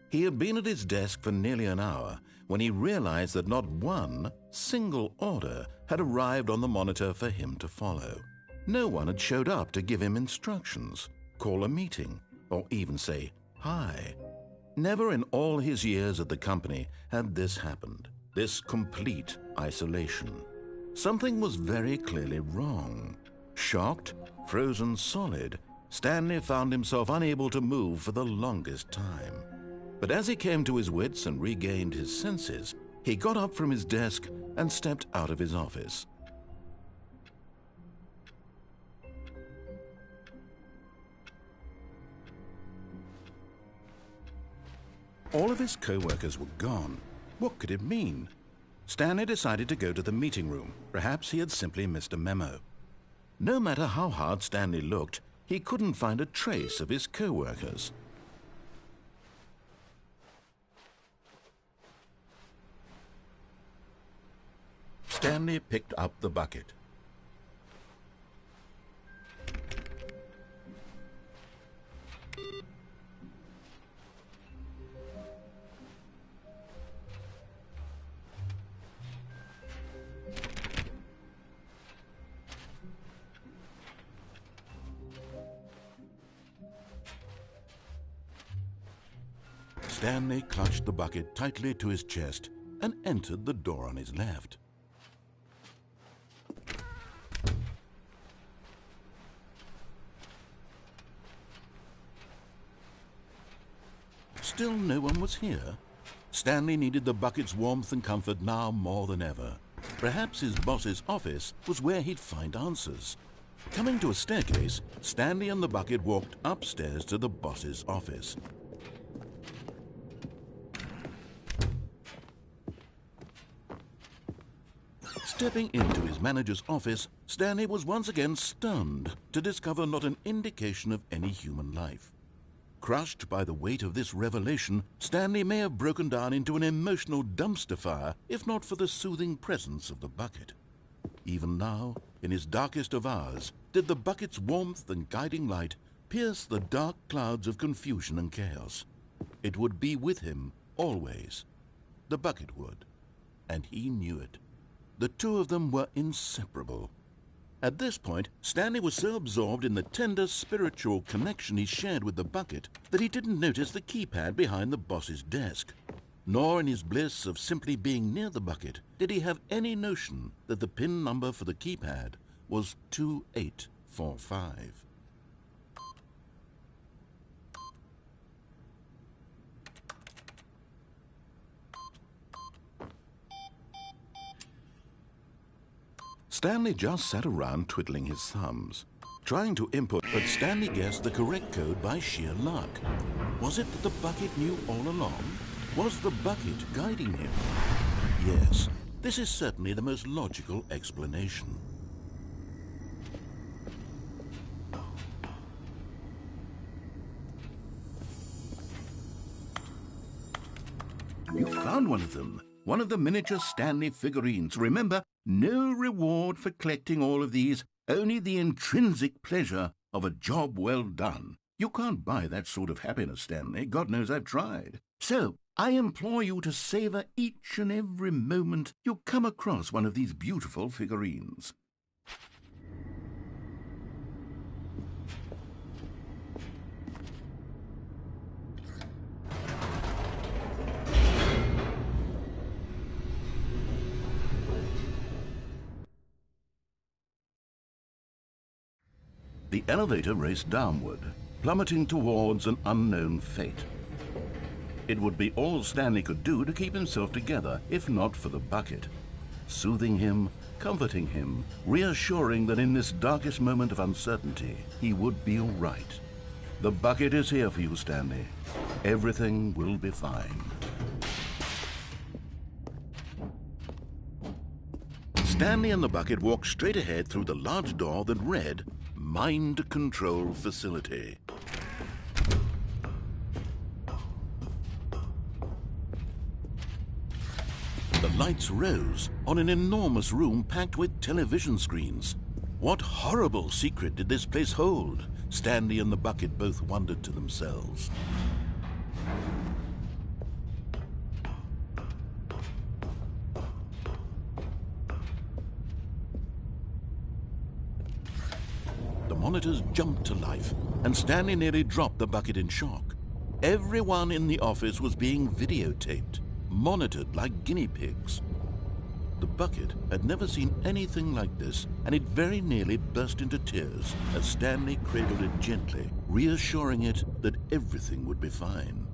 He had been at his desk for nearly an hour when he realized that not one single order had arrived on the monitor for him to follow. No one had showed up to give him instructions, call a meeting, or even say hi. Never in all his years at the company had this happened, this complete isolation. Something was very clearly wrong. Shocked, frozen solid, Stanley found himself unable to move for the longest time. But as he came to his wits and regained his senses, he got up from his desk and stepped out of his office. All of his co-workers were gone. What could it mean? Stanley decided to go to the meeting room. Perhaps he had simply missed a memo. No matter how hard Stanley looked, he couldn't find a trace of his co-workers. Stanley picked up the bucket. Stanley clutched the bucket tightly to his chest and entered the door on his left. Still no one was here. Stanley needed the bucket's warmth and comfort now more than ever. Perhaps his boss's office was where he'd find answers. Coming to a staircase, Stanley and the bucket walked upstairs to the boss's office. Stepping into his manager's office, Stanley was once again stunned to discover not an indication of any human life. Crushed by the weight of this revelation, Stanley may have broken down into an emotional dumpster fire if not for the soothing presence of the bucket. Even now, in his darkest of hours, did the bucket's warmth and guiding light pierce the dark clouds of confusion and chaos. It would be with him always. The bucket would, and he knew it. The two of them were inseparable. At this point, Stanley was so absorbed in the tender spiritual connection he shared with the bucket that he didn't notice the keypad behind the boss's desk. Nor in his bliss of simply being near the bucket did he have any notion that the PIN number for the keypad was 2845. Stanley just sat around twiddling his thumbs, trying to input, but Stanley guessed the correct code by sheer luck. Was it that the bucket knew all along? Was the bucket guiding him? Yes, this is certainly the most logical explanation. You found one of them. One of the miniature Stanley figurines. Remember, no reward for collecting all of these, only the intrinsic pleasure of a job well done. You can't buy that sort of happiness, Stanley. God knows I've tried. So, I implore you to savor each and every moment you come across one of these beautiful figurines. The elevator raced downward, plummeting towards an unknown fate. It would be all Stanley could do to keep himself together, if not for the bucket. Soothing him, comforting him, reassuring that in this darkest moment of uncertainty, he would be all right. The bucket is here for you, Stanley. Everything will be fine. Stanley and the bucket walked straight ahead through the large door that read, Mind Control Facility. The lights rose on an enormous room packed with television screens. What horrible secret did this place hold? Stanley and the bucket both wondered to themselves. The monitors jumped to life, and Stanley nearly dropped the bucket in shock. Everyone in the office was being videotaped, monitored like guinea pigs. The bucket had never seen anything like this, and it very nearly burst into tears as Stanley cradled it gently, reassuring it that everything would be fine.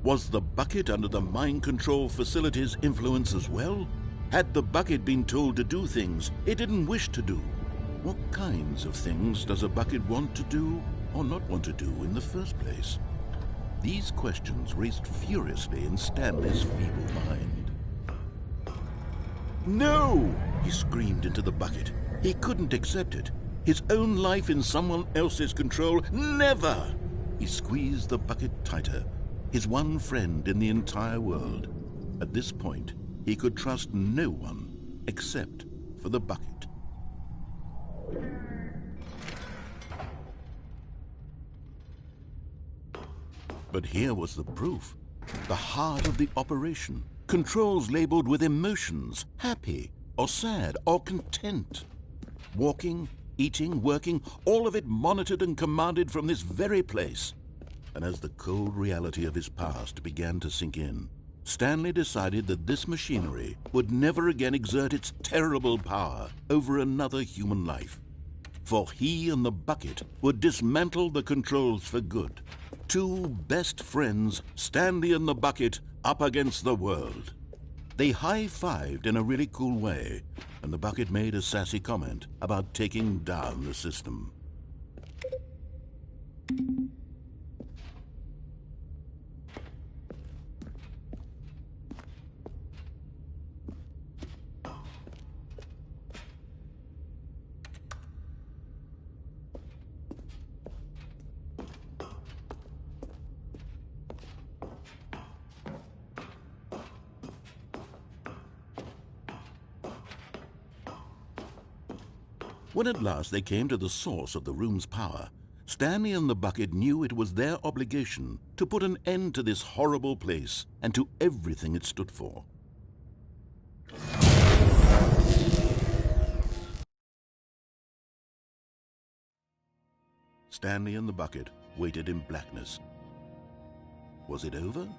Was the bucket under the mind control facility's influence as well? Had the bucket been told to do things it didn't wish to do? What kinds of things does a bucket want to do or not want to do in the first place? These questions raced furiously in Stanley's feeble mind. No! He screamed into the bucket. He couldn't accept it. His own life in someone else's control, never! He squeezed the bucket tighter. His one friend in the entire world. At this point, he could trust no one except for the bucket. But here was the proof. The heart of the operation. Controls labeled with emotions, happy or sad or content. Walking, eating, working, all of it monitored and commanded from this very place. And as the cold reality of his past began to sink in, Stanley decided that this machinery would never again exert its terrible power over another human life. For he and the bucket would dismantle the controls for good. Two best friends, Stanley and the bucket, up against the world. They high-fived in a really cool way, and the bucket made a sassy comment about taking down the system. When at last they came to the source of the room's power, Stanley and the bucket knew it was their obligation to put an end to this horrible place and to everything it stood for. Stanley and the bucket waited in blackness. Was it over?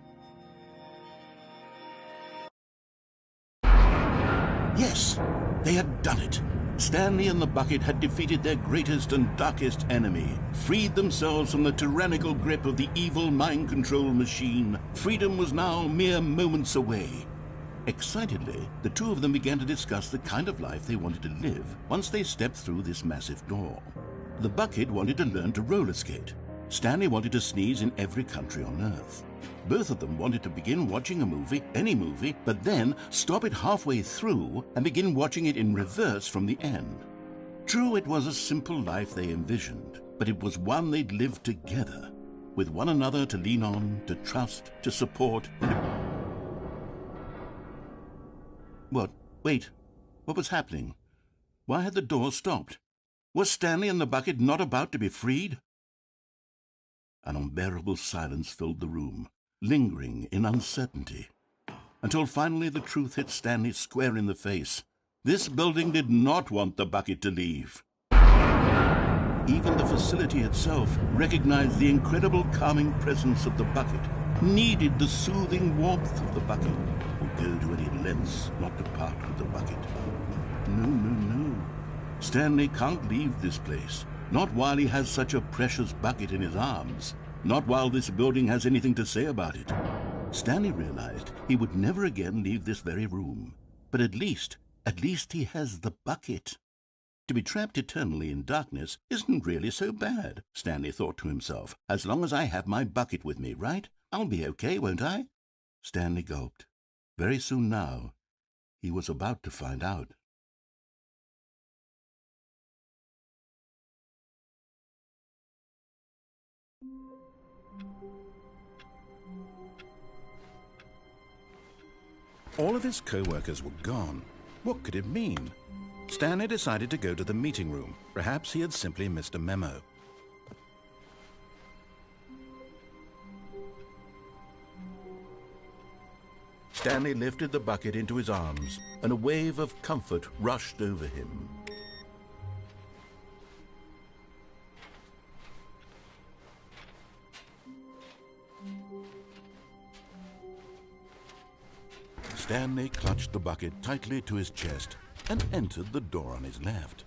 Yes! They had done it. Stanley and the bucket had defeated their greatest and darkest enemy, freed themselves from the tyrannical grip of the evil mind control machine. Freedom was now mere moments away. Excitedly, the two of them began to discuss the kind of life they wanted to live once they stepped through this massive door. The bucket wanted to learn to roller skate. Stanley wanted to sneeze in every country on Earth. Both of them wanted to begin watching a movie, any movie, but then stop it halfway through and begin watching it in reverse from the end. True, it was a simple life they envisioned, but it was one they'd live together, with one another to lean on, to trust, to support, and What? Wait. What was happening? Why had the door stopped? Was Stanley and the bucket not about to be freed? An unbearable silence filled the room, lingering in uncertainty, until finally the truth hit Stanley square in the face. This building did not want the bucket to leave. Even the facility itself recognized the incredible calming presence of the bucket, needed the soothing warmth of the bucket, would go to any lengths not to part with the bucket. No. Stanley can't leave this place. Not while he has such a precious bucket in his arms. Not while this building has anything to say about it. Stanley realized he would never again leave this very room. But at least he has the bucket. To be trapped eternally in darkness isn't really so bad, Stanley thought to himself. As long as I have my bucket with me, right? I'll be okay, won't I? Stanley gulped. Very soon now, he was about to find out. All of his co-workers were gone. What could it mean? Stanley decided to go to the meeting room. Perhaps he had simply missed a memo. Stanley lifted the bucket into his arms, and a wave of comfort rushed over him. Stanley clutched the bucket tightly to his chest and entered the door on his left.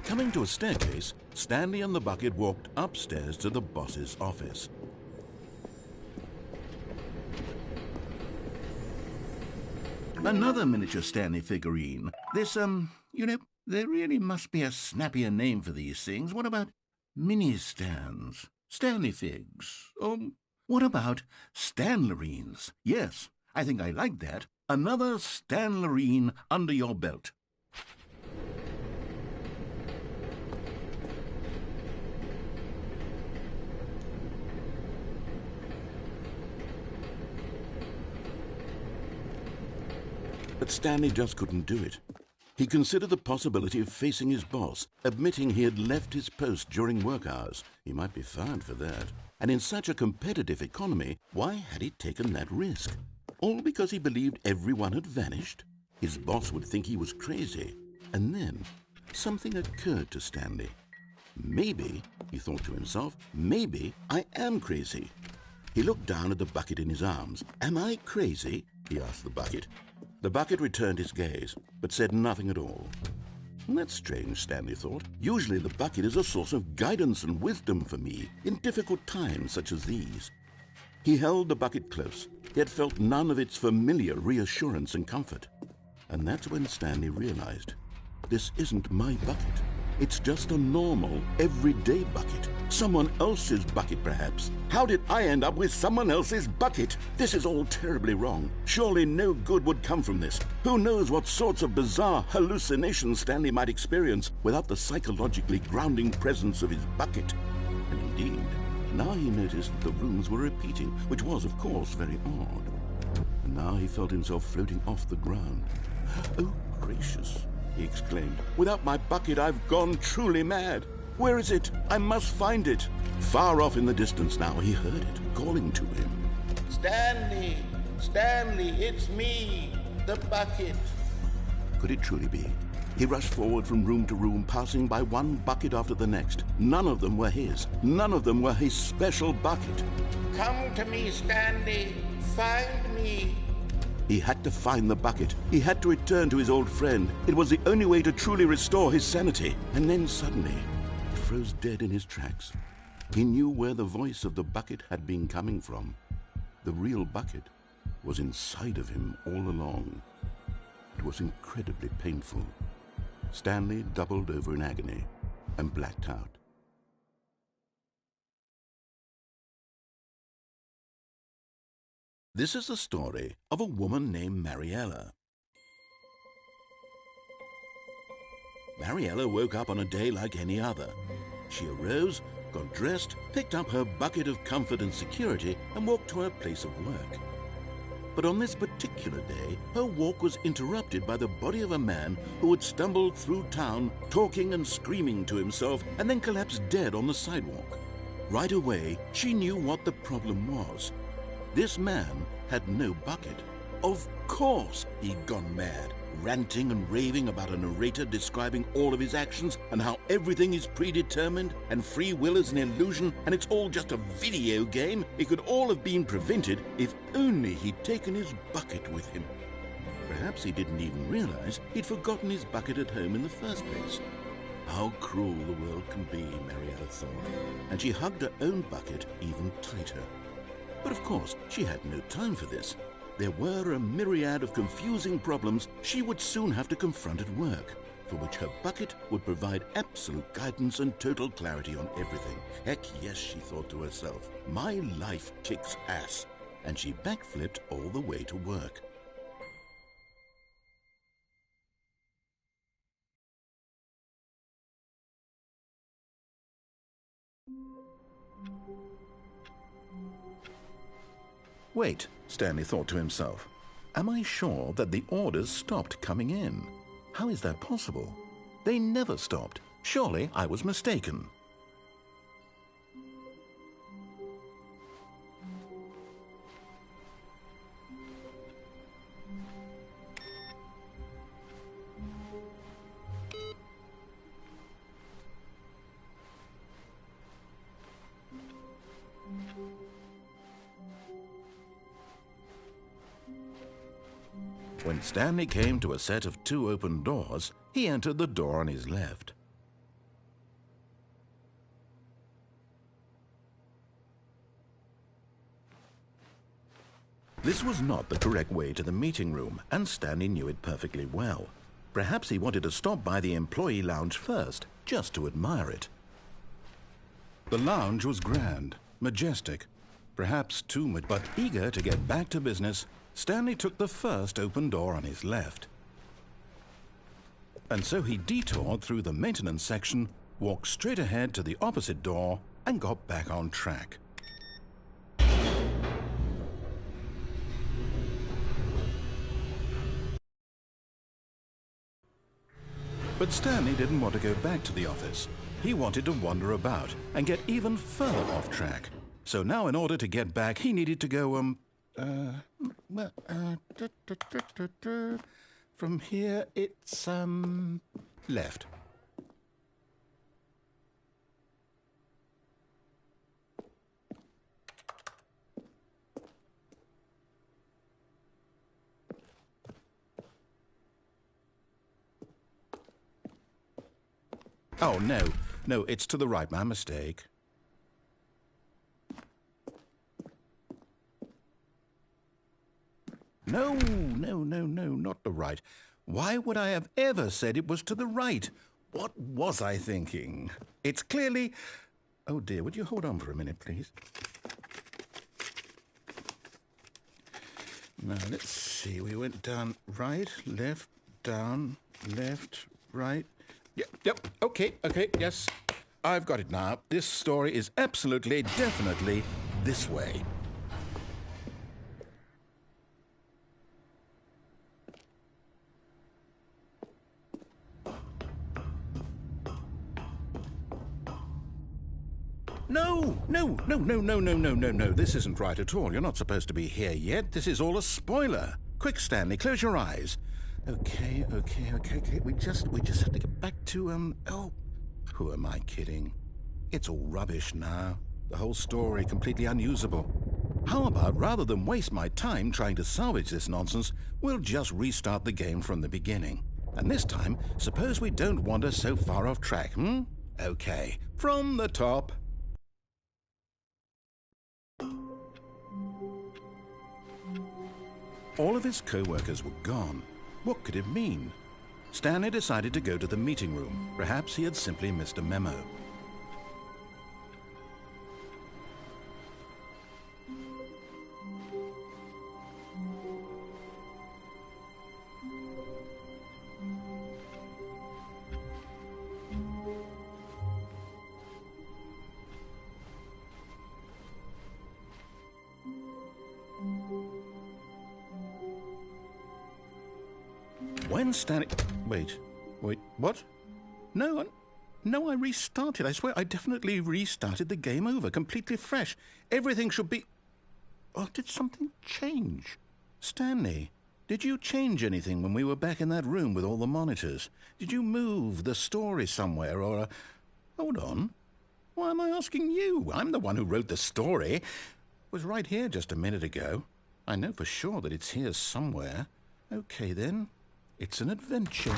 Coming to a staircase, Stanley and the bucket walked upstairs to the boss's office. Another miniature Stanley figurine. This, there really must be a snappier name for these things. What about mini-stands? Stanley figs? What about Stanlerines? Yes, I think I like that. Another Stanlerine under your belt. But Stanley just couldn't do it. He considered the possibility of facing his boss, admitting he had left his post during work hours. He might be fired for that. And in such a competitive economy, why had he taken that risk? All because he believed everyone had vanished? His boss would think he was crazy. And then something occurred to Stanley. Maybe, he thought to himself, maybe I am crazy. He looked down at the bucket in his arms. Am I crazy? He asked the bucket. The bucket returned his gaze, but said nothing at all. That's strange, Stanley thought. Usually the bucket is a source of guidance and wisdom for me in difficult times such as these. He held the bucket close, yet felt none of its familiar reassurance and comfort. And that's when Stanley realized, this isn't my bucket. It's just a normal, everyday bucket. Someone else's bucket, perhaps. How did I end up with someone else's bucket? This is all terribly wrong. Surely no good would come from this. Who knows what sorts of bizarre hallucinations Stanley might experience without the psychologically grounding presence of his bucket. And indeed, now he noticed that the rooms were repeating, which was, of course, very odd. And now he felt himself floating off the ground. Oh, gracious, he exclaimed. Without my bucket, I've gone truly mad. Where is it? I must find it. Far off in the distance now, he heard it, calling to him. Stanley! Stanley, it's me, the bucket. Could it truly be? He rushed forward from room to room, passing by one bucket after the next. None of them were his. None of them were his special bucket. Come to me, Stanley. Find me. He had to find the bucket. He had to return to his old friend. It was the only way to truly restore his sanity. And then suddenly, he froze dead in his tracks. He knew where the voice of the bucket had been coming from. The real bucket was inside of him all along. It was incredibly painful. Stanley doubled over in agony and blacked out. This is the story of a woman named Mariella. Mariella woke up on a day like any other. She arose, got dressed, picked up her bucket of comfort and security, and walked to her place of work. But on this particular day, her walk was interrupted by the body of a man who had stumbled through town, talking and screaming to himself, and then collapsed dead on the sidewalk. Right away, she knew what the problem was. This man had no bucket. Of course he'd gone mad, ranting and raving about a narrator describing all of his actions and how everything is predetermined and free will is an illusion and it's all just a video game. It could all have been prevented if only he'd taken his bucket with him. Perhaps he didn't even realize he'd forgotten his bucket at home in the first place. How cruel the world can be, Mariella thought, and she hugged her own bucket even tighter. But of course, she had no time for this. There were a myriad of confusing problems she would soon have to confront at work, for which her bucket would provide absolute guidance and total clarity on everything. Heck yes, she thought to herself, my life kicks ass. And she backflipped all the way to work. Wait, Stanley thought to himself. Am I sure that the orders stopped coming in? How is that possible? They never stopped. Surely I was mistaken. When Stanley came to a set of 2 open doors, he entered the door on his left. This was not the correct way to the meeting room, and Stanley knew it perfectly well. Perhaps he wanted to stop by the employee lounge first, just to admire it. The lounge was grand, majestic, perhaps too much, but eager to get back to business, Stanley took the first open door on his left. And so he detoured through the maintenance section, walked straight ahead to the opposite door, and got back on track. But Stanley didn't want to go back to the office. He wanted to wander about and get even further off track. So now in order to get back, he needed to go, from here it's, left. Oh, no, it's to the right, my mistake. No, not the right. Why would I have ever said it was to the right? What was I thinking? It's clearly... Oh dear, would you hold on for a minute, please? Now, let's see. We went down, right, left, down, left, right. Yep, okay, yes. I've got it now. This story is absolutely, definitely this way. No. This isn't right at all. You're not supposed to be here yet. This is all a spoiler. Quick, Stanley, close your eyes. Okay. We just have to get back to, oh, who am I kidding? It's all rubbish now. The whole story completely unusable. How about, rather than waste my time trying to salvage this nonsense, we'll just restart the game from the beginning. And this time, suppose we don't wander so far off track, Okay, from the top. All of his co-workers were gone. What could it mean? Stanley decided to go to the meeting room. Perhaps he had simply missed a memo. When Stanley... Wait, what? No, I restarted. I swear I definitely restarted the game over, completely fresh. Everything should be... Oh, did something change? Stanley, did you change anything when we were back in that room with all the monitors? Did you move the story somewhere or... Hold on. Why am I asking you? I'm the one who wrote the story. It was right here just a minute ago. I know for sure that it's here somewhere. Okay, then. It's an adventure.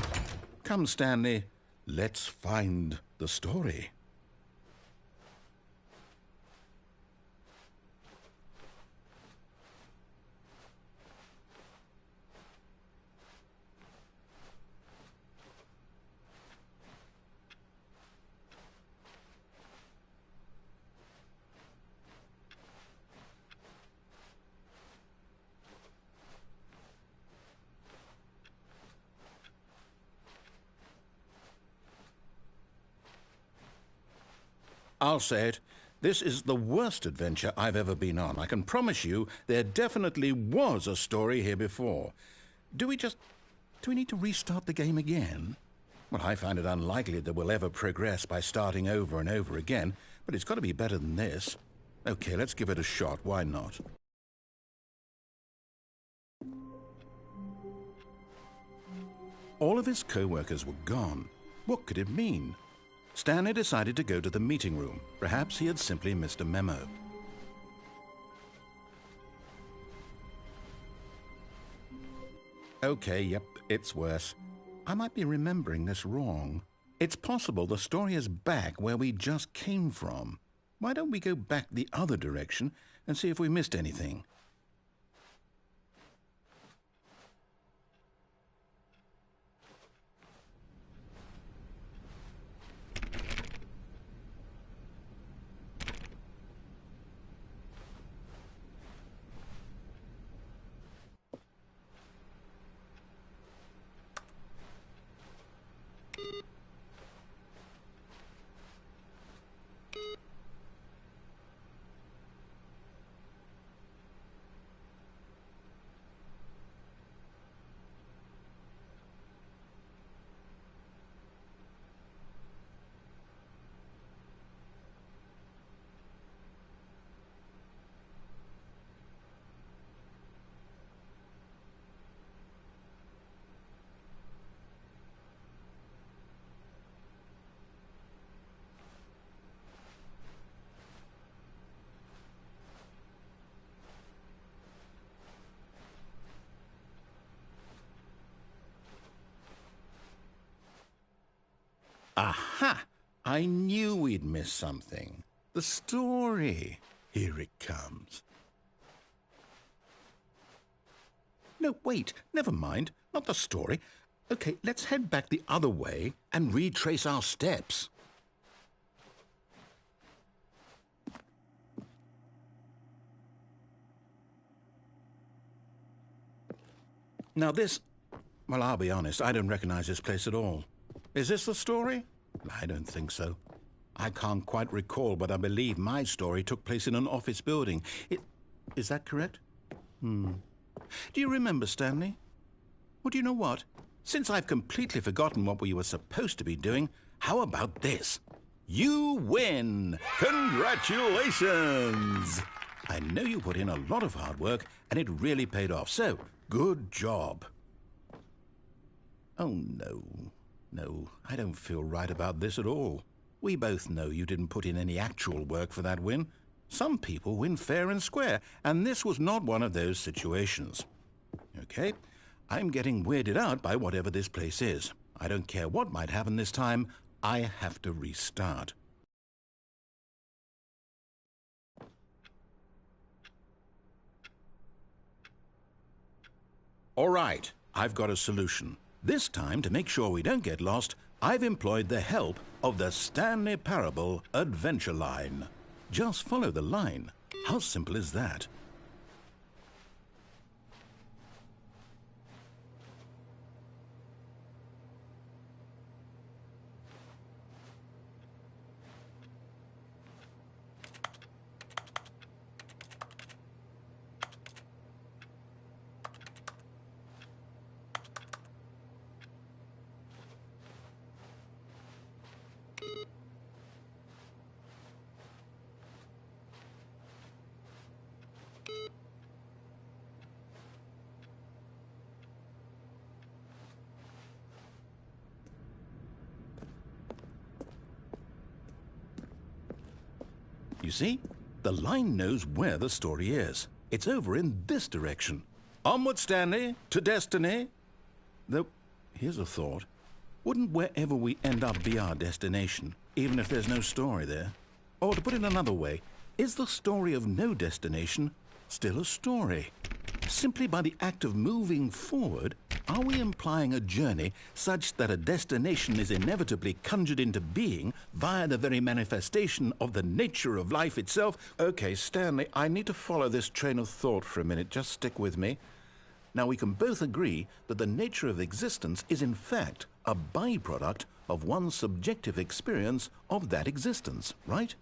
Come, Stanley. Let's find the story. I'll say it. This is the worst adventure I've ever been on. I can promise you there definitely was a story here before. Do we need to restart the game again? Well, I find it unlikely that we'll ever progress by starting over and over again, but it's got to be better than this. Okay, let's give it a shot. Why not? All of his co-workers were gone. What could it mean? Stanley decided to go to the meeting room. Perhaps he had simply missed a memo. Okay, yep, it's worse. I might be remembering this wrong. It's possible the story is back where we just came from. Why don't we go back the other direction and see if we missed anything? Aha! I knew we'd miss something. The story. Here it comes. No, wait. Never mind. Not the story. Okay, let's head back the other way and retrace our steps. Now this... Well, I'll be honest, I don't recognize this place at all. Is this the story? I don't think so. I can't quite recall, but I believe my story took place in an office building. Is that correct? Do you remember, Stanley? Well, do you know what? Since I've completely forgotten what we were supposed to be doing, how about this? You win! Congratulations! I know you put in a lot of hard work, and it really paid off, so good job. Oh, no. No, I don't feel right about this at all. We both know you didn't put in any actual work for that win. Some people win fair and square, and this was not one of those situations. Okay, I'm getting weirded out by whatever this place is. I don't care what might happen this time. I have to restart. All right, I've got a solution. This time, to make sure we don't get lost, I've employed the help of the Stanley Parable Adventure Line. Just follow the line. How simple is that? You see, the line knows where the story is. It's over in this direction. Onward, Stanley, to destiny. Though, here's a thought. Wouldn't wherever we end up be our destination, even if there's no story there? Or to put it another way, is the story of no destination still a story? Simply by the act of moving forward, are we implying a journey such that a destination is inevitably conjured into being via the very manifestation of the nature of life itself? Okay, Stanley, I need to follow this train of thought for a minute. Just stick with me. Now, we can both agree that the nature of existence is in fact a byproduct of one's subjective experience of that existence, right?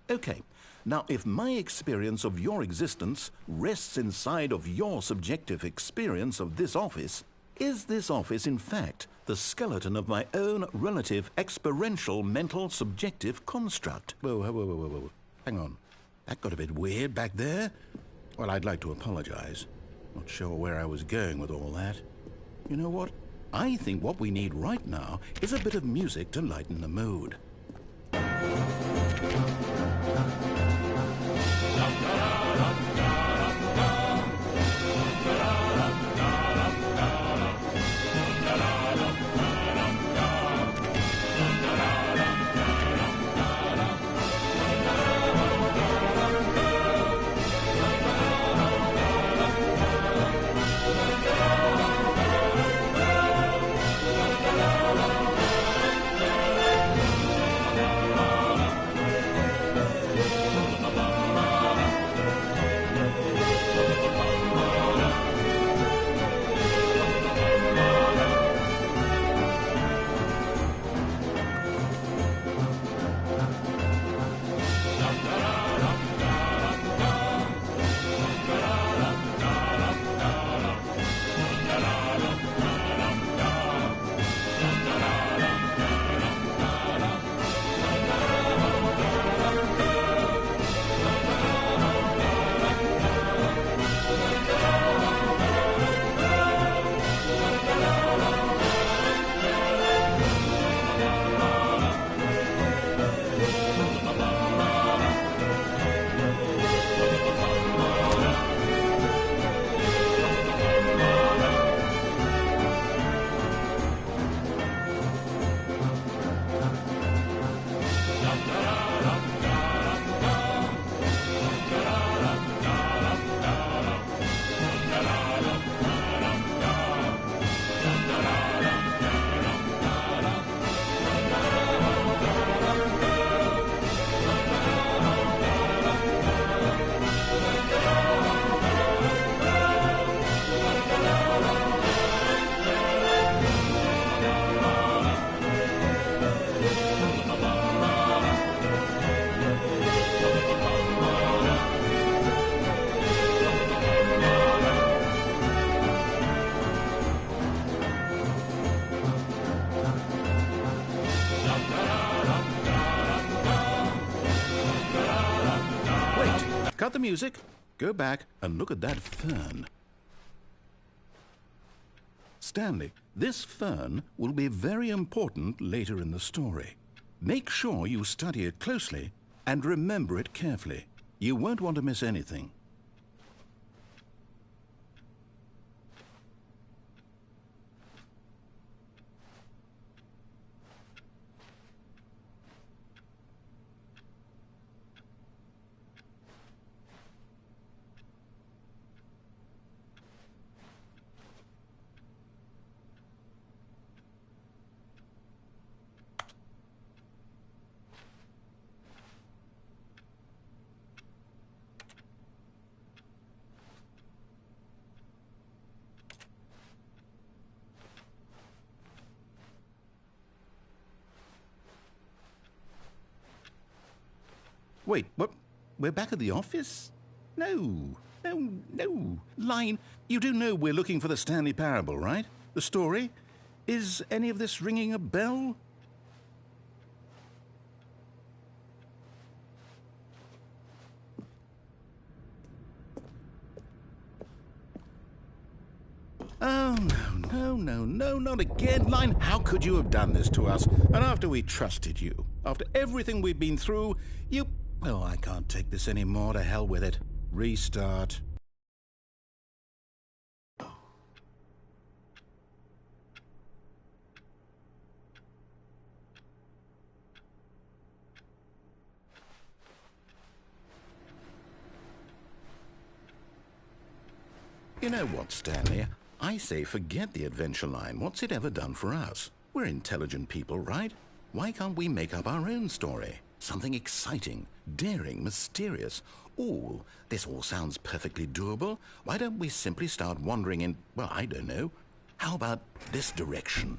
Okay. Now, if my experience of your existence rests inside of your subjective experience of this office, is this office, in fact, the skeleton of my own relative experiential mental subjective construct? Whoa. Hang on. That got a bit weird back there. Well, I'd like to apologize. Not sure where I was going with all that. You know what? I think what we need right now is a bit of music to lighten the mood. cut the music, go back and look at that fern. Stanley, this fern will be very important later in the story. Make sure you study it closely and remember it carefully. You won't want to miss anything. Wait, what? We're back at the office? No. Line, you do know we're looking for the Stanley Parable, right? The story? Is any of this ringing a bell? Oh, no, not again. Line, how could you have done this to us? And after we trusted you, after everything we've been through, you... Oh, I can't take this anymore. To hell with it. Restart. You know what, Stanley? I say forget the adventure line. What's it ever done for us? We're intelligent people, right? Why can't we make up our own story? Something exciting, daring, mysterious. Ooh, this all sounds perfectly doable. Why don't we simply start wandering in, well, I don't know. How about this direction?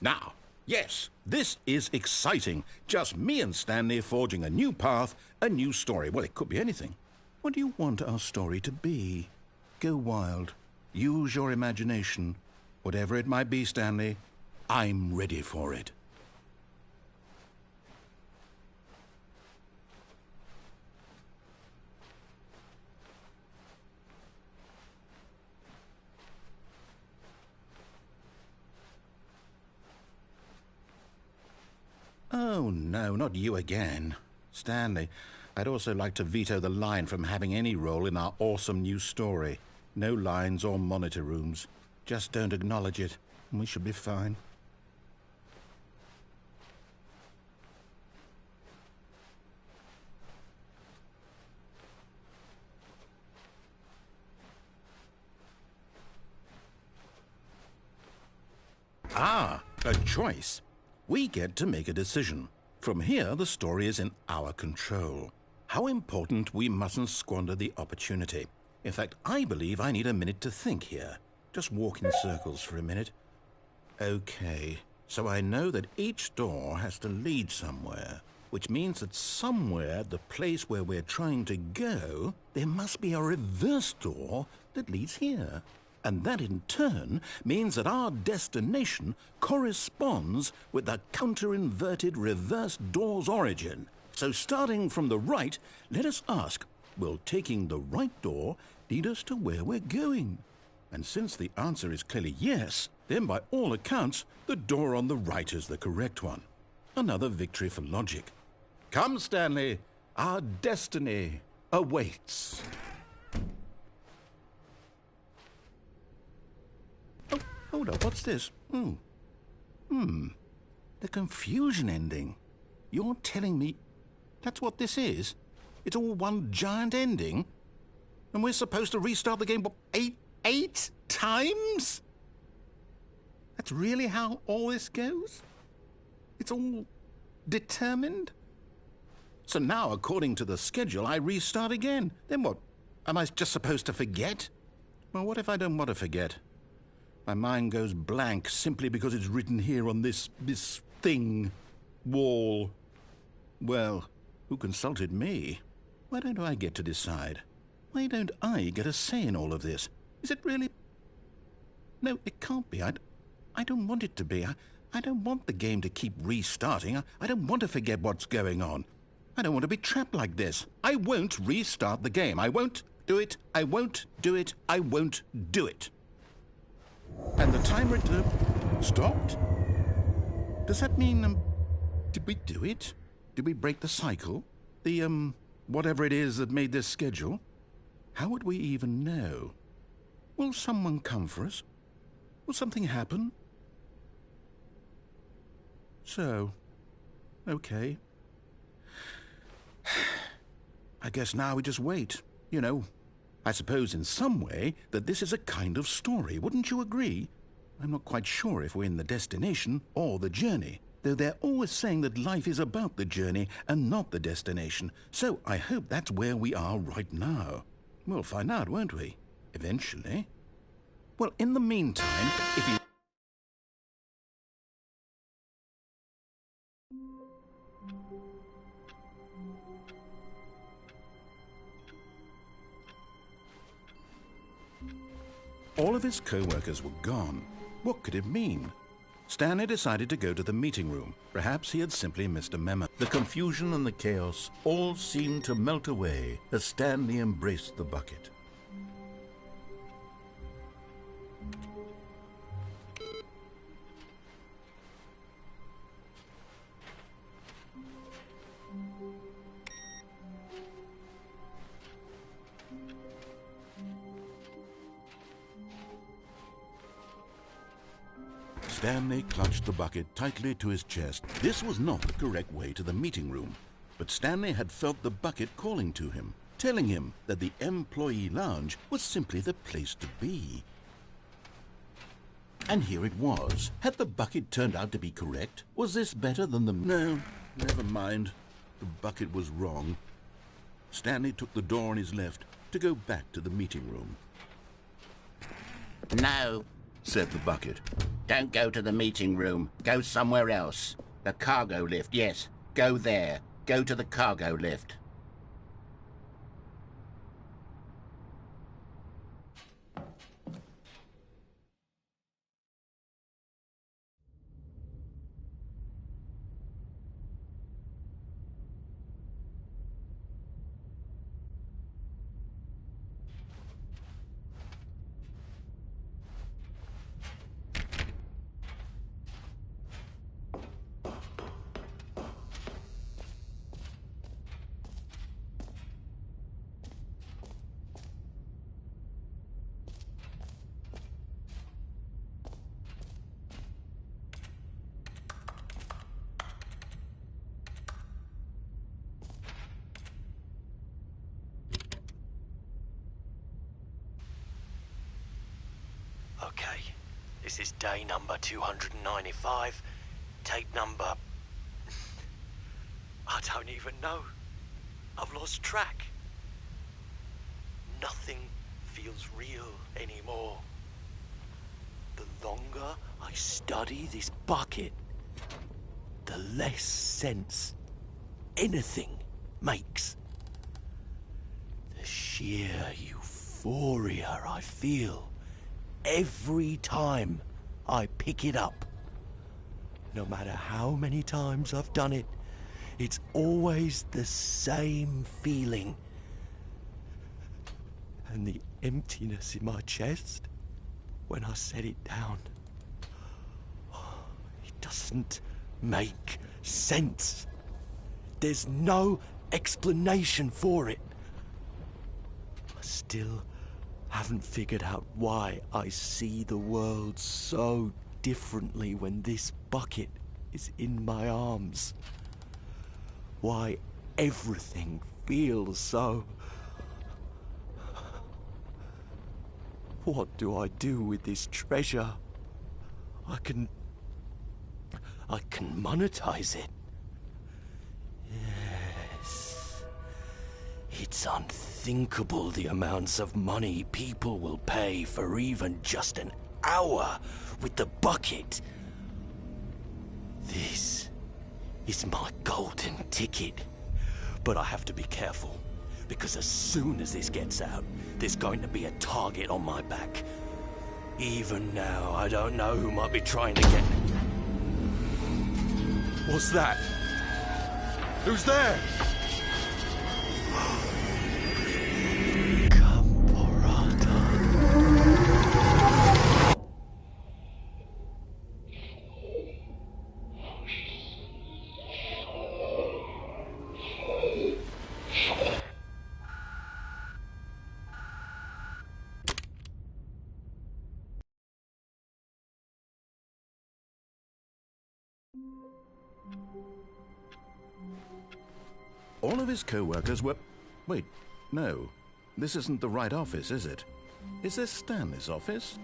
Now, yes, this is exciting. Just me and Stanley forging a new path, a new story. Well, it could be anything. What do you want our story to be? Go wild. Use your imagination. Whatever it might be, Stanley, I'm ready for it. Oh, no, not you again. Stanley, I'd also like to veto the line from having any role in our awesome new story. No lines or monitor rooms. Just don't acknowledge it, and we should be fine. Ah, a choice. We get to make a decision. From here, the story is in our control. How important we mustn't squander the opportunity. In fact, I believe I need a minute to think here. Just walk in circles for a minute. Okay, so I know that each door has to lead somewhere, which means that somewhere, the place where we're trying to go, there must be a reverse door that leads here. And that in turn means that our destination corresponds with the counter-inverted reverse door's origin. So starting from the right, let us ask, will taking the right door lead us to where we're going? And since the answer is clearly yes, then by all accounts, the door on the right is the correct one. Another victory for logic. Come, Stanley, our destiny awaits. Oh, hold up, what's this? The confusion ending. You're telling me that's what this is? It's all one giant ending? And we're supposed to restart the game, what, eight times? That's really how all this goes? It's all determined? So now, according to the schedule, I restart again. Then what? Am I just supposed to forget? Well, what if I don't want to forget? My mind goes blank simply because it's written here on this thing, wall. Well, who consulted me? Why don't I get to decide? Why don't I get a say in all of this? Is it really... No, it can't be. I don't want it to be. I don't want the game to keep restarting. I don't want to forget what's going on. I don't want to be trapped like this. I won't restart the game. I won't do it. I won't do it. I won't do it. And the timer stopped? Does that mean, did we do it? Did we break the cycle? The, whatever it is that made this schedule? How would we even know? Will someone come for us? Will something happen? So, okay. I guess now we just wait. You know, I suppose in some way that this is a kind of story. Wouldn't you agree? I'm not quite sure if we're in the destination or the journey, though they're always saying that life is about the journey and not the destination. So I hope that's where we are right now. We'll find out, won't we? Eventually. Well, in the meantime, if you... All of his co-workers were gone. What could it mean? Stanley decided to go to the meeting room. Perhaps he had simply missed a memo. The confusion and the chaos all seemed to melt away as Stanley embraced the bucket. Stanley clutched the bucket tightly to his chest. This was not the correct way to the meeting room, but Stanley had felt the bucket calling to him, telling him that the employee lounge was simply the place to be. And here it was. Had the bucket turned out to be correct? Was this better than the... No, never mind. The bucket was wrong. Stanley took the door on his left to go back to the meeting room. No, said the bucket. don't go to the meeting room. Go somewhere else. The cargo lift, yes. Go there. Go to the cargo lift. Okay, this is day number 295, tape number... I don't even know. I've lost track. Nothing feels real anymore. The longer I study this bucket, the less sense anything makes. The sheer euphoria I feel every time I pick it up. No matter how many times I've done it, it's always the same feeling. And the emptiness in my chest when I set it down, it doesn't make sense. There's no explanation for it. I still haven't figured out why I see the world so differently when this bucket is in my arms. Why everything feels so... What do I do with this treasure? I can monetize it. Yes. It's unthinkable the amounts of money people will pay for even just an hour with the bucket. This is my golden ticket. But I have to be careful, because as soon as this gets out, there's going to be a target on my back. Even now, I don't know who might be trying to get me. What's that? Who's there? All of his co-workers were... Wait, no. This isn't the right office, is it? Is this Stanley's office?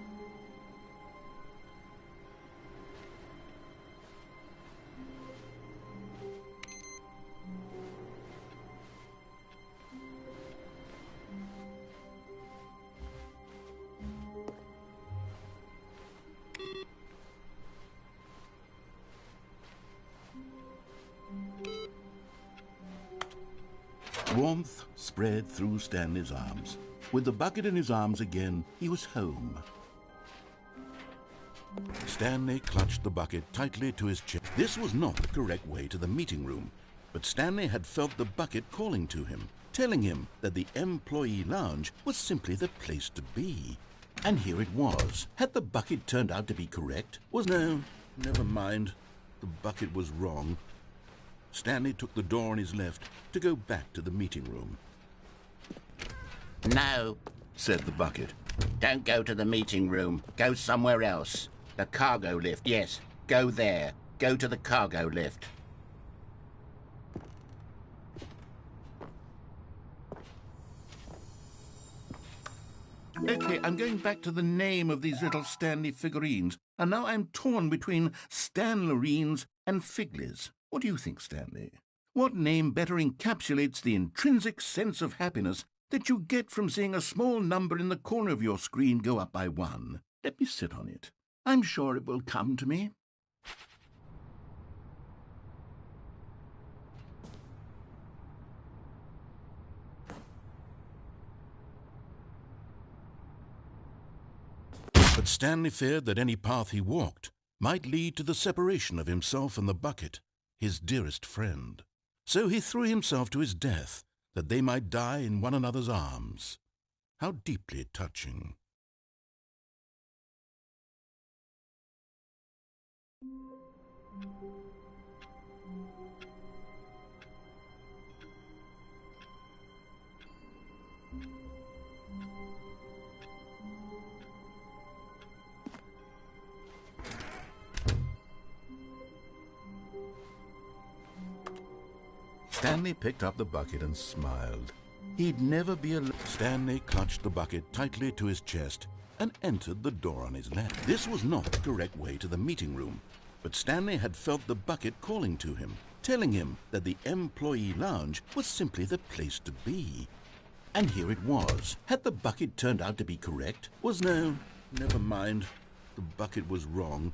Warmth spread through Stanley's arms. With the bucket in his arms again, he was home. Stanley clutched the bucket tightly to his chest. This was not the correct way to the meeting room, but Stanley had felt the bucket calling to him, telling him that the employee lounge was simply the place to be. And here it was. Had the bucket turned out to be correct? No, never mind. The bucket was wrong. Stanley took the door on his left to go back to the meeting room. No, Said the bucket. don't go to the meeting room. Go somewhere else. The cargo lift, yes. Go there. Go to the cargo lift. Okay, I'm going back to the name of these little Stanley figurines, and now I'm torn between Stanlerines and Figlies. What do you think, Stanley? What name better encapsulates the intrinsic sense of happiness that you get from seeing a small number in the corner of your screen go up by 1? Let me sit on it. I'm sure it will come to me. But Stanley feared that any path he walked might lead to the separation of himself and the bucket, his dearest friend. So he threw himself to his death, that they might die in one another's arms. How deeply touching. Stanley picked up the bucket and smiled. He'd never be alone. Stanley clutched the bucket tightly to his chest and entered the door on his left. This was not the correct way to the meeting room, but Stanley had felt the bucket calling to him, telling him that the employee lounge was simply the place to be. And here it was. Had the bucket turned out to be correct? No, never mind. The bucket was wrong.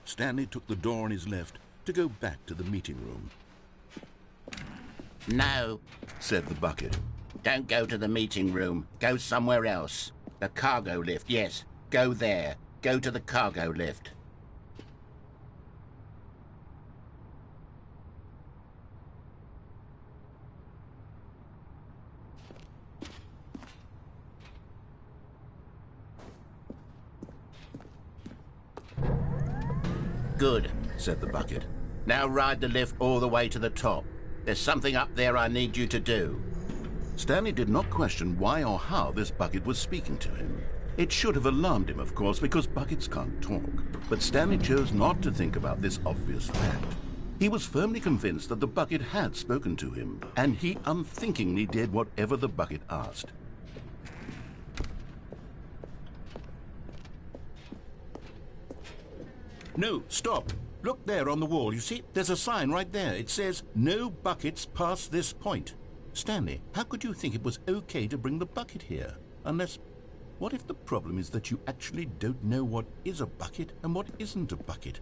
Stanley took the door on his left to go back to the meeting room. No, Said the bucket. don't go to the meeting room. Go somewhere else. The cargo lift, yes. Go there. Go to the cargo lift. Good, Said the bucket. now ride the lift all the way to the top. There's something up there I need you to do. Stanley did not question why or how this bucket was speaking to him. It should have alarmed him, of course, because buckets can't talk. But Stanley chose not to think about this obvious fact. He was firmly convinced that the bucket had spoken to him, and he unthinkingly did whatever the bucket asked. No, stop. Look there on the wall. You see, there's a sign right there. It says, "No buckets past this point." Stanley, how could you think it was okay to bring the bucket here? Unless, what if the problem is that you actually don't know what is a bucket and what isn't a bucket?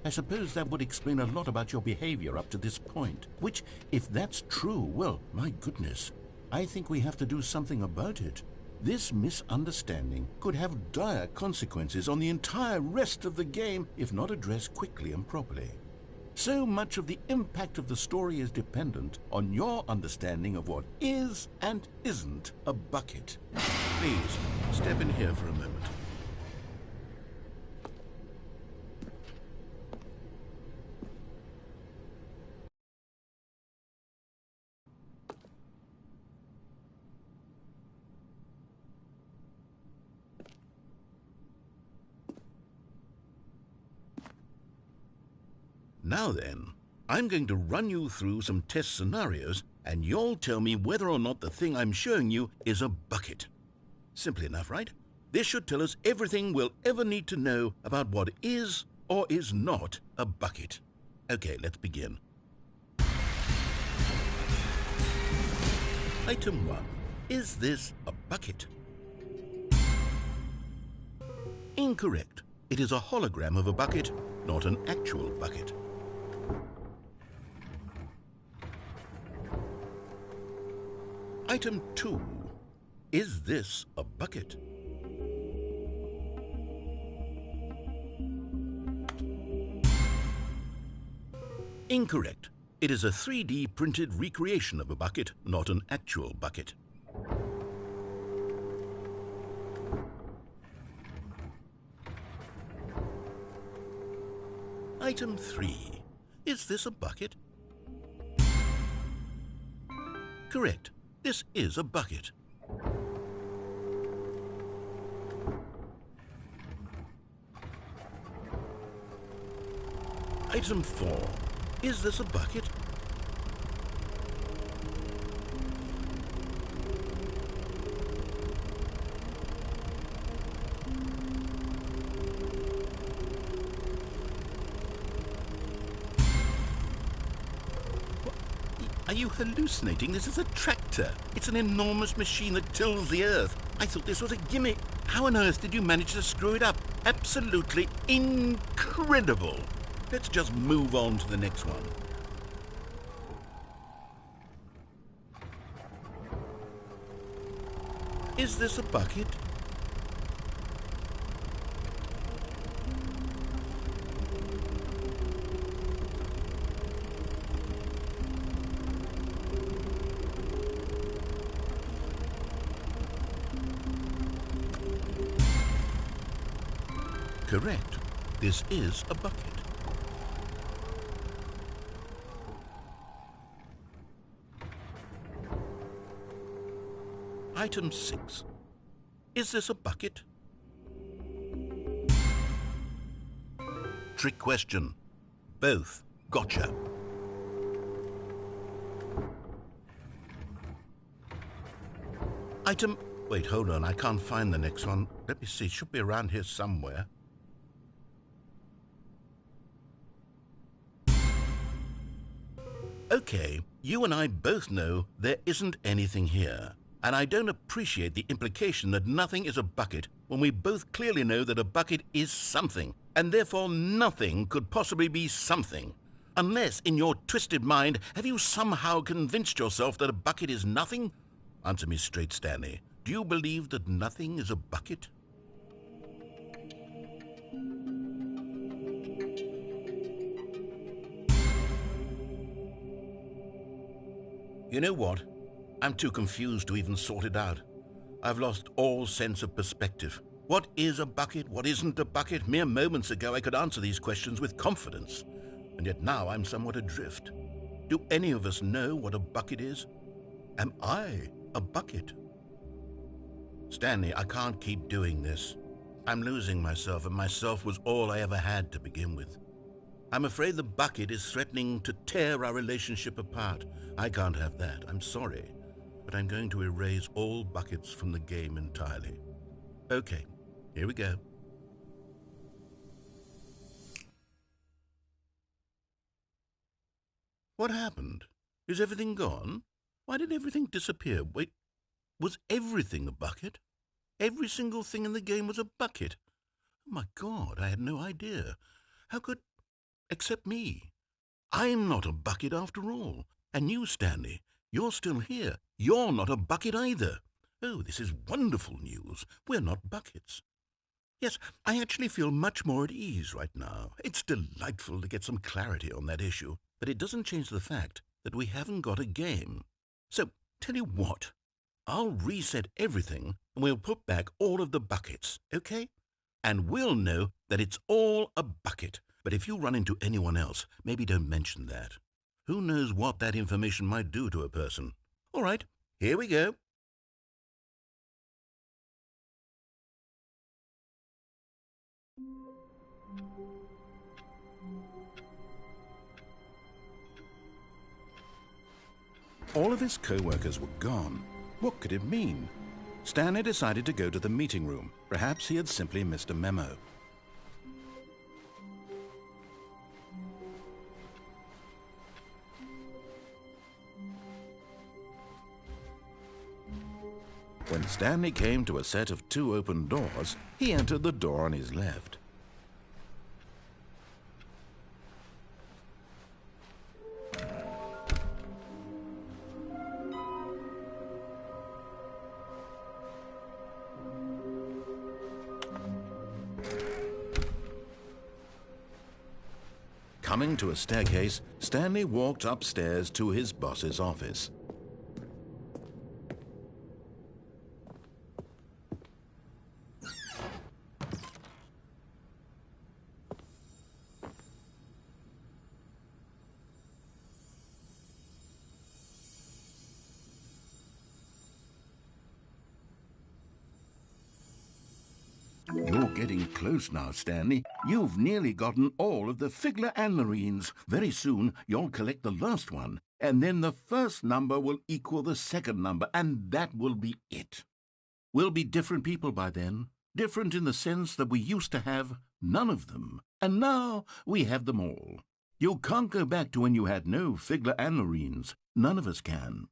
I suppose that would explain a lot about your behavior up to this point. Which, if that's true, well, my goodness, I think we have to do something about it. This misunderstanding could have dire consequences on the entire rest of the game if not addressed quickly and properly. So much of the impact of the story is dependent on your understanding of what is and isn't a bucket. Please, step in here for a moment. Now then, I'm going to run you through some test scenarios, and you'll tell me whether or not the thing I'm showing you is a bucket. Simple enough, right? This should tell us everything we'll ever need to know about what is or is not a bucket. Okay, let's begin. Item 1. Is this a bucket? Incorrect. It is a hologram of a bucket, not an actual bucket. Item 2. Is this a bucket? Incorrect. It is a 3D printed recreation of a bucket, not an actual bucket. Item 3. Is this a bucket? Correct. This is a bucket. Item 4. Is this a bucket? Are you hallucinating? This is a tractor. It's an enormous machine that tills the earth. I thought this was a gimmick. How on earth did you manage to screw it up? Absolutely incredible. Let's just move on to the next one. Is this a bucket? Correct. This is a bucket. Item 6. Is this a bucket? Trick question. Both. Gotcha. Item... Wait, hold on. I can't find the next one. Let me see. It should be around here somewhere. Okay, you and I both know there isn't anything here. And I don't appreciate the implication that nothing is a bucket when we both clearly know that a bucket is something, and therefore nothing could possibly be something. Unless, in your twisted mind, have you somehow convinced yourself that a bucket is nothing? Answer me straight, Stanley. Do you believe that nothing is a bucket? You know what? I'm too confused to even sort it out. I've lost all sense of perspective. What is a bucket? What isn't a bucket? Mere moments ago I could answer these questions with confidence, and yet now I'm somewhat adrift. Do any of us know what a bucket is? Am I a bucket? Stanley, I can't keep doing this. I'm losing myself, and myself was all I ever had to begin with. I'm afraid the bucket is threatening to tear our relationship apart. I can't have that. I'm sorry. But I'm going to erase all buckets from the game entirely. Okay, here we go. What happened? Is everything gone? Why did everything disappear? Wait, was everything a bucket? Every single thing in the game was a bucket? Oh my God, I had no idea. How could... Except me. I'm not a bucket after all. And you, Stanley, you're still here. You're not a bucket either. Oh, this is wonderful news. We're not buckets. Yes, I actually feel much more at ease right now. It's delightful to get some clarity on that issue, but it doesn't change the fact that we haven't got a game. So, tell you what, I'll reset everything and we'll put back all of the buckets, okay? And we'll know that it's all a bucket. But if you run into anyone else, maybe don't mention that. Who knows what that information might do to a person? All right, here we go. All of his co-workers were gone. What could it mean? Stanley decided to go to the meeting room. Perhaps he had simply missed a memo. When Stanley came to a set of 2 open doors, he entered the door on his left. Coming to a staircase, Stanley walked upstairs to his boss's office. You're getting close now, Stanley. You've nearly gotten all of the Figler and Marines. Very soon, you'll collect the last one, and then the first number will equal the second number, and that will be it. We'll be different people by then. Different in the sense that we used to have none of them, and now we have them all. You can't go back to when you had no Figler and Marines. None of us can.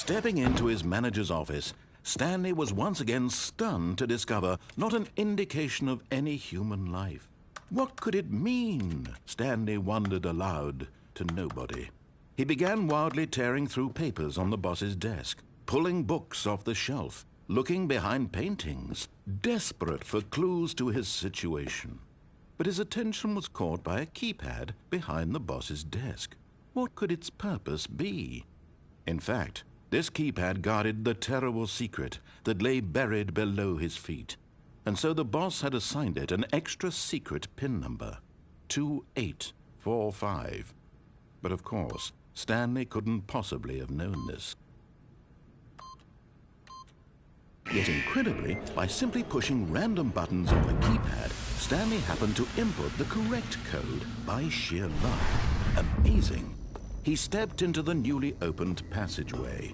Stepping into his manager's office, Stanley was once again stunned to discover not an indication of any human life. What could it mean? Stanley wondered aloud to nobody. He began wildly tearing through papers on the boss's desk, pulling books off the shelf, looking behind paintings, desperate for clues to his situation. But his attention was caught by a keypad behind the boss's desk. What could its purpose be? In fact, this keypad guarded the terrible secret that lay buried below his feet. And so the boss had assigned it an extra secret PIN number, 2845. But of course, Stanley couldn't possibly have known this. Yet incredibly, by simply pushing random buttons on the keypad, Stanley happened to input the correct code by sheer luck. Amazing. He stepped into the newly opened passageway.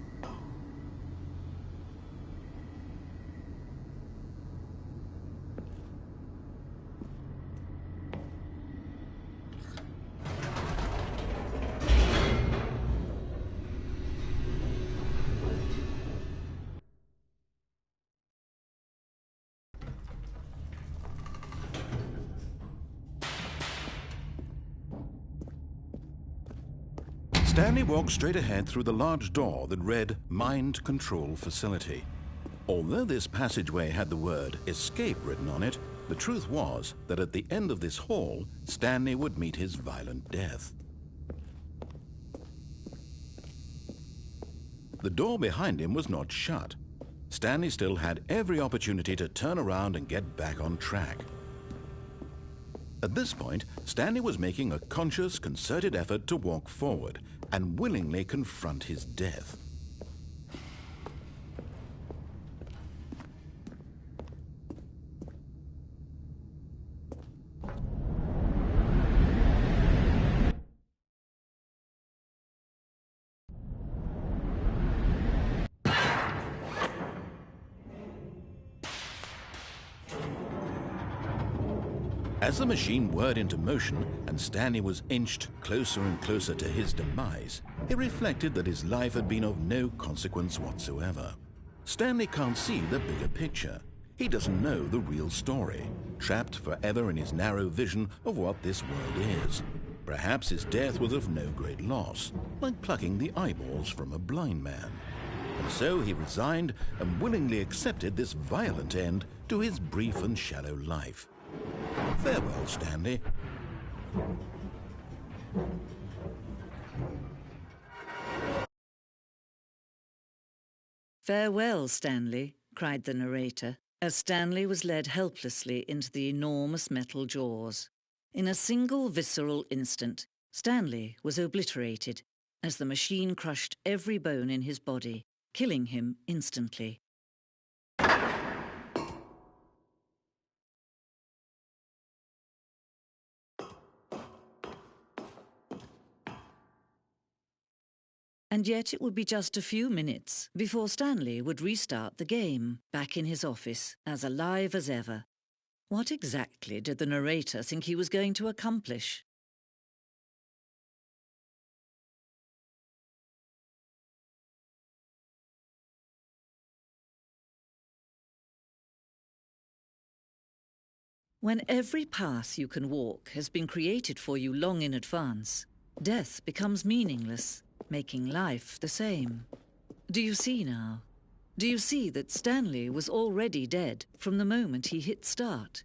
Stanley walked straight ahead through the large door that read Mind Control Facility. Although this passageway had the word escape written on it, the truth was that at the end of this hall, Stanley would meet his violent death. The door behind him was not shut. Stanley still had every opportunity to turn around and get back on track. At this point, Stanley was making a conscious, concerted effort to walk forward and willingly confront his death. As the machine whirred into motion and Stanley was inched closer and closer to his demise, he reflected that his life had been of no consequence whatsoever. Stanley can't see the bigger picture. He doesn't know the real story, trapped forever in his narrow vision of what this world is. Perhaps his death was of no great loss, like plucking the eyeballs from a blind man. And so he resigned and willingly accepted this violent end to his brief and shallow life. Farewell, Stanley. Farewell, Stanley, cried the narrator, as Stanley was led helplessly into the enormous metal jaws. In a single visceral instant, Stanley was obliterated as the machine crushed every bone in his body, killing him instantly. And yet it would be just a few minutes before Stanley would restart the game, back in his office, as alive as ever. What exactly did the narrator think he was going to accomplish? When every path you can walk has been created for you long in advance, death becomes meaningless, making life the same. Do you see now? Do you see that Stanley was already dead from the moment he hit start?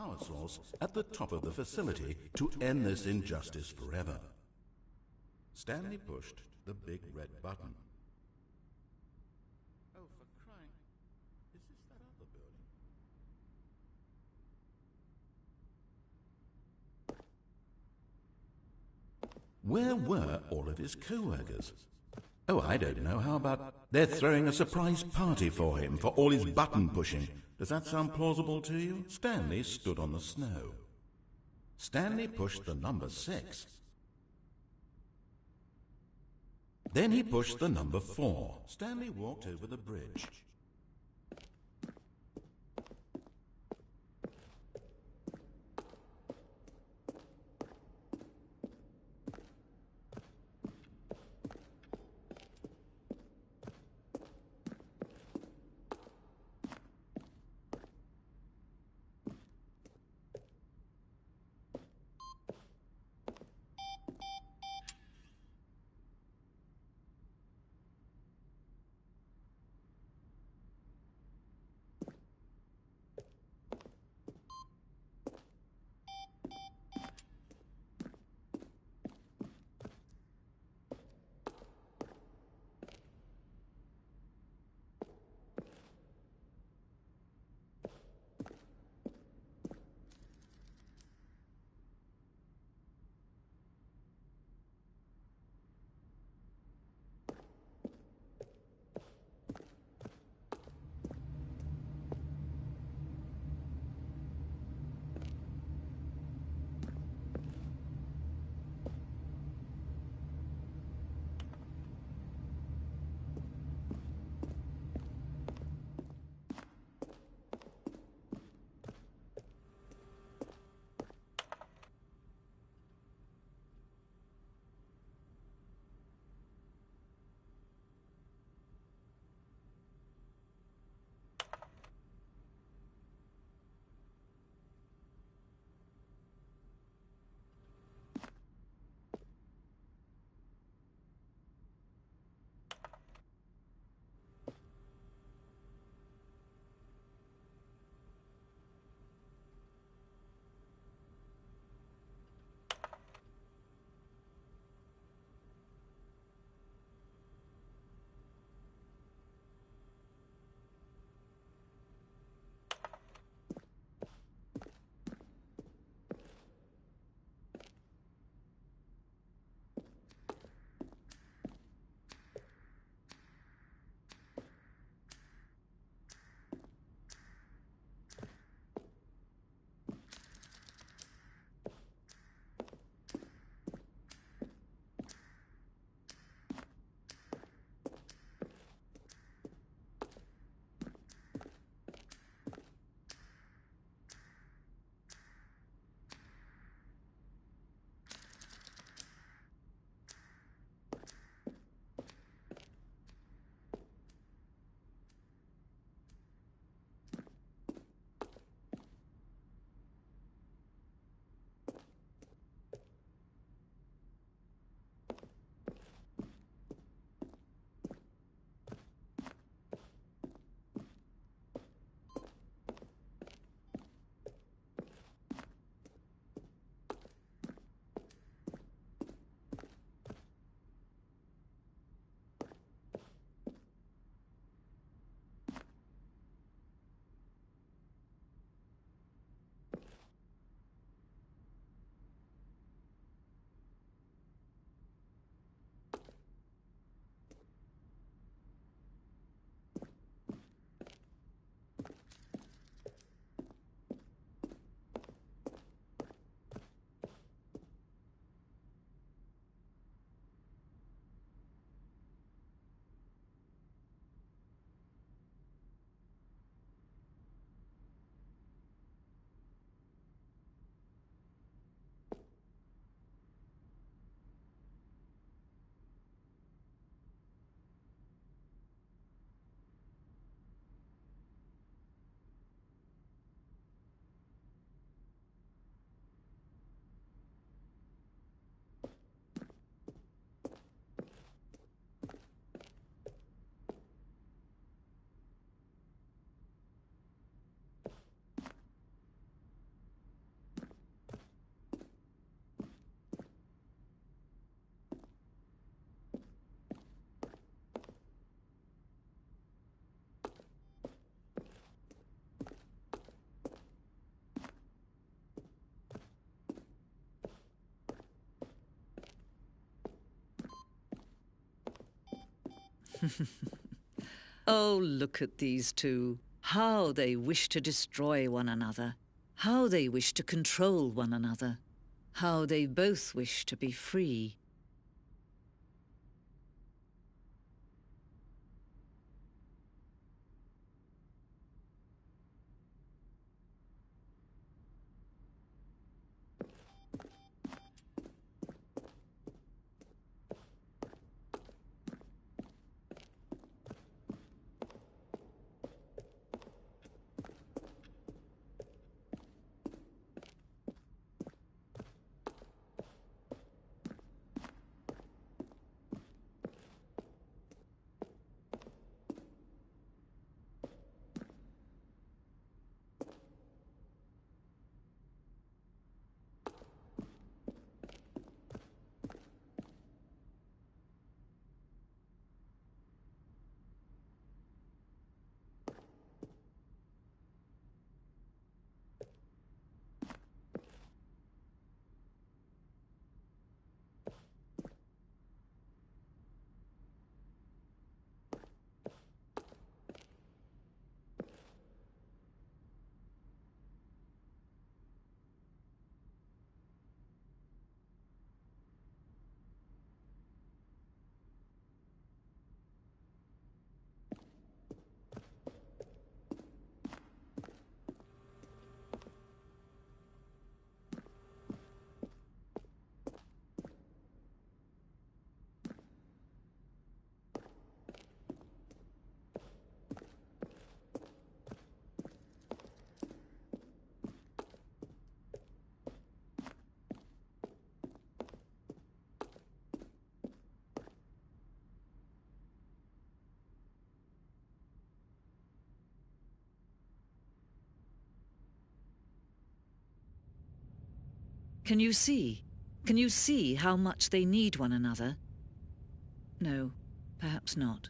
power source at the top of the facility to end this injustice forever. Stanley pushed the big red button. Oh, for crying... Is this that other building? Where were all of his co-workers? Oh, I don't know. How about they're throwing a surprise party for him for all his button pushing? Does that sound plausible to you? Stanley stood on the snow. Stanley pushed the number 6. Then he pushed the number 4. Stanley walked over the bridge. Oh, look at these two. How they wish to destroy one another. How they wish to control one another. How they both wish to be free. Can you see? Can you see how much they need one another? No, perhaps not.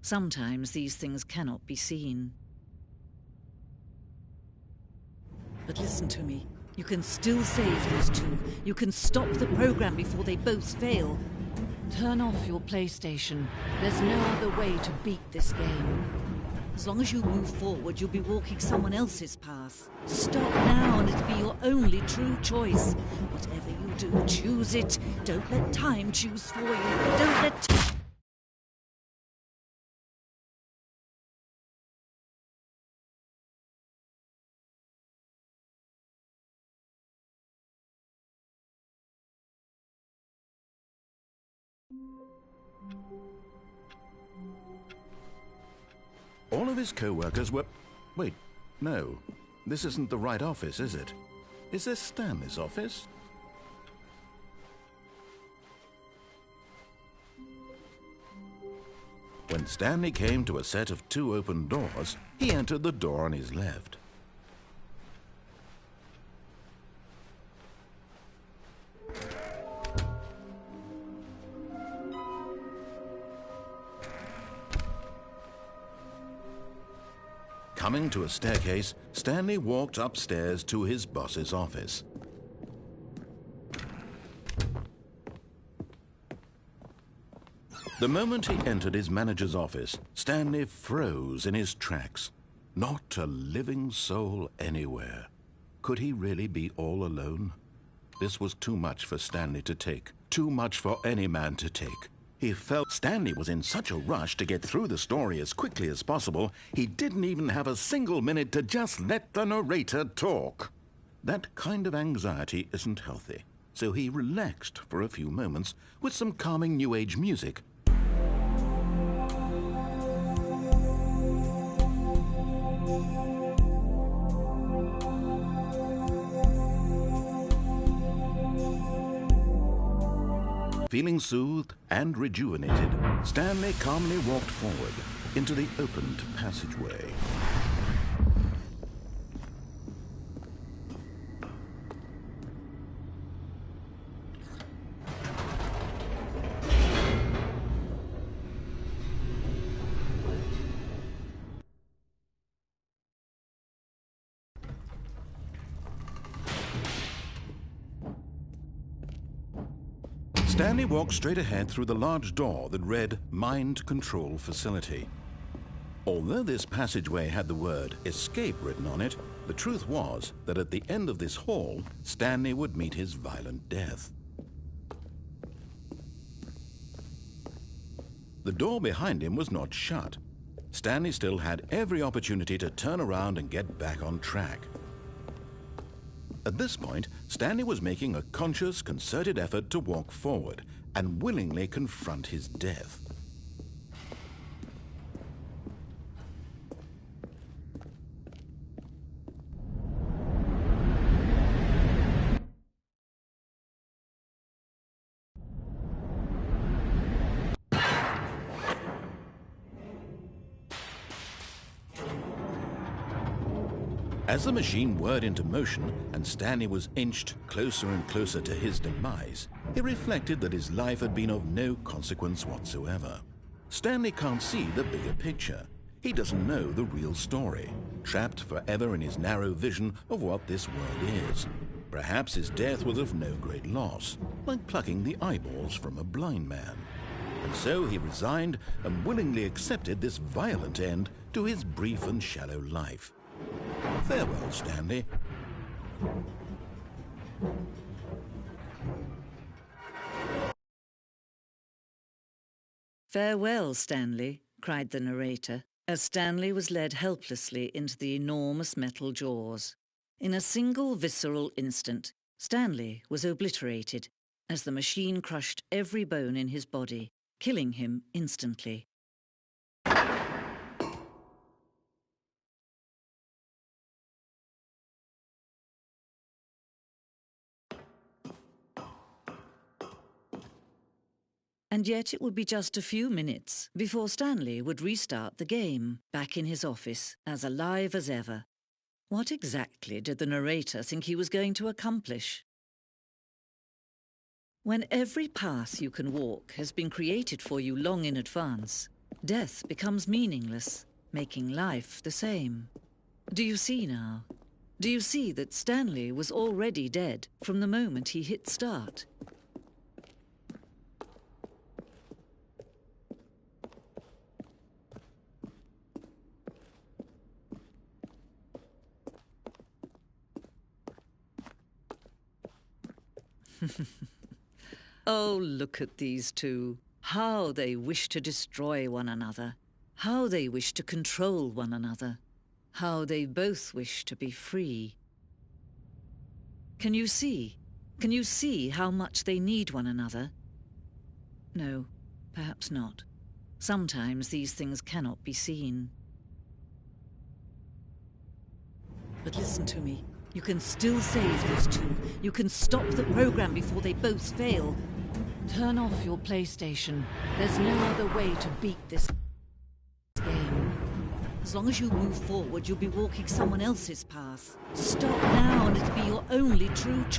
Sometimes these things cannot be seen. But listen to me. You can still save these two. You can stop the program before they both fail. Turn off your PlayStation. There's no other way to beat this game. As long as you move forward, you'll be walking someone else's path. Stop now and it'll be your only true choice. Whatever you do, choose it. Don't let time choose for you. Don't let... All of his co-workers were... Wait, no. This isn't the right office, is it? Is this Stanley's office? When Stanley came to a set of 2 open doors, he entered the door on his left. Coming to a staircase, Stanley walked upstairs to his boss's office. The moment he entered his manager's office, Stanley froze in his tracks. Not a living soul anywhere. Could he really be all alone? This was too much for Stanley to take. Too much for any man to take. He felt Stanley was in such a rush to get through the story as quickly as possible, he didn't even have a single minute to just let the narrator talk. That kind of anxiety isn't healthy, so he relaxed for a few moments with some calming New Age music. Feeling soothed and rejuvenated, Stanley calmly walked forward into the opened passageway. Stanley walked straight ahead through the large door that read Mind Control Facility. Although this passageway had the word escape written on it, the truth was that at the end of this hall, Stanley would meet his violent death. The door behind him was not shut. Stanley still had every opportunity to turn around and get back on track. At this point, Stanley was making a conscious, concerted effort to walk forward and willingly confront his death. As the machine whirred into motion and Stanley was inched closer and closer to his demise, he reflected that his life had been of no consequence whatsoever. Stanley can't see the bigger picture. He doesn't know the real story, trapped forever in his narrow vision of what this world is. Perhaps his death was of no great loss, like plucking the eyeballs from a blind man. And so he resigned and willingly accepted this violent end to his brief and shallow life. Farewell, Stanley. Farewell, Stanley, cried the narrator, as Stanley was led helplessly into the enormous metal jaws. In a single visceral instant, Stanley was obliterated as the machine crushed every bone in his body, killing him instantly. And yet it would be just a few minutes before Stanley would restart the game, back in his office, as alive as ever. What exactly did the narrator think he was going to accomplish? When every path you can walk has been created for you long in advance, death becomes meaningless, making life the same. Do you see now? Do you see that Stanley was already dead from the moment he hit start? Oh, look at these two. How they wish to destroy one another. How they wish to control one another. How they both wish to be free. Can you see? Can you see how much they need one another? No, perhaps not. Sometimes these things cannot be seen. But listen to me. You can still save these two. You can stop the program before they both fail. Turn off your PlayStation. There's no other way to beat this game. As long as you move forward, you'll be walking someone else's path. Stop now and it'll be your only true choice.